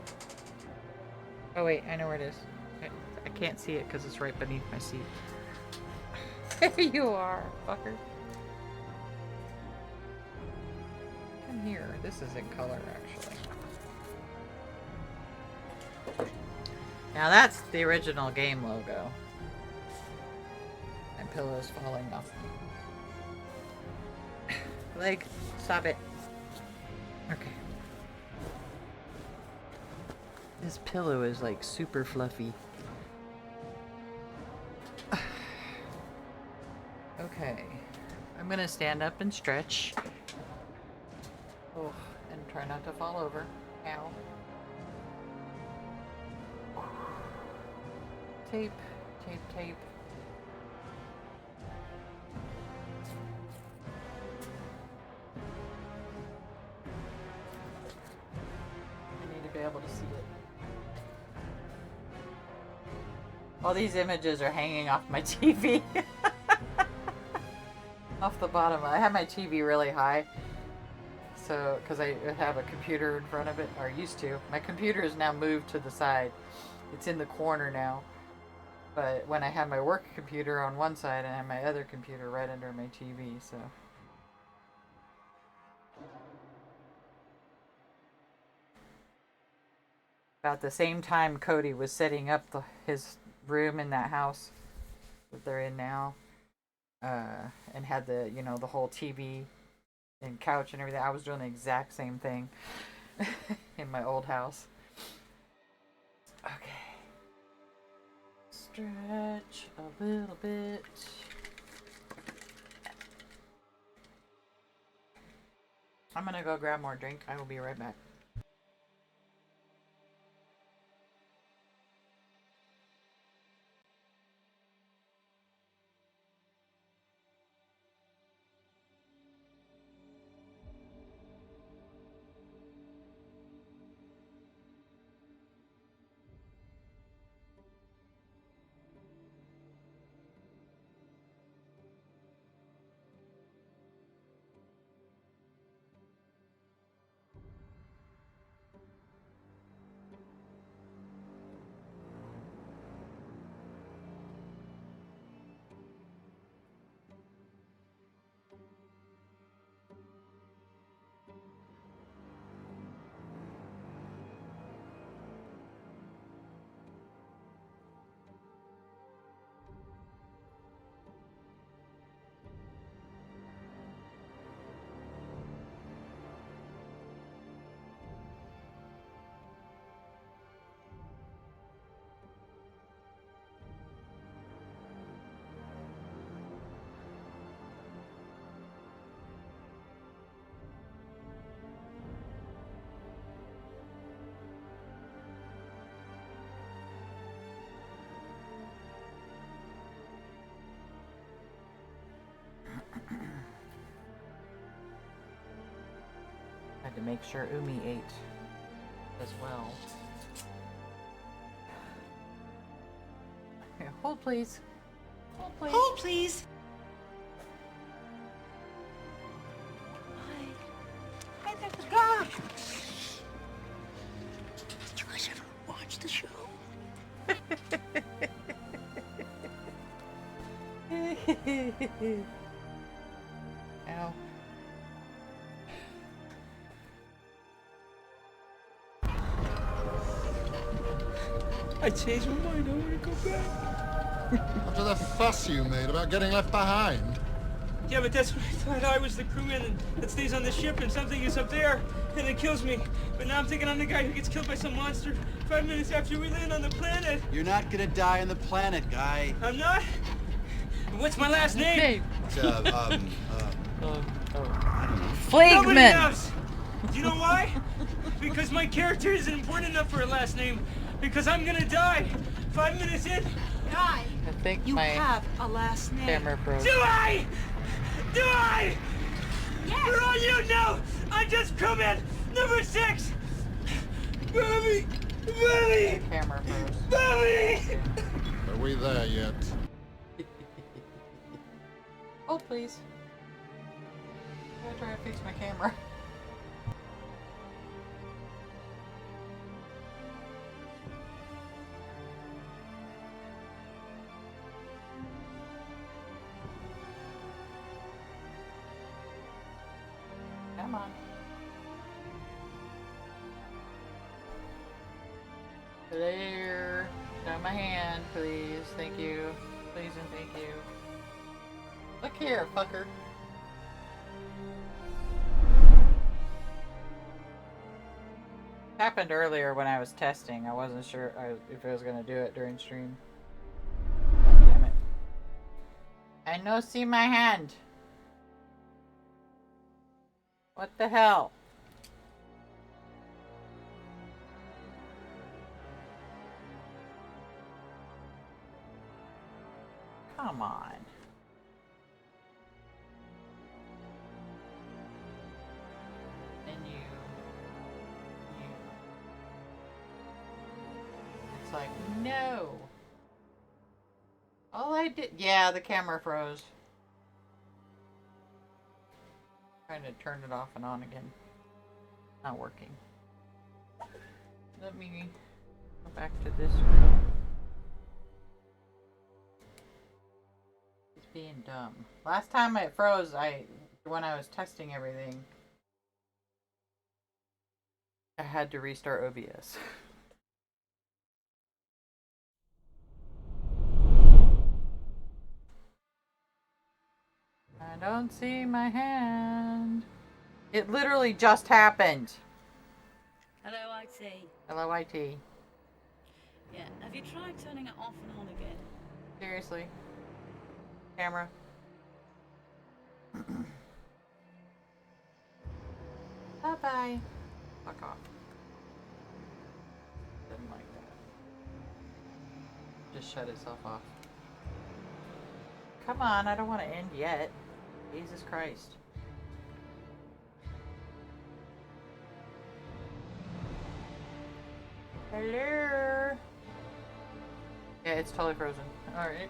Oh wait, I know where it is. I can't see it because it's right beneath my seat. There you are, fucker. Come here. This is in color, actually. Now that's the original game logo. My pillow's falling off. Leg, stop it. Okay. This pillow is like super fluffy. Okay. I'm gonna stand up and stretch. Oh, and try not to fall over. Ow. Tape, tape, tape. see it. All these images are hanging off my TV. Off the bottom. I have my TV really high. So, because I have a computer in front of it, or used to. My computer is now moved to the side. It's in the corner now. But when I have my work computer on one side, I have my other computer right under my TV, so. About the same time Cody was setting up his room in that house that they're in now, and had the, you know, the whole TV and couch and everything. I was doing the exact same thing in my old house. Okay. Stretch a little bit. I'm gonna go grab more drink. I will be right back. Had to make sure Umi ate as well. Here, hold please. Hold please. Hold, please. Hi, Dr. God. Did you guys ever watch the show? Ow. I changed my mind. I want to go back. After the fuss you made about getting left behind. Yeah, but that's what I thought. I was the crewman that stays on the ship, and something is up there, and it kills me. But now I'm thinking I'm the guy who gets killed by some monster 5 minutes after we land on the planet. You're not gonna die on the planet, guy. I'm not? What's my last name? It's, Nobody Fleegman! knows. Do you know why? Because my character isn't important enough for a last name. Because I'm gonna die 5 minutes in. Guy, I think you my have a last name. camera froze. Do I? Do I? Yes. For all you know, I'm just crewman number 6. Bobby! Bobby! Camera froze. Bobby! Are we there yet? Hold please. I'm gonna try to fix my camera. Come on. There. Show my hand, please. Thank you. Please and thank you. Look here, fucker. Happened earlier when I was testing. I wasn't sure if I was going to do it during stream. God damn it. I no see my hand. What the hell? Come on. Menu. like, no. All I did... Yeah, the camera froze. Trying to turn it off and on again. Not working. Let me go back to this screen. It's being dumb. Last time it froze, when I was testing everything, I had to restart OBS. I don't see my hand. It literally just happened. Hello, IT. Hello, IT. Yeah, have you tried turning it off and on again? Seriously. Camera. Bye-bye. Fuck off. Didn't like that. Just shut itself off. Come on, I don't want to end yet. Jesus Christ. Hello. Yeah, it's totally frozen. Alright,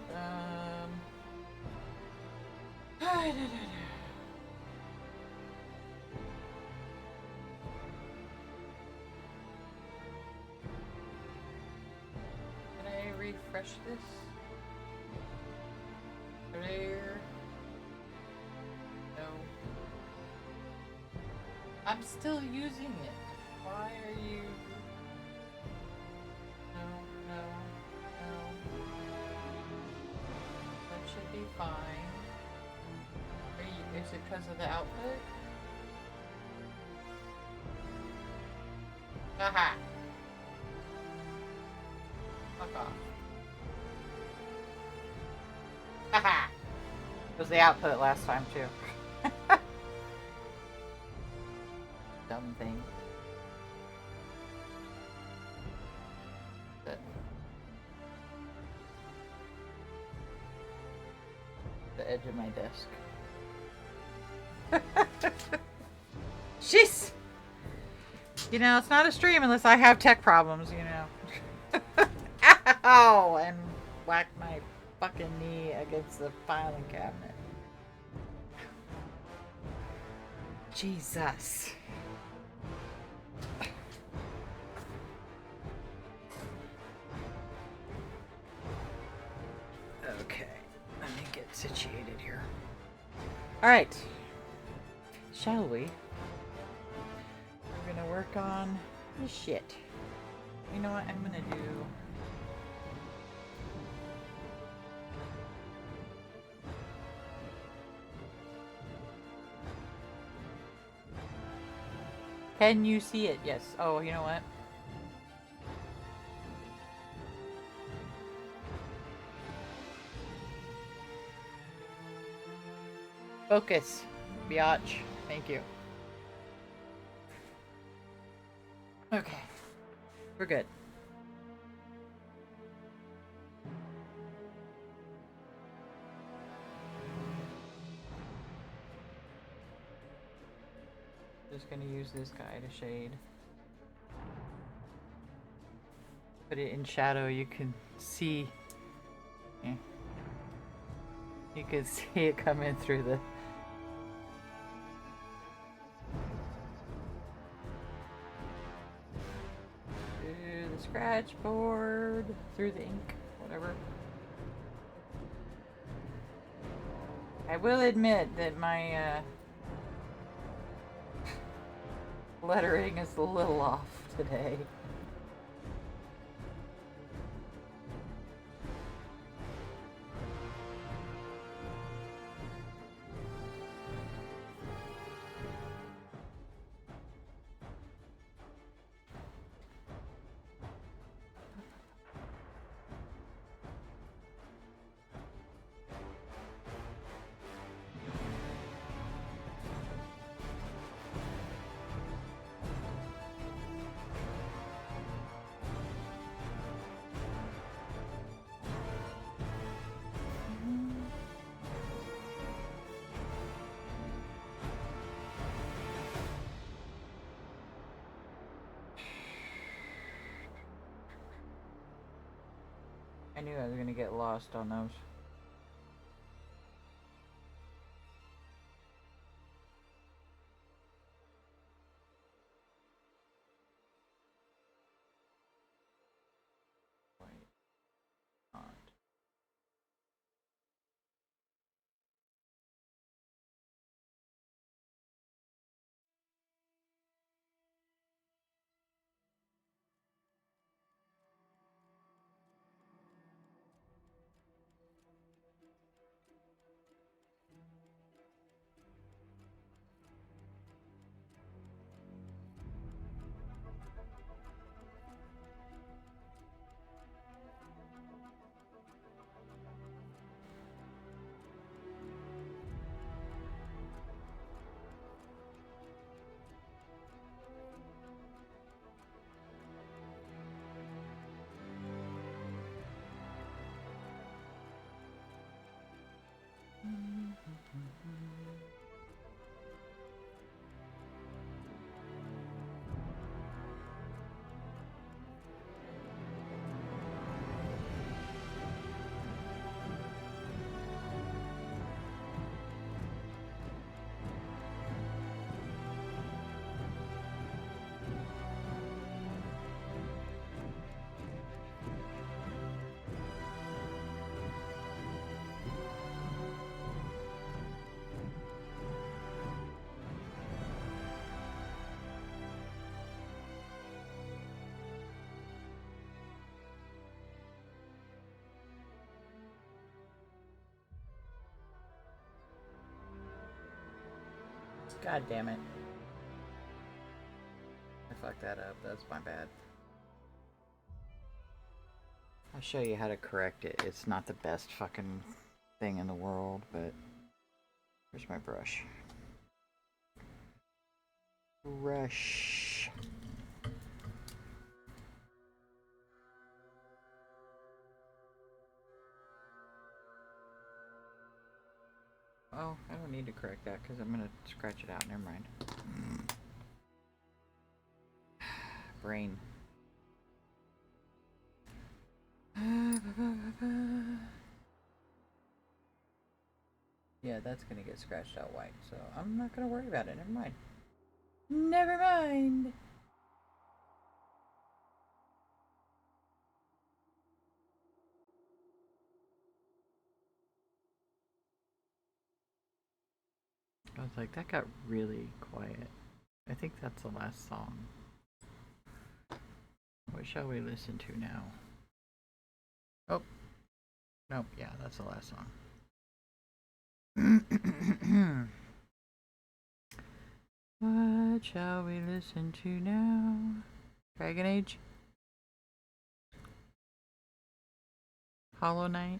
Can I refresh this? There. No. I'm still using it. Why are you... No. That should be fine. Is it because of the output? Aha! Fuck off. Haha! It was the output last time too. Dumb thing. The edge of my desk. Jeez! You know, it's not a stream unless I have tech problems, you know. Ow! And whack my fucking knee against the filing cabinet. Jesus. Okay, let me get situated here. Alright. Shall we? We're gonna work on this shit. You know what I'm gonna do? Can you see it? Yes. Oh, you know what? Focus, biatch. Thank you. Okay. We're good. Just gonna use this guy to shade. Put it in shadow, you can see. Yeah. You can see it coming through the... through the scratch board, through the ink, whatever. I will admit that my lettering is a little off today. I knew I was gonna get lost on those. God damn it. I fucked that up. That's my bad. I'll show you how to correct it. It's not the best fucking thing in the world, but where's my brush? Brush. Oh, I don't need to correct that because I'm going to scratch it out. Never mind. Brain. Yeah, that's going to get scratched out white, so I'm not going to worry about it. Never mind. Never mind. I was like, that got really quiet. I think that's the last song. What shall we listen to now? Oh. Nope, yeah, that's the last song. What shall we listen to now? Dragon Age? Hollow Knight?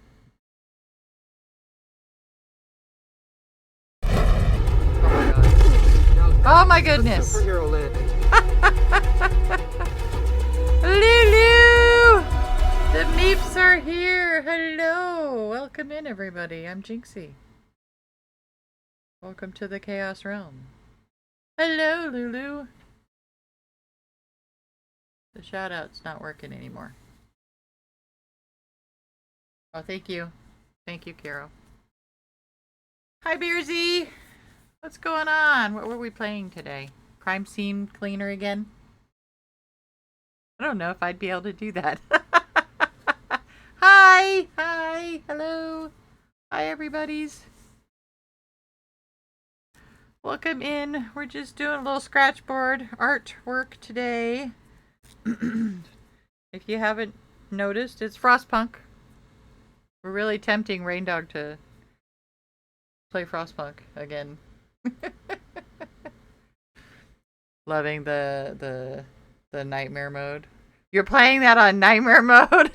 Oh my goodness! Superhero landing. Lulu! The Meeps are here! Hello! Welcome in, everybody. I'm Jinxie. Welcome to the Chaos Realm. Hello, Lulu! The shout-out's not working anymore. Oh, thank you. Thank you, Carol. Hi, Beersy! What's going on? What were we playing today? Crime Scene Cleaner again? I don't know if I'd be able to do that. Hi! Hi! Hello! Hi, everybody's. Welcome in. We're just doing a little scratchboard artwork today. If you haven't noticed, it's Frostpunk. We're really tempting Raindog to play Frostpunk again. Loving the nightmare mode. You're playing that on nightmare mode?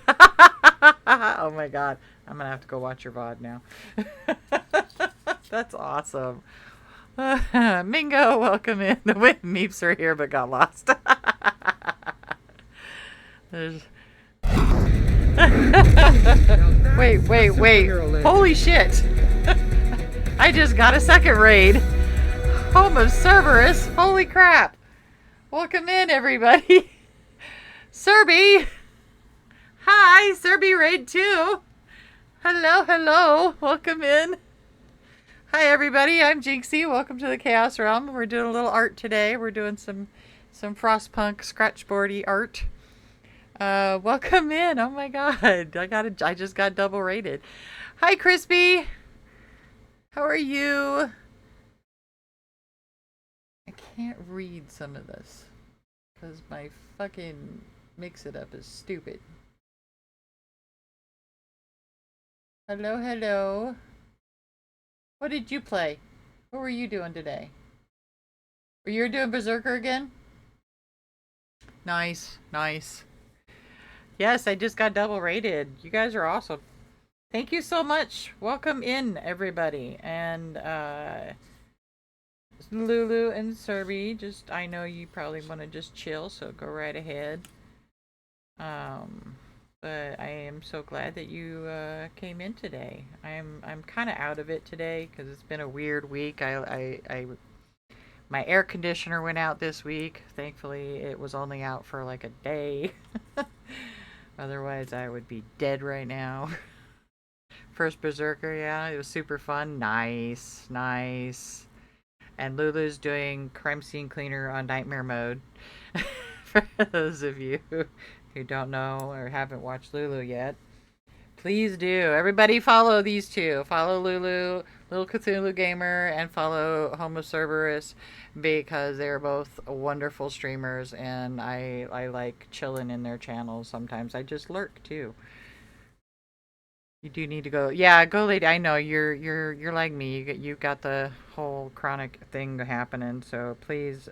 Oh my god. I'm gonna have to go watch your VOD now. That's awesome. Mingo, welcome in. The Meeps are here but got lost. Wait. Holy shit. I just got a second raid. Home of Cerberus. Holy crap. Welcome in, everybody. Serby. Hi, Serby Raid 2. Hello, hello. Welcome in. Hi, everybody. I'm Jinxie. Welcome to the Chaos Realm. We're doing a little art today. We're doing some Frostpunk Scratchboard Art. Welcome in. Oh my god. I just got double rated. Hi, Crispy. How are you? I can't read some of this because my fucking mix-it-up is stupid. Hello, hello. What did you play? What were you doing today? Were you doing Berserker again? Nice, nice. Yes, I just got double rated. You guys are awesome. Thank you so much. Welcome in, everybody. And, Lulu and Serby, just, I know you probably want to just chill, so go right ahead. But I am so glad that you, came in today. I'm kind of out of it today, because it's been a weird week. My air conditioner went out this week. Thankfully, it was only out for like a day. Otherwise, I would be dead right now. First Berserker, yeah, it was super fun. Nice, nice. And Lulu's doing crime scene cleaner on nightmare mode. For those of you who don't know or haven't watched Lulu yet, please do. Everybody follow these two. Follow Lulu, Little Cthulhu Gamer, and follow Homo Cerberus, because they're both wonderful streamers, and I like chilling in their channels sometimes. I just lurk too. You do need to go. Yeah, go lady. I know you're like me. You got the whole chronic thing happening. So please,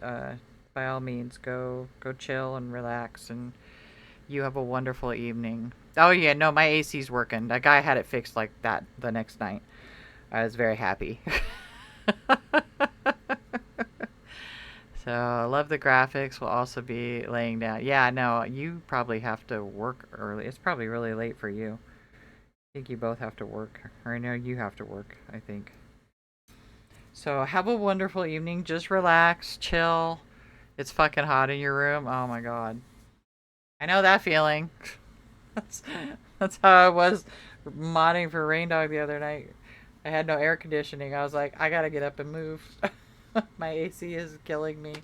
by all means, go chill and relax, and you have a wonderful evening. Oh yeah, no, my AC's working. That guy had it fixed like that the next night. I was very happy. So I love the graphics. We'll also be laying down. Yeah, no, you probably have to work early. It's probably really late for you. I think you both have to work. Or I know you have to work, I think. So have a wonderful evening. Just relax, chill. It's fucking hot in your room. Oh my god. I know that feeling. That's how I was modding for Rain Dog the other night. I had no air conditioning. I was like, I gotta get up and move. My AC is killing me.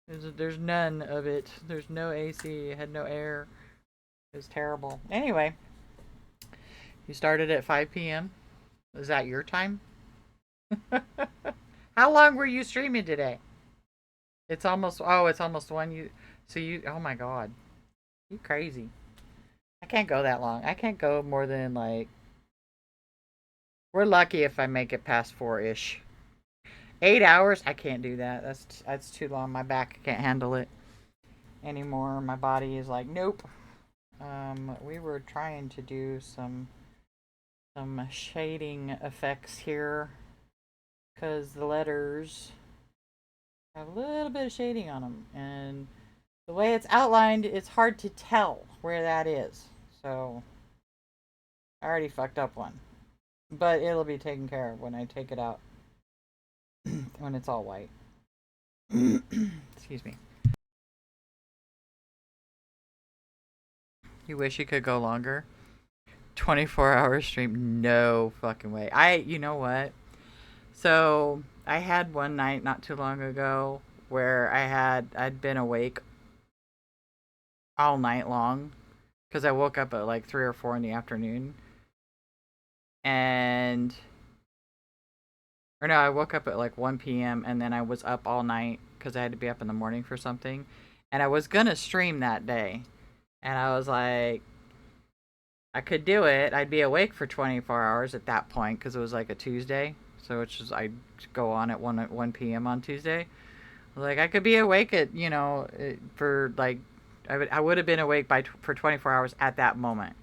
There's none of it. There's no AC. I had no air. It was terrible. Anyway. You started at 5 p.m. Is that your time? How long were you streaming today? It's almost 1. Oh my god. You crazy. I can't go that long. I can't go more than like, we're lucky if I make it past 4-ish. 8 hours? I can't do that. That's too long. My back can't handle it anymore. My body is like, nope. We were trying to do some shading effects here, because the letters have a little bit of shading on them, and the way it's outlined, it's hard to tell where that is. So I already fucked up one, but it'll be taken care of when I take it out when it's all white. Excuse me. You wish you could go longer? 24-hour stream? No fucking way. You know what? So I had one night not too long ago where I'd been awake all night long, because I woke up at like 3 or 4 in the afternoon. I woke up at like 1 p.m. and then I was up all night because I had to be up in the morning for something. And I was gonna stream that day. And I was like, I could do it. I'd be awake for 24 hours at that point, because it was like a Tuesday. So it's just, I'd go on at 1 p.m. on Tuesday. Like, I could be awake at, for like, I would have been awake for 24 hours at that moment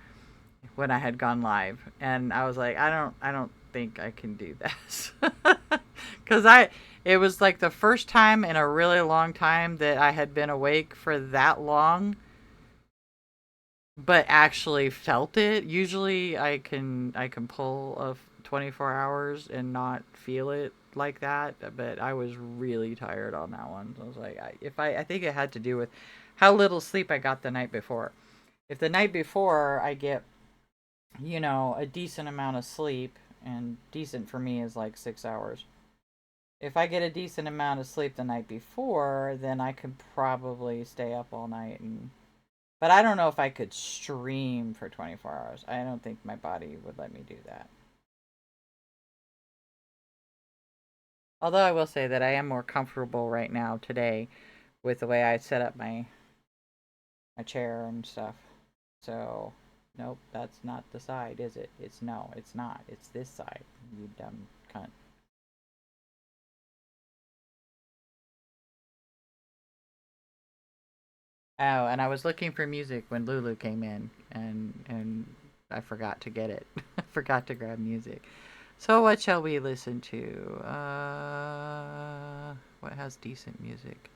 when I had gone live. And I was like, I don't think I can do this. Because it was like the first time in a really long time that I had been awake for that long, but actually felt it. Usually I can pull of 24 hours and not feel it like that, but I was really tired on that one. I was like, I think it had to do with how little sleep I got the night before. If the night before I get, you know, a decent amount of sleep, and decent for me is like 6 hours. If I get a decent amount of sleep the night before, then I could probably stay up all night. But I don't know if I could stream for 24 hours. I don't think my body would let me do that. Although I will say that I am more comfortable right now today with the way I set up my chair and stuff. So, nope, that's not the side, is it? No, it's not. It's this side, you dumb cunt. Oh, and I was looking for music when Lulu came in, and I forgot to get it. I forgot to grab music. So what shall we listen to? What has decent music?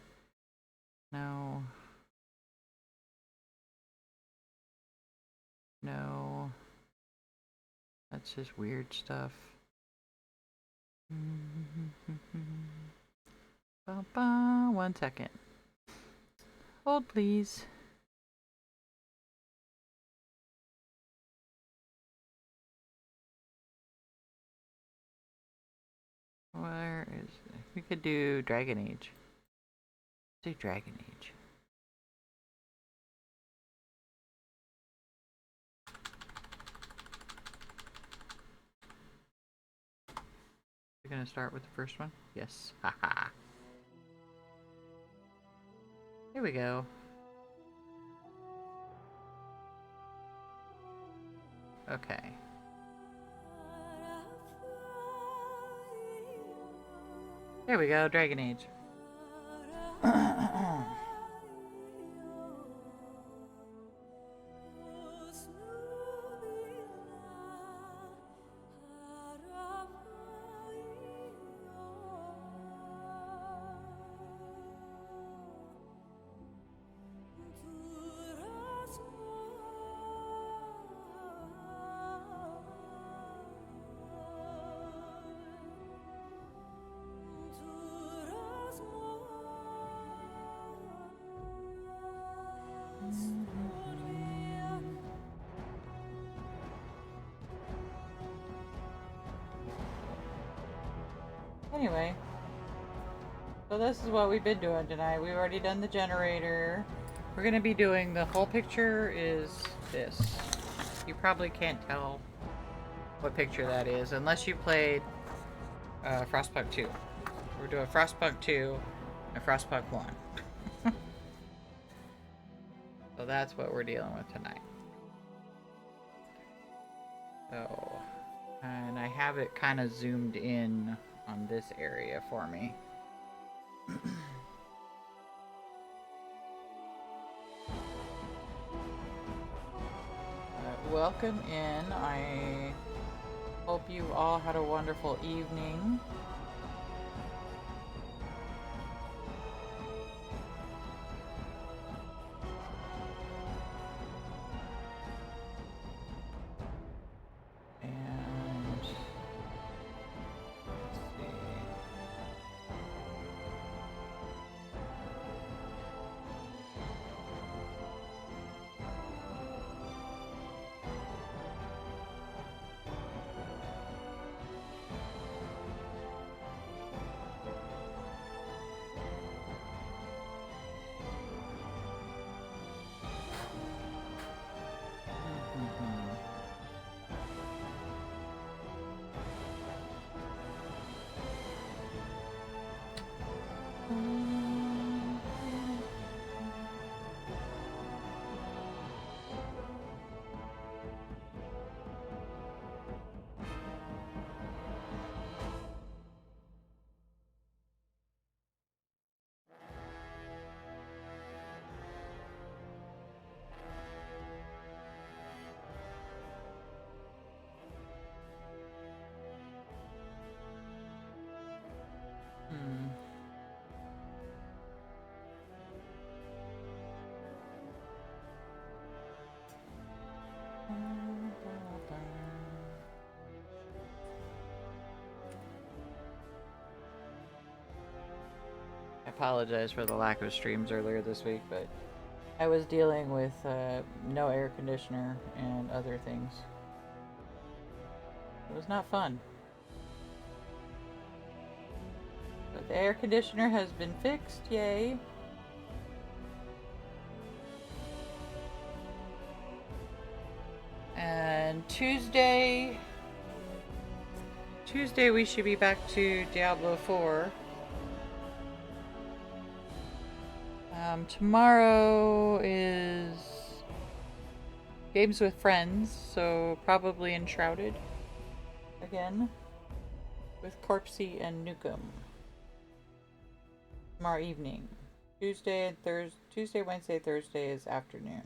No. No. That's just weird stuff. One second. Hold, please. Where is it? We could do Dragon Age. Let's do Dragon Age. We're gonna start with the first one? Yes. Haha. Here we go. Okay. Here we go, Dragon Age. Anyway, so this is what we've been doing tonight. We've already done the generator. We're going to be doing the whole picture is this. You probably can't tell what picture that is unless you played Frostpunk 2. We're doing Frostpunk 2 and Frostpunk 1. So that's what we're dealing with tonight. So, and I have it kind of zoomed in on this area for me. Welcome in. I hope you all had a wonderful evening. I apologize for the lack of streams earlier this week, but I was dealing with no air conditioner and other things. It was not fun. But the air conditioner has been fixed, yay. And Tuesday we should be back to Diablo 4. Tomorrow is Games with Friends, so probably Enshrouded again with Corpsey and Nukem. Tomorrow evening. Tuesday, Wednesday, Thursday is afternoon.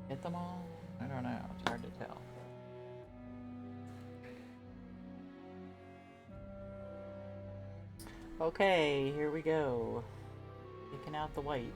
Hit them all? I don't know. It's hard to tell. Okay, here we go. Taking out the white.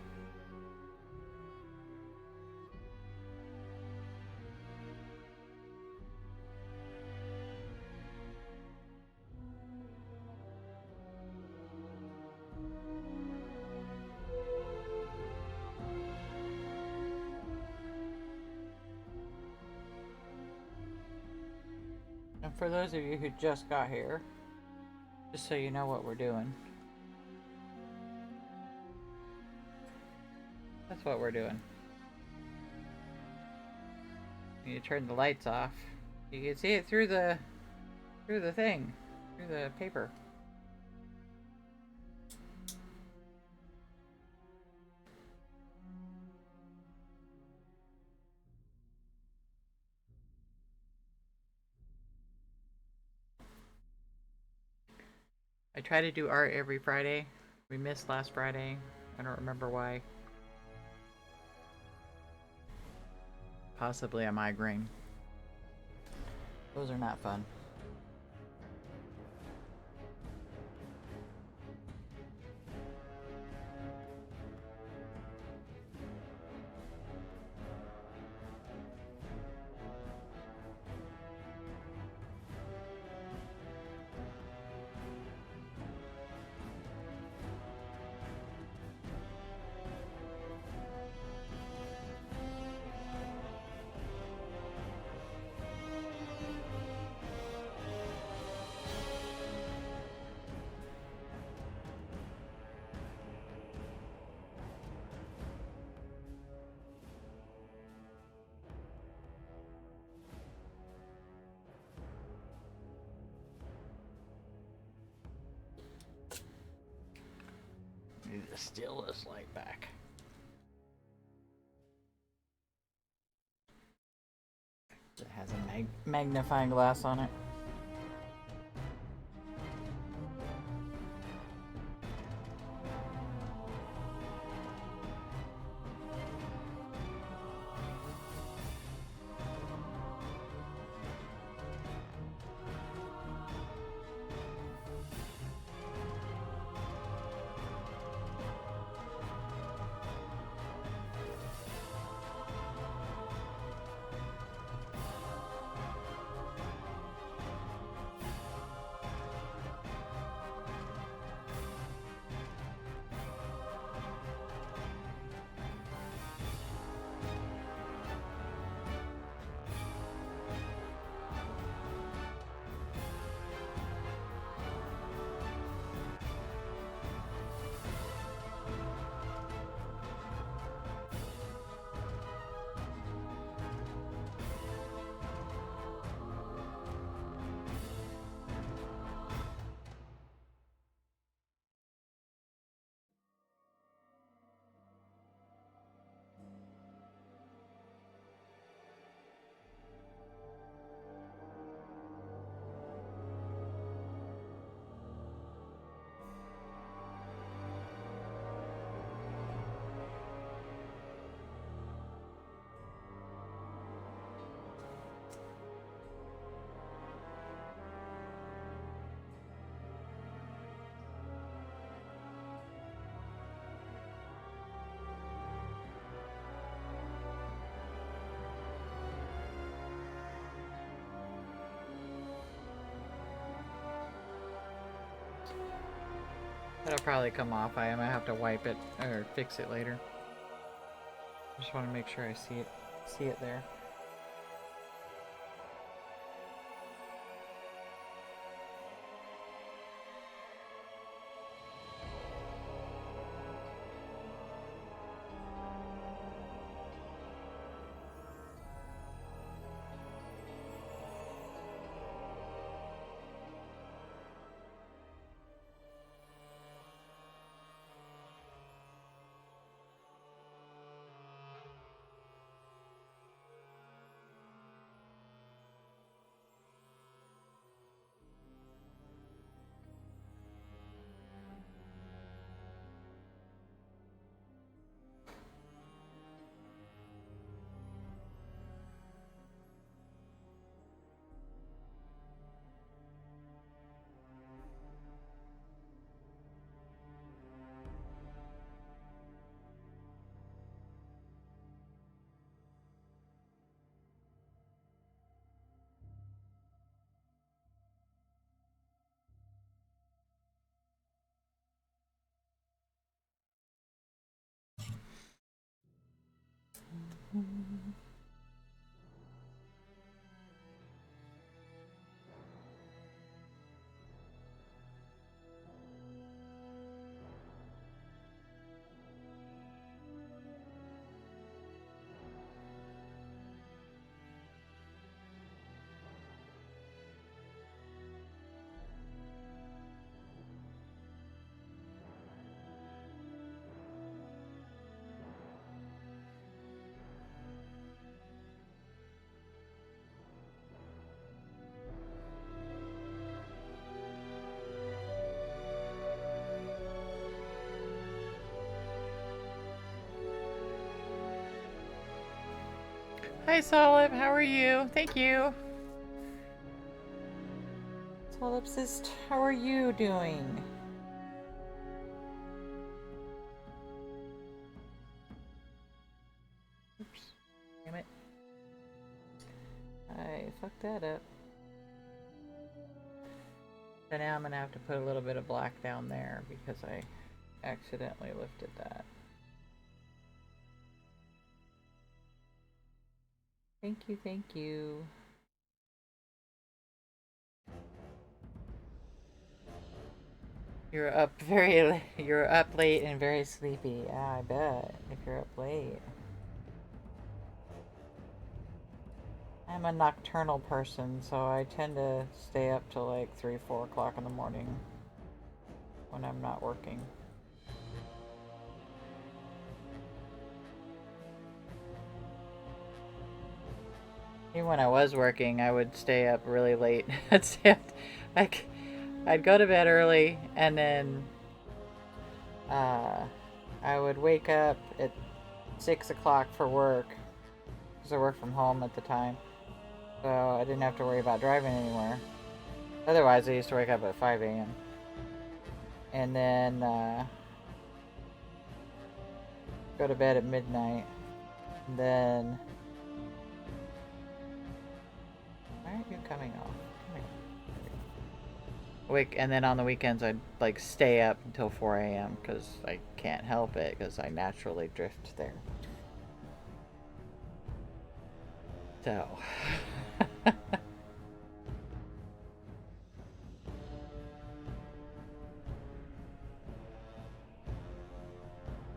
And for those of you who just got here, just so you know what we're doing. That's what we're doing. You turn the lights off. You can see it through the thing, through the paper. I try to do art every Friday. We missed last Friday. I don't remember why. Possibly a migraine. Those are not fun. Need to steal this light back. It has a magnifying glass on it. It'll probably come off. I might have to wipe it or fix it later. Just want to make sure I see it there. Hi Solib, how are you? Thank you. Solipsist, how are you doing? Oops. Damn it. I fucked that up. So now I'm gonna have to put a little bit of black down there because I accidentally lifted that. Thank you, thank you. You're up you're up late and very sleepy. Yeah, I bet, if you're up late. I'm a nocturnal person, so I tend to stay up till like 3, 4 o'clock in the morning when I'm not working. Even when I was working, I would stay up really late. I'd go to bed early, and then I would wake up at 6 o'clock for work, because I worked from home at the time, so I didn't have to worry about driving anywhere. Otherwise, I used to wake up at 5 a.m. and then go to bed at midnight, and then... Why aren't you coming off? And then on the weekends I'd like stay up until 4 a.m. because I can't help it because I naturally drift there. So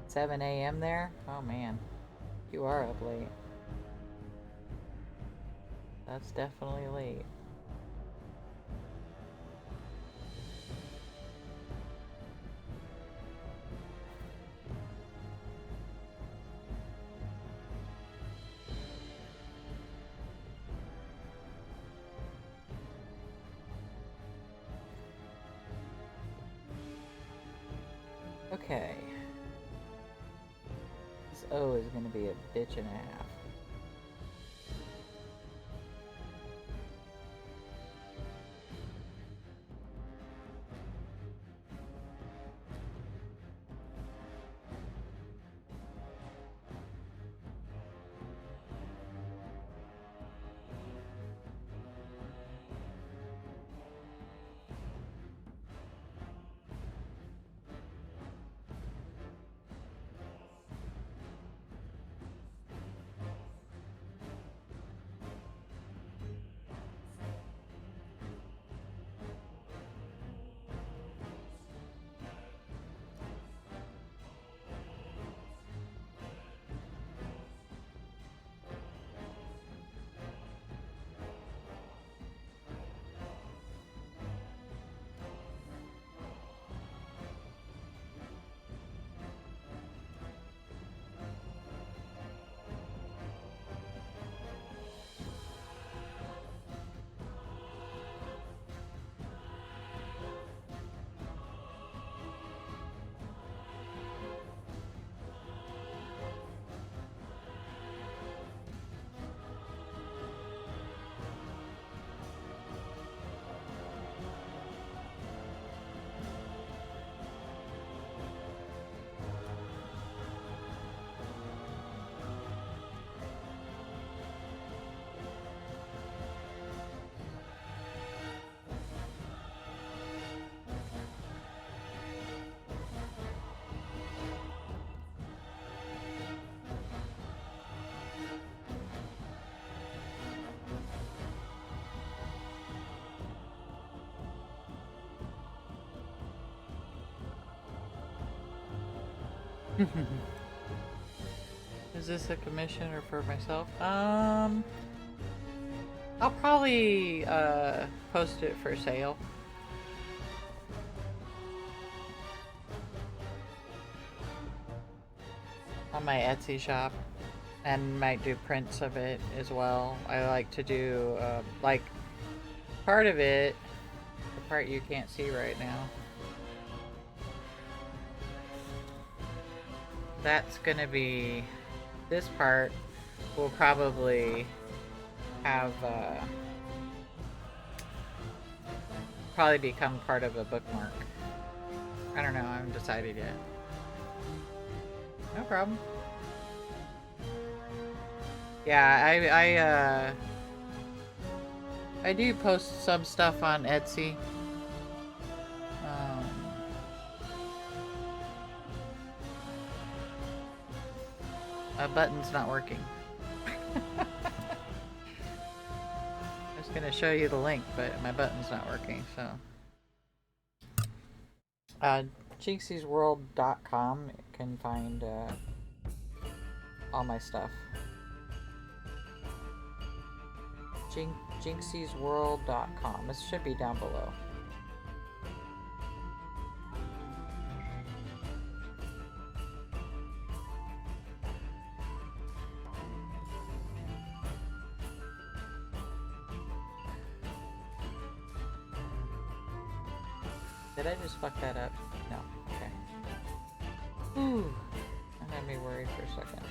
7 a.m. there? Oh man, you are up late. That's definitely late. Okay. This O is going to be a bitch and a half. Is this a commission or for myself? I'll probably post it for sale. On my Etsy shop, and might do prints of it as well. I like to do like part of it, the part you can't see right now. That's gonna be, this part will probably have probably become part of a bookmark. I don't know, I haven't decided yet. No problem. Yeah, I do post some stuff on Etsy. My button's not working. I was gonna show you the link, but my button's not working, so. Jinxie'sWorld.com can find all my stuff. Jinxie'sWorld.com. This should be down below. Did I just fuck that up? No. Okay. Ooh. That had me worried for a second.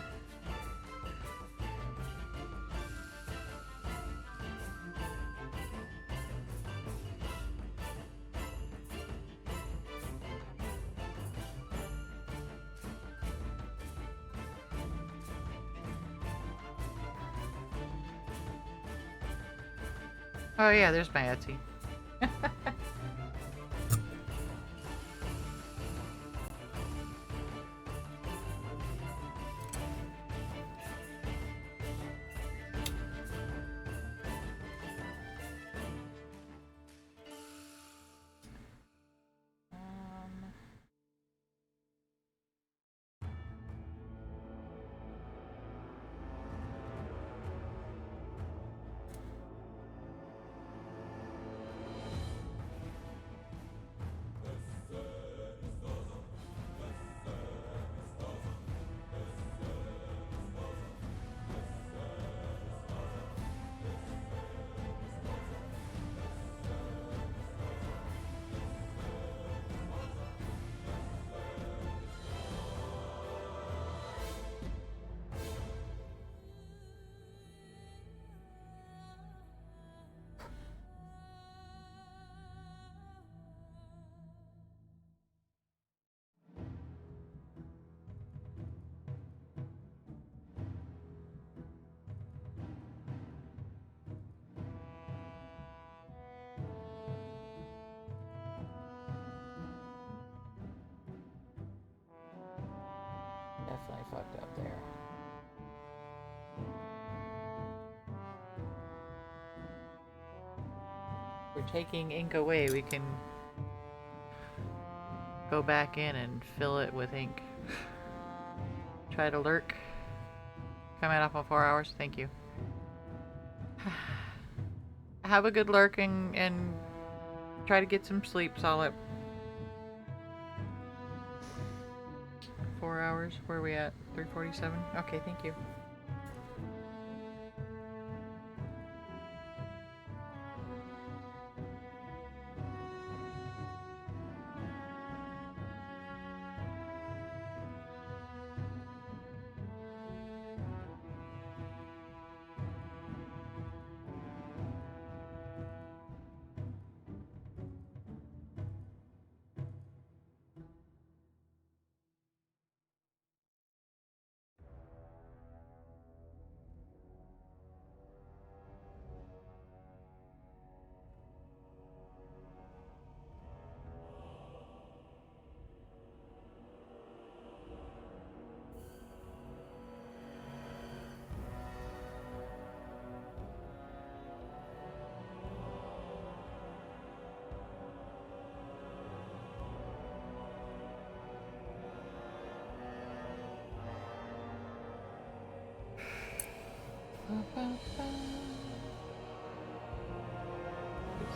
Oh yeah, there's my Etsy. Definitely fucked up there. We're taking ink away, we can go back in and fill it with ink. Try to lurk. Coming up on 4 hours, thank you. Have a good lurk and try to get some sleep, Solid. 4 hours, where are we at? 3:47? Okay, thank you.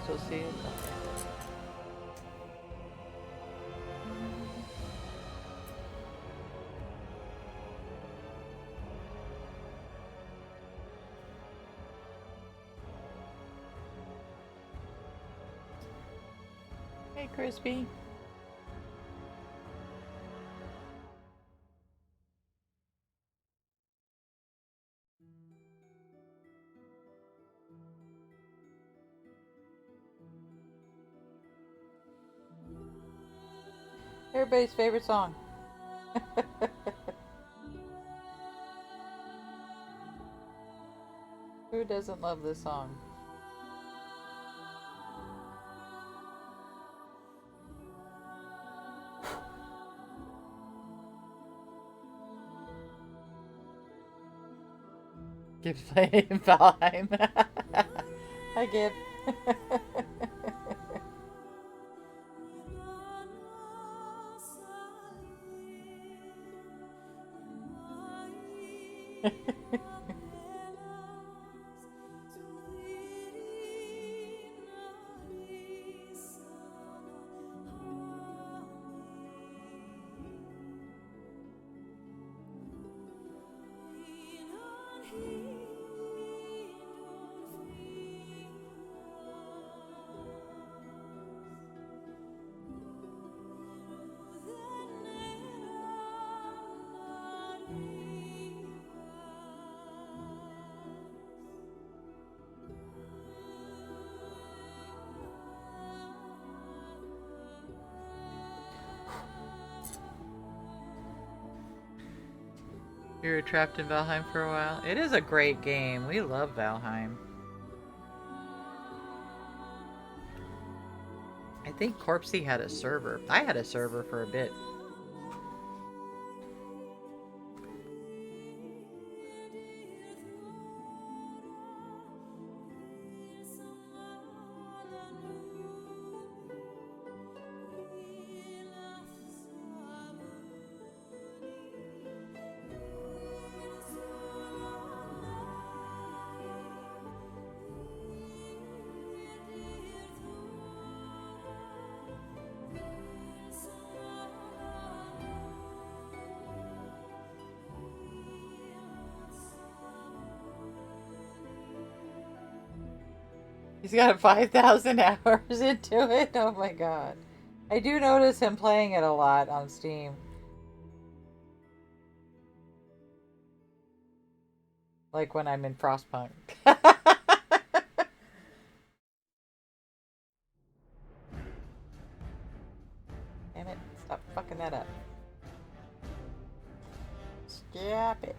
Still see it? Hey, Crispy. Everybody's favorite song. Who doesn't love this song? Give playing Valheim. Hi, Gib. You were trapped in Valheim for a while. It is a great game. We love Valheim. I think Corpsey had a server. I had a server for a bit. He's got 5,000 hours into it. Oh my god. I do notice him playing it a lot on Steam. Like when I'm in Frostpunk. Damn it. Stop fucking that up. Stop it.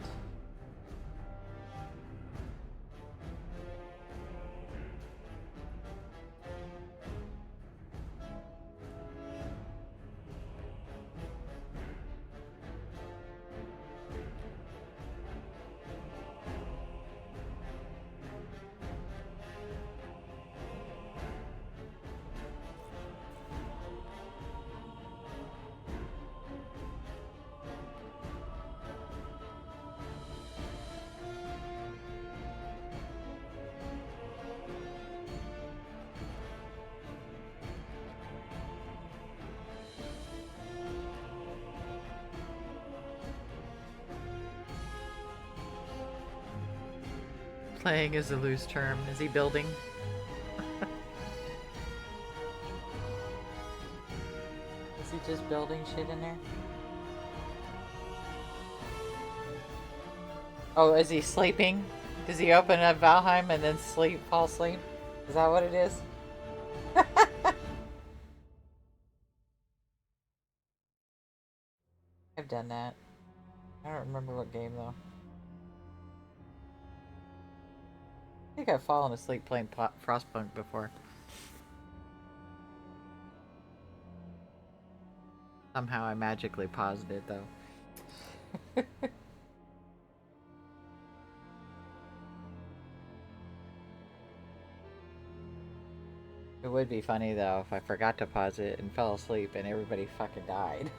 Playing is a loose term. Is he building? Is he just building shit in there? Oh, is he sleeping? Does he open up Valheim and then fall asleep? Is that what it is? I've done that. I don't remember what game though. I think I've fallen asleep playing Frostpunk before. Somehow I magically paused it though. It would be funny though if I forgot to pause it and fell asleep and everybody fucking died.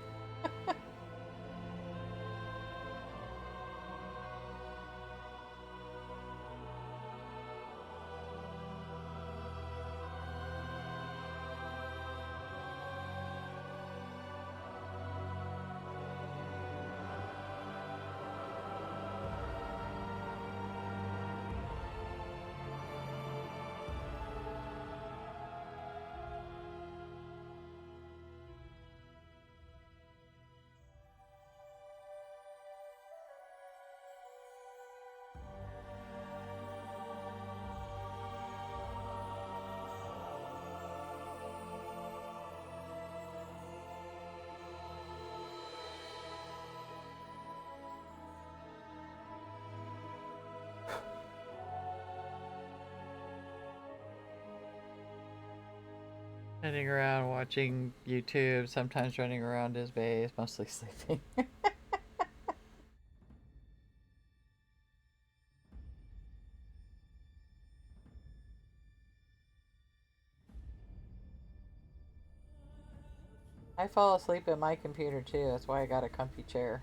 Running around watching YouTube, sometimes running around his base, mostly sleeping. I fall asleep at my computer too, that's why I got a comfy chair.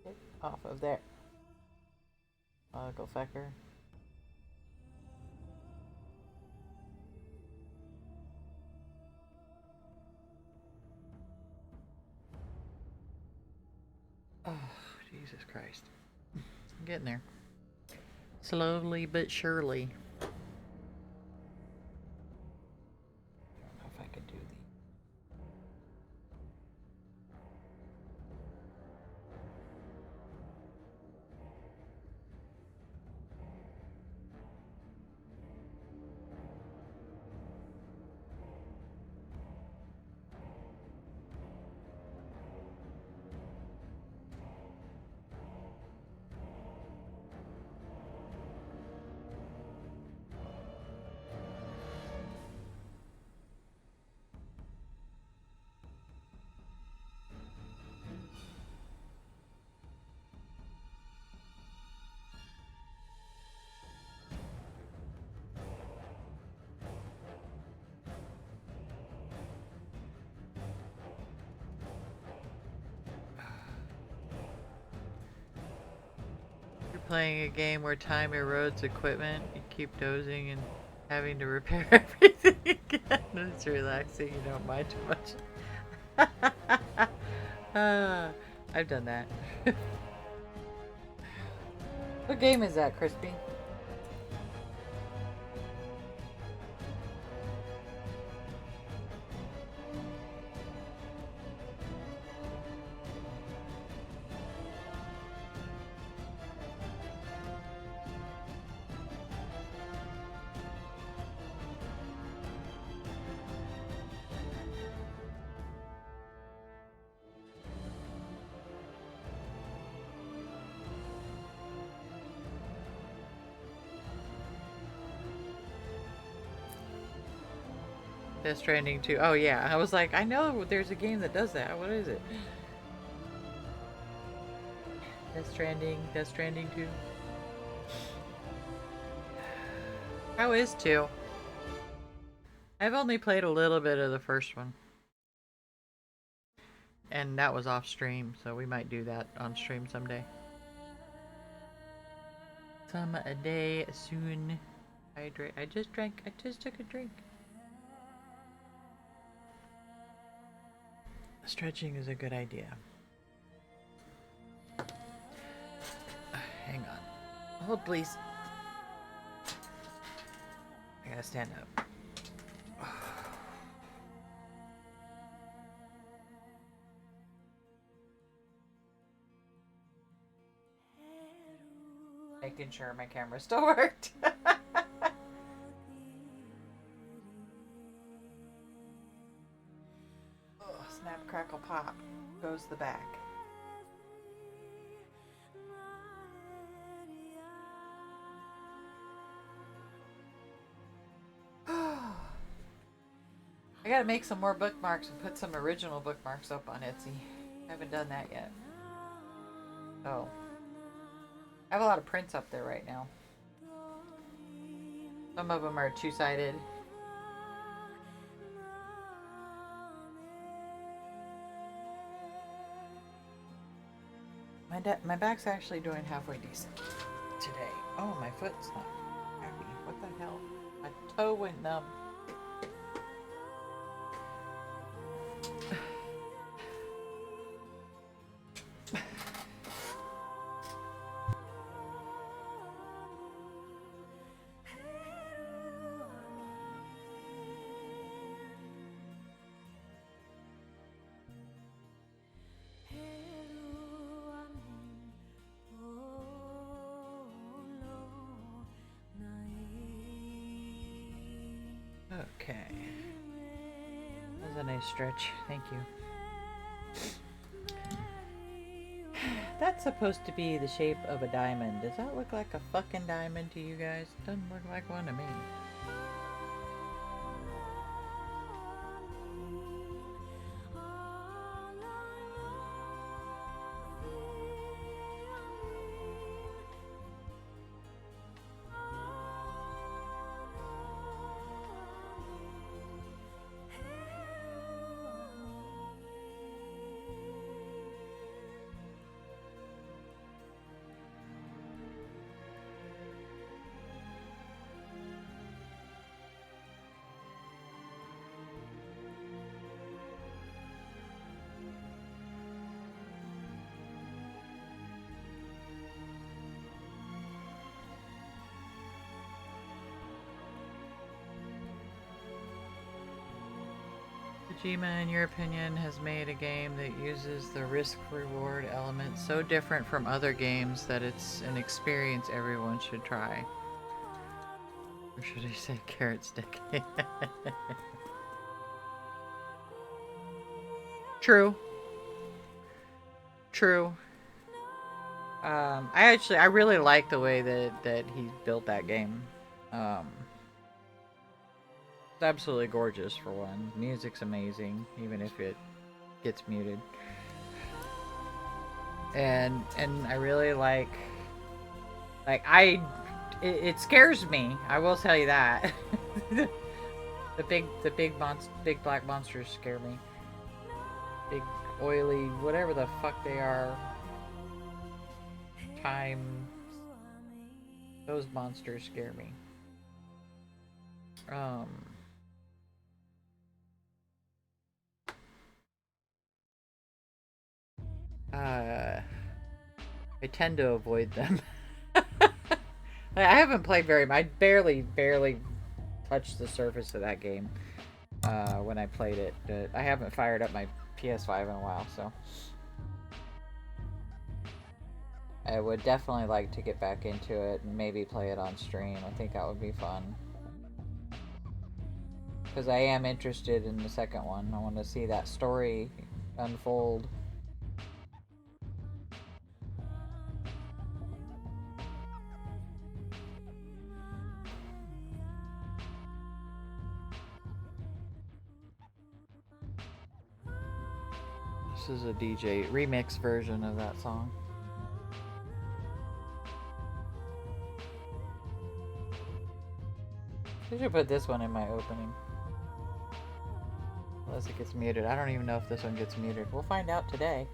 Get off of there. Go fecker. Oh, Jesus Christ. I'm getting there. Slowly but surely. I don't know if I could do the... Playing a game where time erodes equipment, you keep dozing and having to repair everything again. It's relaxing, you don't mind too much. I've done that. What game is that, Crispy? Death Stranding 2. Oh yeah, I was like, I know there's a game that does that. What is it? Death Stranding 2. How is 2? I've only played a little bit of the first one. And that was off stream, so we might do that on stream someday. Someday soon. I just took a drink. Stretching is a good idea. Hang on. Hold, please. I gotta stand up. Making sure my camera still worked. Snap, crackle, pop goes the back. I gotta make some more bookmarks and put some original bookmarks up on Etsy. I haven't done that yet. Oh. I have a lot of prints up there right now. Some of them are two-sided. My back's actually doing halfway decent today. Oh, my foot's not happy. What the hell? My toe went numb. Okay. As a nice stretch. Thank you. That's supposed to be the shape of a diamond. Does that look like a fucking diamond to you guys? Doesn't look like one to me. Kojima, in your opinion, has made a game that uses the risk-reward element so different from other games that it's an experience everyone should try. Or should I say carrot stick? True. True. I really like the way that he built that game. It's absolutely gorgeous for one. Music's amazing, even if it gets muted. And I really like it scares me. I will tell you that. the big black monsters scare me. Big oily whatever the fuck they are. Those monsters scare me. I tend to avoid them. I haven't played very much. I barely touched the surface of that game when I played it. I haven't fired up my PS5 in a while, so I would definitely like to get back into it and maybe play it on stream. I think that would be fun. Because I am interested in the second one. I want to see that story unfold. This is a DJ remix version of that song. I should put this one in my opening. Unless it gets muted. I don't even know if this one gets muted. We'll find out today.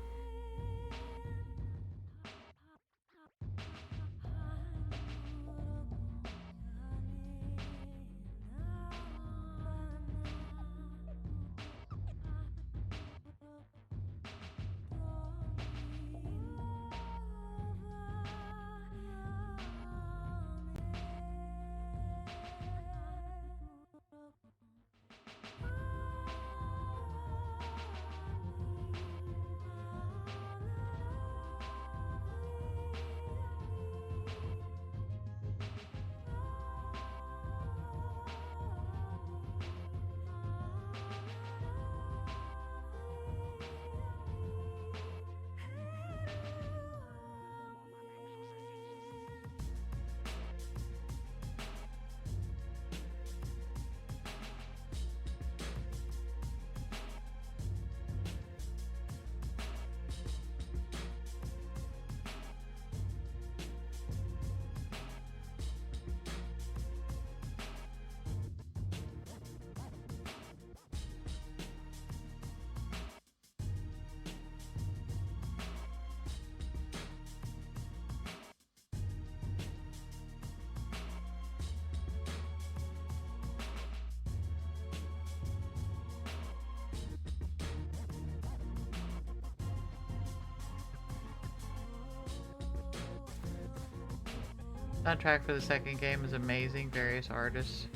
Soundtrack for the second game is amazing. Various artists,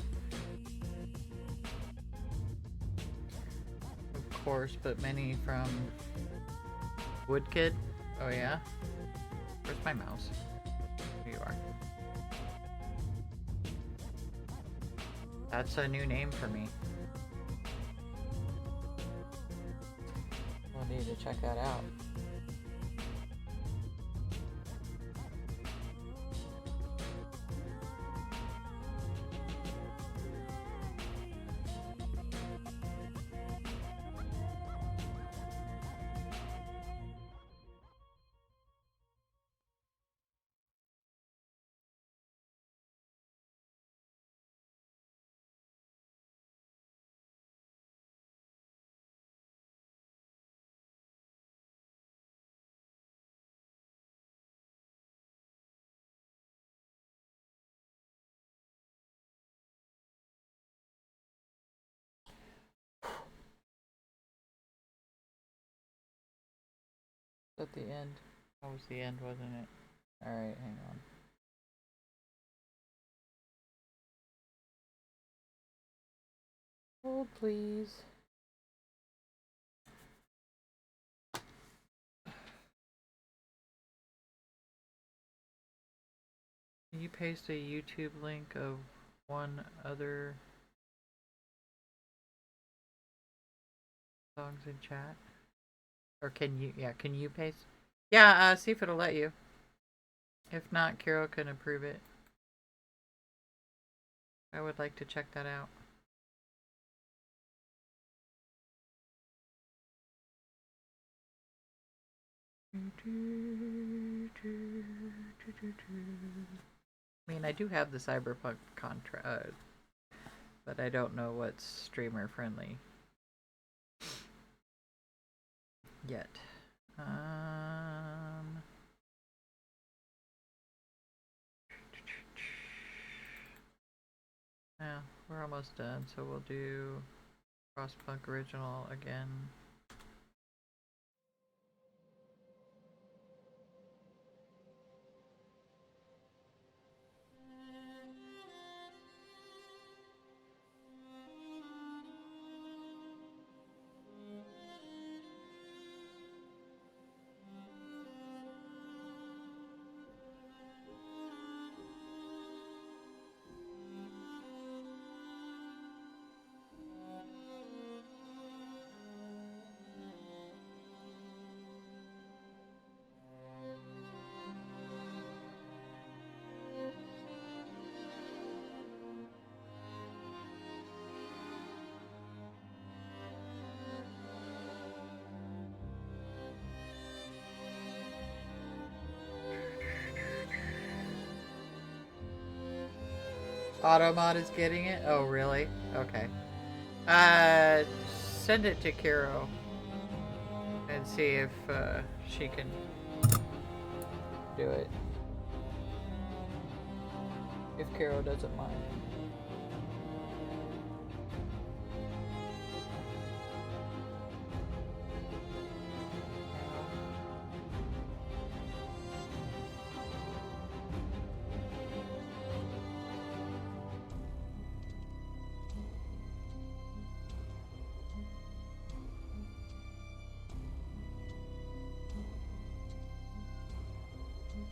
of course, but many from Woodkid. Oh yeah? Where's my mouse? Here you are. That's a new name for me. I need to check that out. At the end. That was the end, wasn't it? Alright, hang on. Hold, please. Can you paste a YouTube link of one other songs in chat? Or can you, yeah, can you paste? Yeah, see if it'll let you. If not, Carol can approve it. I would like to check that out. I mean, I do have the Cyberpunk contract, but I don't know what's streamer friendly yet. Yeah, we're almost done, so we'll do Frostpunk Original again. Automod is getting it? Oh, really? Okay. Send it to Kiro and see if she can do it. If Kiro doesn't mind.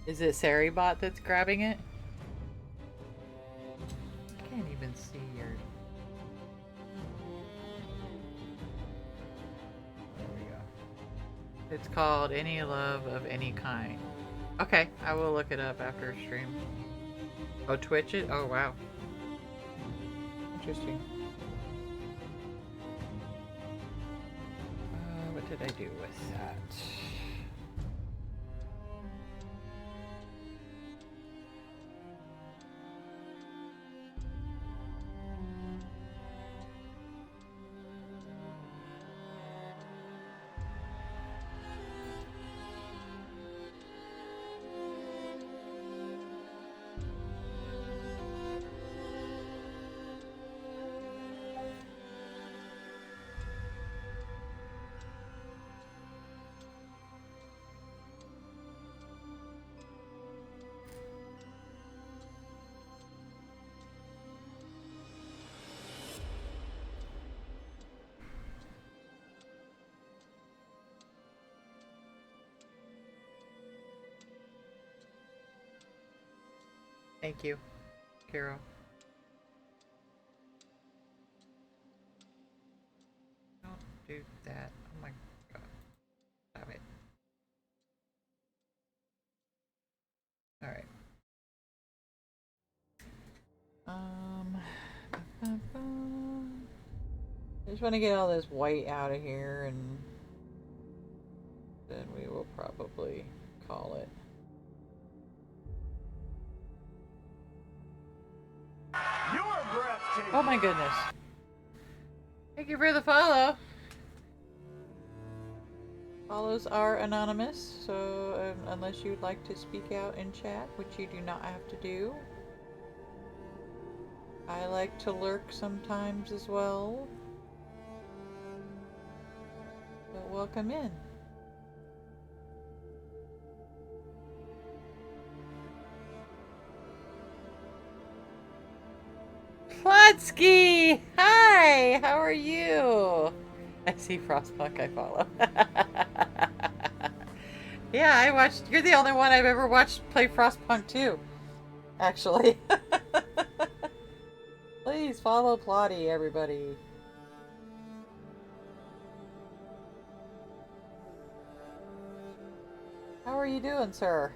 Is it Saribot that's grabbing it? I can't even see your... There we go. It's called Any Love of Any Kind. Okay, I will look it up after stream. Oh, Twitch it? Oh, wow. Interesting. What did I do with that? Thank you, Carol. Don't do that. Oh my god. Um, I just want to get all this white out of here, and then we will probably call it. Oh my goodness. Thank you for the follow. Follows are anonymous, so unless you'd like to speak out in chat, which you do not have to do. I like to lurk sometimes as well. But welcome in. Plotsky! Hi! How are you? I see Frostpunk, I follow. Yeah, I watched. You're the only one I've ever watched play Frostpunk too, actually. Please follow Plotty, everybody. How are you doing, sir?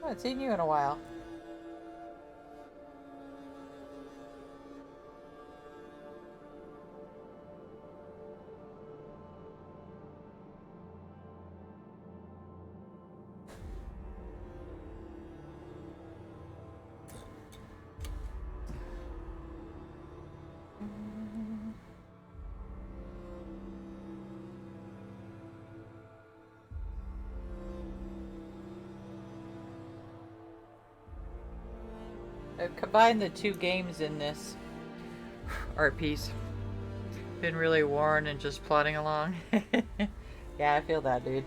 I haven't seen you in a while. I've combined the two games in this art piece. Been really worn and just plodding along. Yeah, I feel that, dude.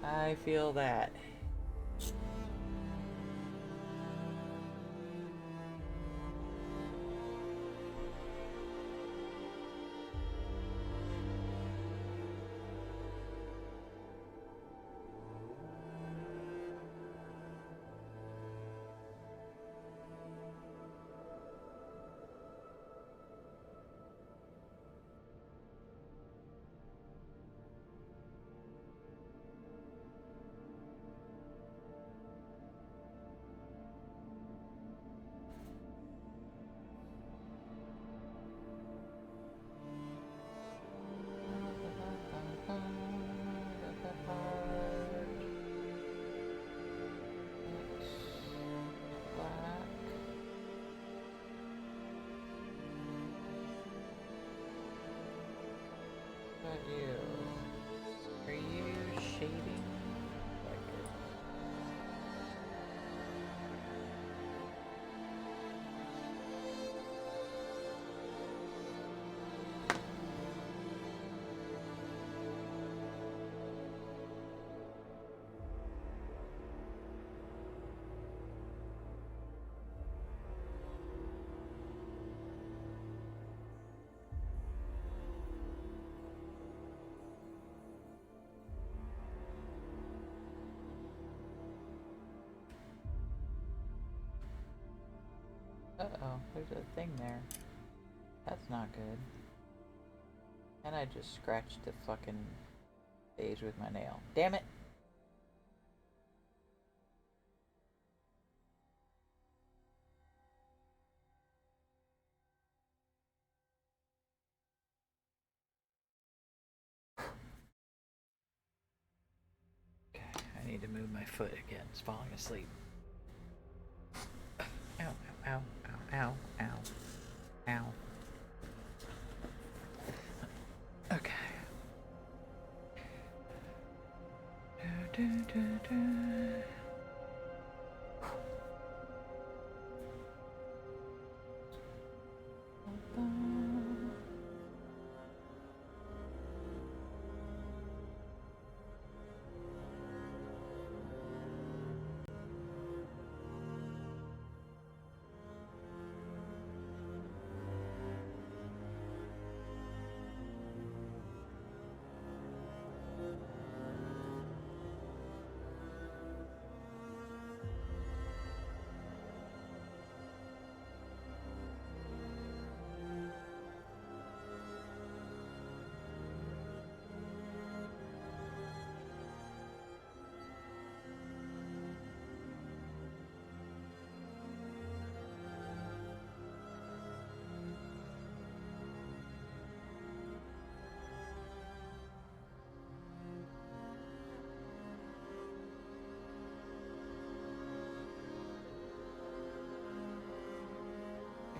I feel that. Are you shading like it? Uh-oh, there's a thing there. That's not good. And I just scratched the fucking page with my nail. Damn it! Okay, I need to move my foot again. It's falling asleep. Ow, ow, ow, ow, ow, ow. Ow. Okay. Do, do, do, do.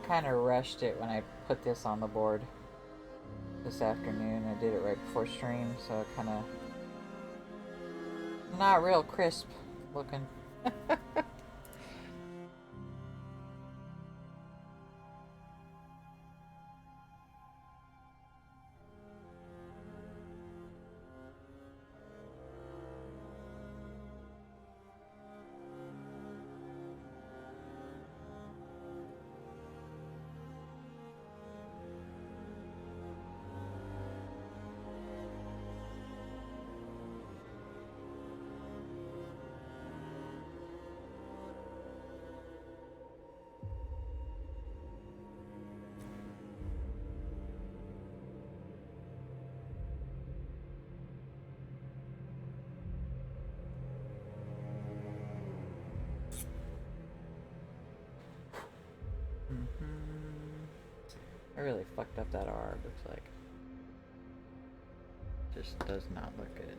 kind of rushed it when I put this on the board this afternoon. I did it right before stream, so it kind of not real crisp looking. I really fucked up that R, looks like. Just does not look good.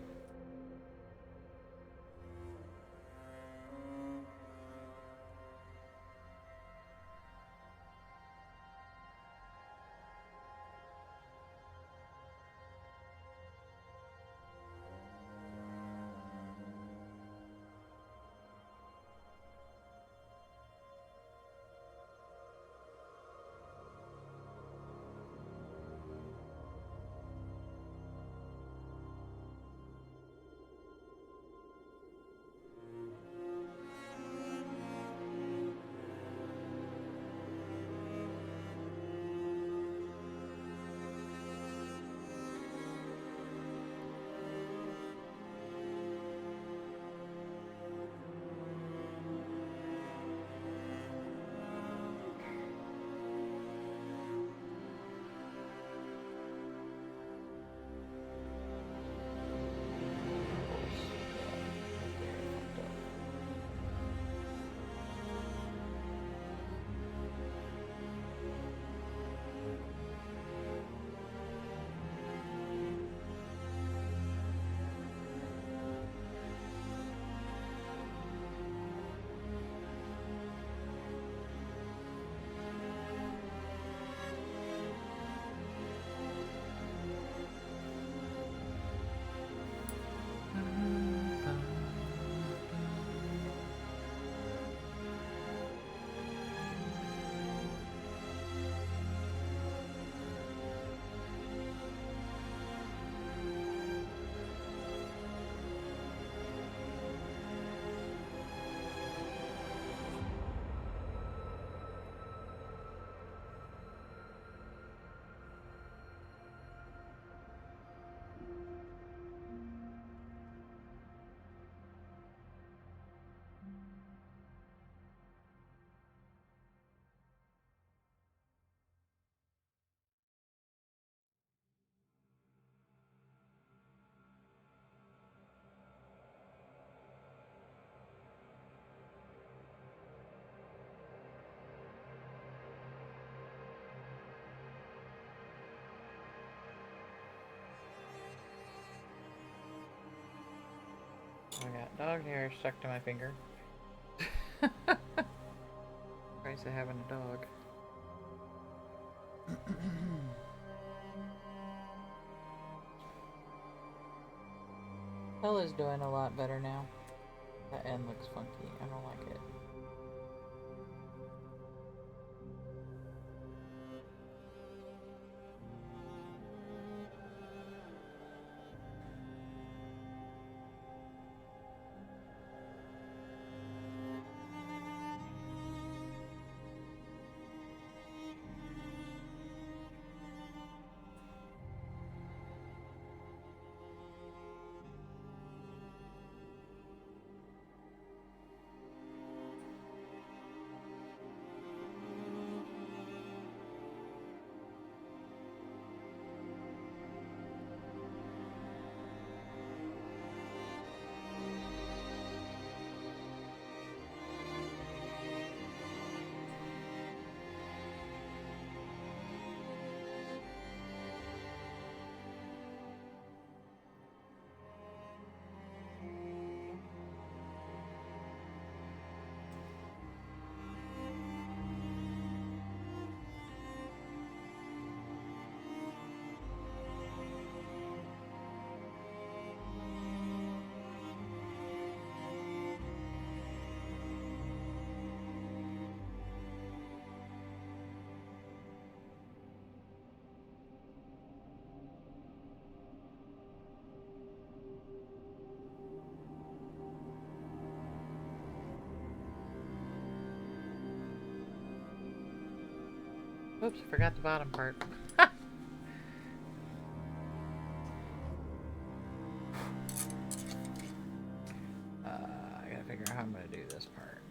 I got dog hair stuck to my finger. Price of having a dog. Bella's doing a lot better now. That end looks funky. I don't like it. Oops, forgot the bottom part. I gotta figure out how I'm gonna do this part.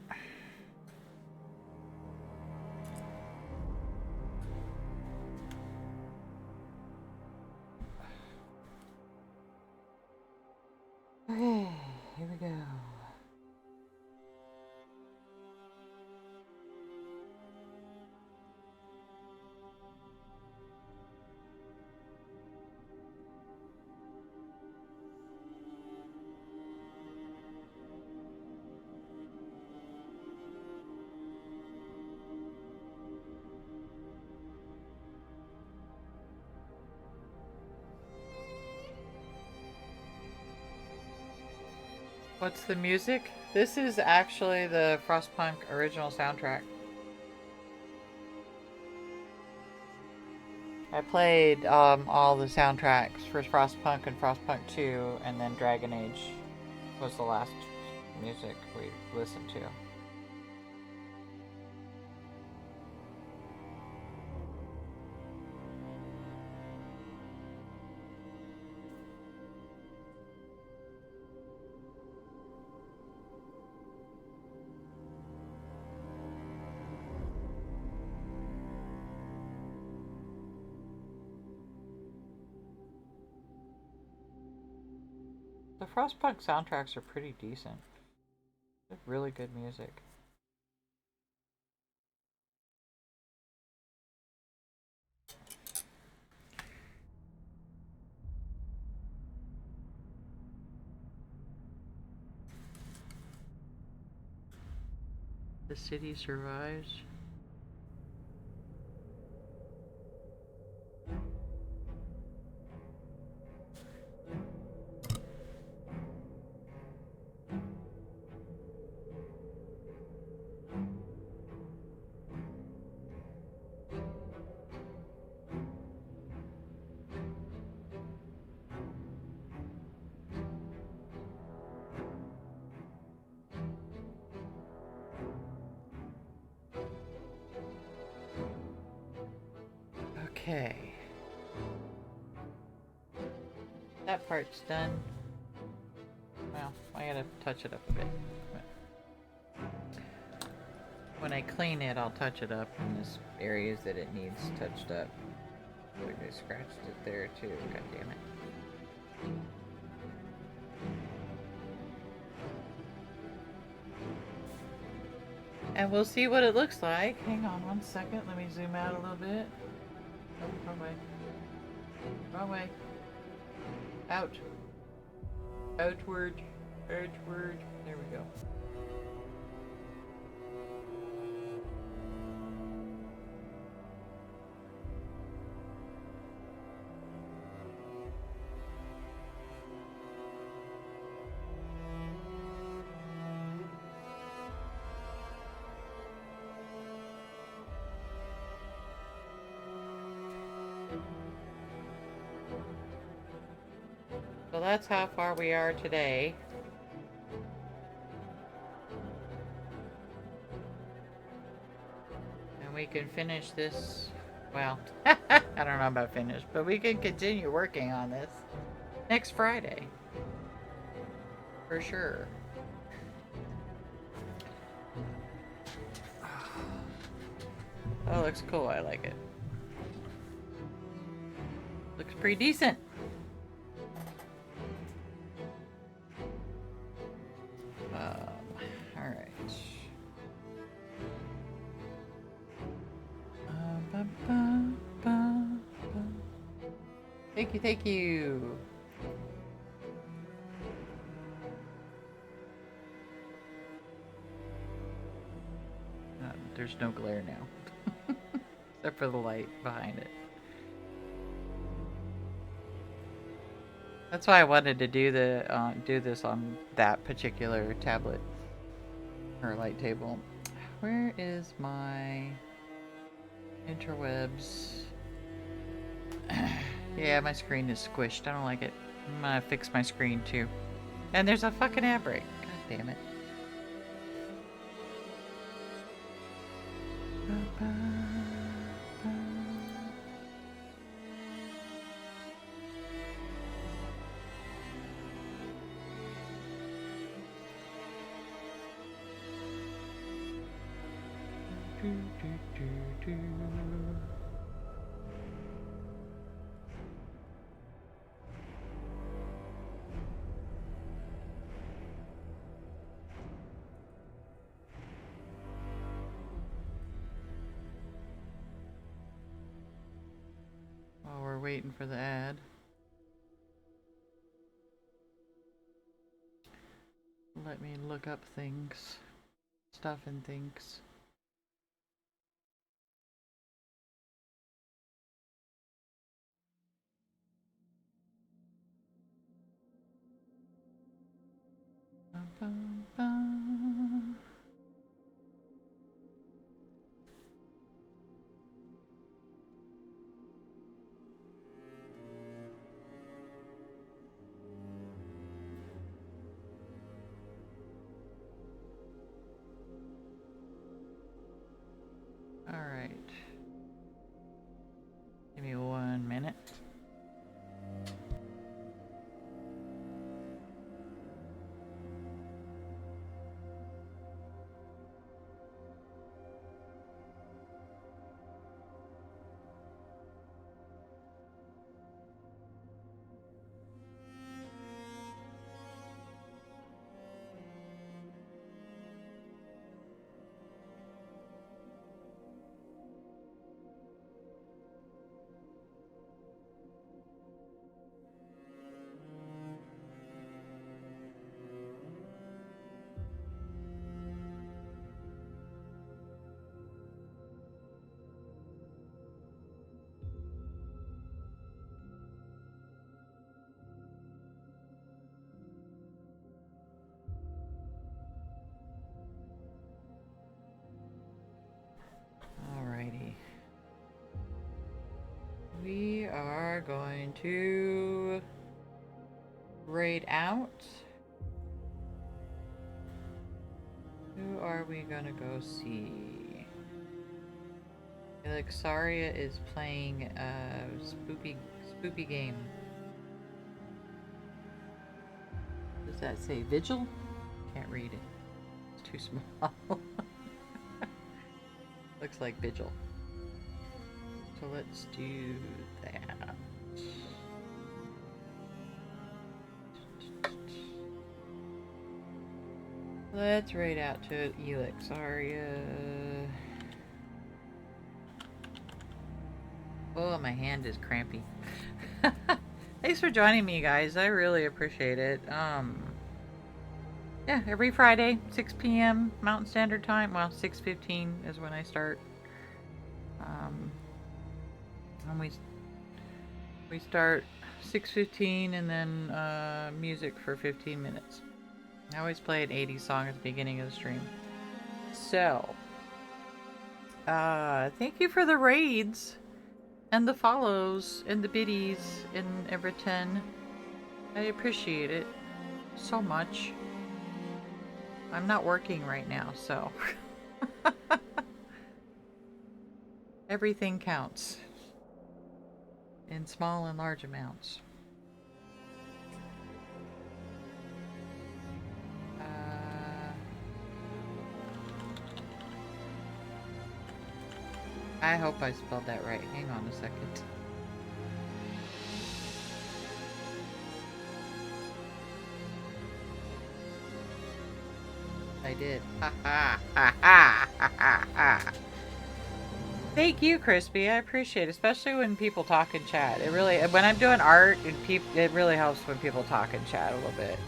Okay, here we go. What's the music? This is actually the Frostpunk original soundtrack. I played all the soundtracks for Frostpunk and Frostpunk 2, and then Dragon Age was the last music we listened to. The Frostpunk soundtracks are pretty decent. They're really good music. The city survives. Okay. That part's done. Well, I gotta touch it up a bit. When I clean it, I'll touch it up in this areas that it needs touched up. Like I scratched it there too, god damn it. And we'll see what it looks like. Hang on one second, let me zoom out a little bit. Oh, wrong way. Wrong way. Out. Outward. Outward. There we go. So that's how far we are today. And we can finish this, well, I don't know about finish, but we can continue working on this next Friday. For sure. Oh, it looks cool, I like it. Looks pretty decent. Alright. Thank you, thank you. There's no glare now. Except for the light behind it. That's why I wanted to do the do this on that particular tablet or light table. Where is my interwebs? Yeah, my screen is squished. I don't like it. I'm gonna fix my screen too. And there's a fucking ad break. God damn it. Ba, ba, ba. While we're waiting for the ad. Let me look up things. Stuff and things. Bum, bum, bum. All right. Give me 1 minute. Alrighty. We are going to raid out. Who are we gonna go see? Alexaria is playing a spoopy game. Does that say Vigil? Can't read it. It's too small. Looks like Vigil. So let's do that. Let's raid out to Alexaria. Oh, my hand is crampy. Thanks for joining me, guys. I really appreciate it. Yeah, every Friday, 6 p.m. Mountain Standard Time. Well, 6:15 is when I start. And we start 6:15 and then music for 15 minutes. I always play an 80s song at the beginning of the stream. So, thank you for the raids and the follows and the biddies and everything. I appreciate it so much. I'm not working right now, so everything counts in small and large amounts. I hope I spelled that right. Hang on a second. I did. Ha ha ha ha ha ha. Thank you, Crispy. I appreciate it, especially when people talk in chat. It really, when I'm doing art, it really helps when people talk in chat a little bit.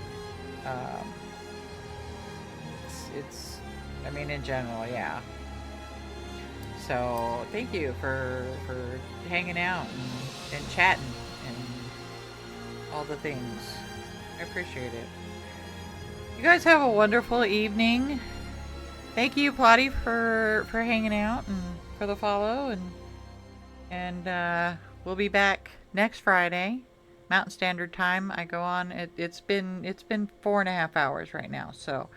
I mean, in general, yeah. So thank you for hanging out and chatting and all the things. I appreciate it. You guys have a wonderful evening. Thank you, Plotty, for hanging out and for the follow, and we'll be back next Friday, Mountain Standard Time. I go on. It's been 4.5 hours right now, so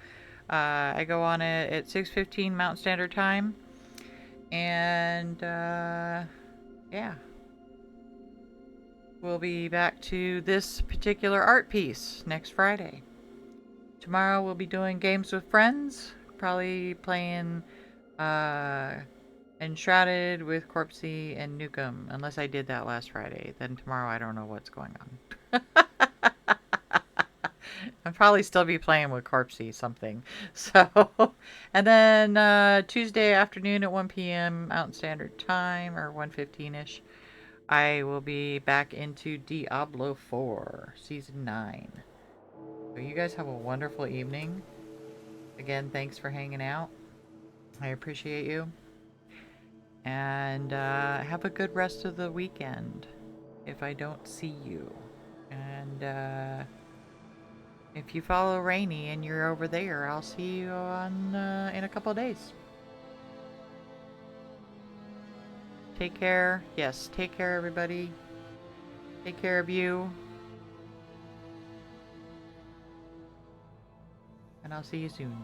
I go on it at 6:15 Mountain Standard Time, and yeah, we'll be back to this particular art piece next Friday. Tomorrow we'll be doing games with friends, probably playing Enshrouded with Corpsey and Nukem. Unless I did that last Friday. Then tomorrow I don't know what's going on. I'll probably still be playing with Corpsey something. So, and then Tuesday afternoon at 1 p.m. Mountain Standard Time, or 1:15-ish, I will be back into Diablo 4 Season 9. So you guys have a wonderful evening. Again, thanks for hanging out. I appreciate you. And have a good rest of the weekend if I don't see you. And if you follow Rainy and you're over there, I'll see you on in a couple of days. Take care. Yes, take care, everybody. Take care of you. And I'll see you soon.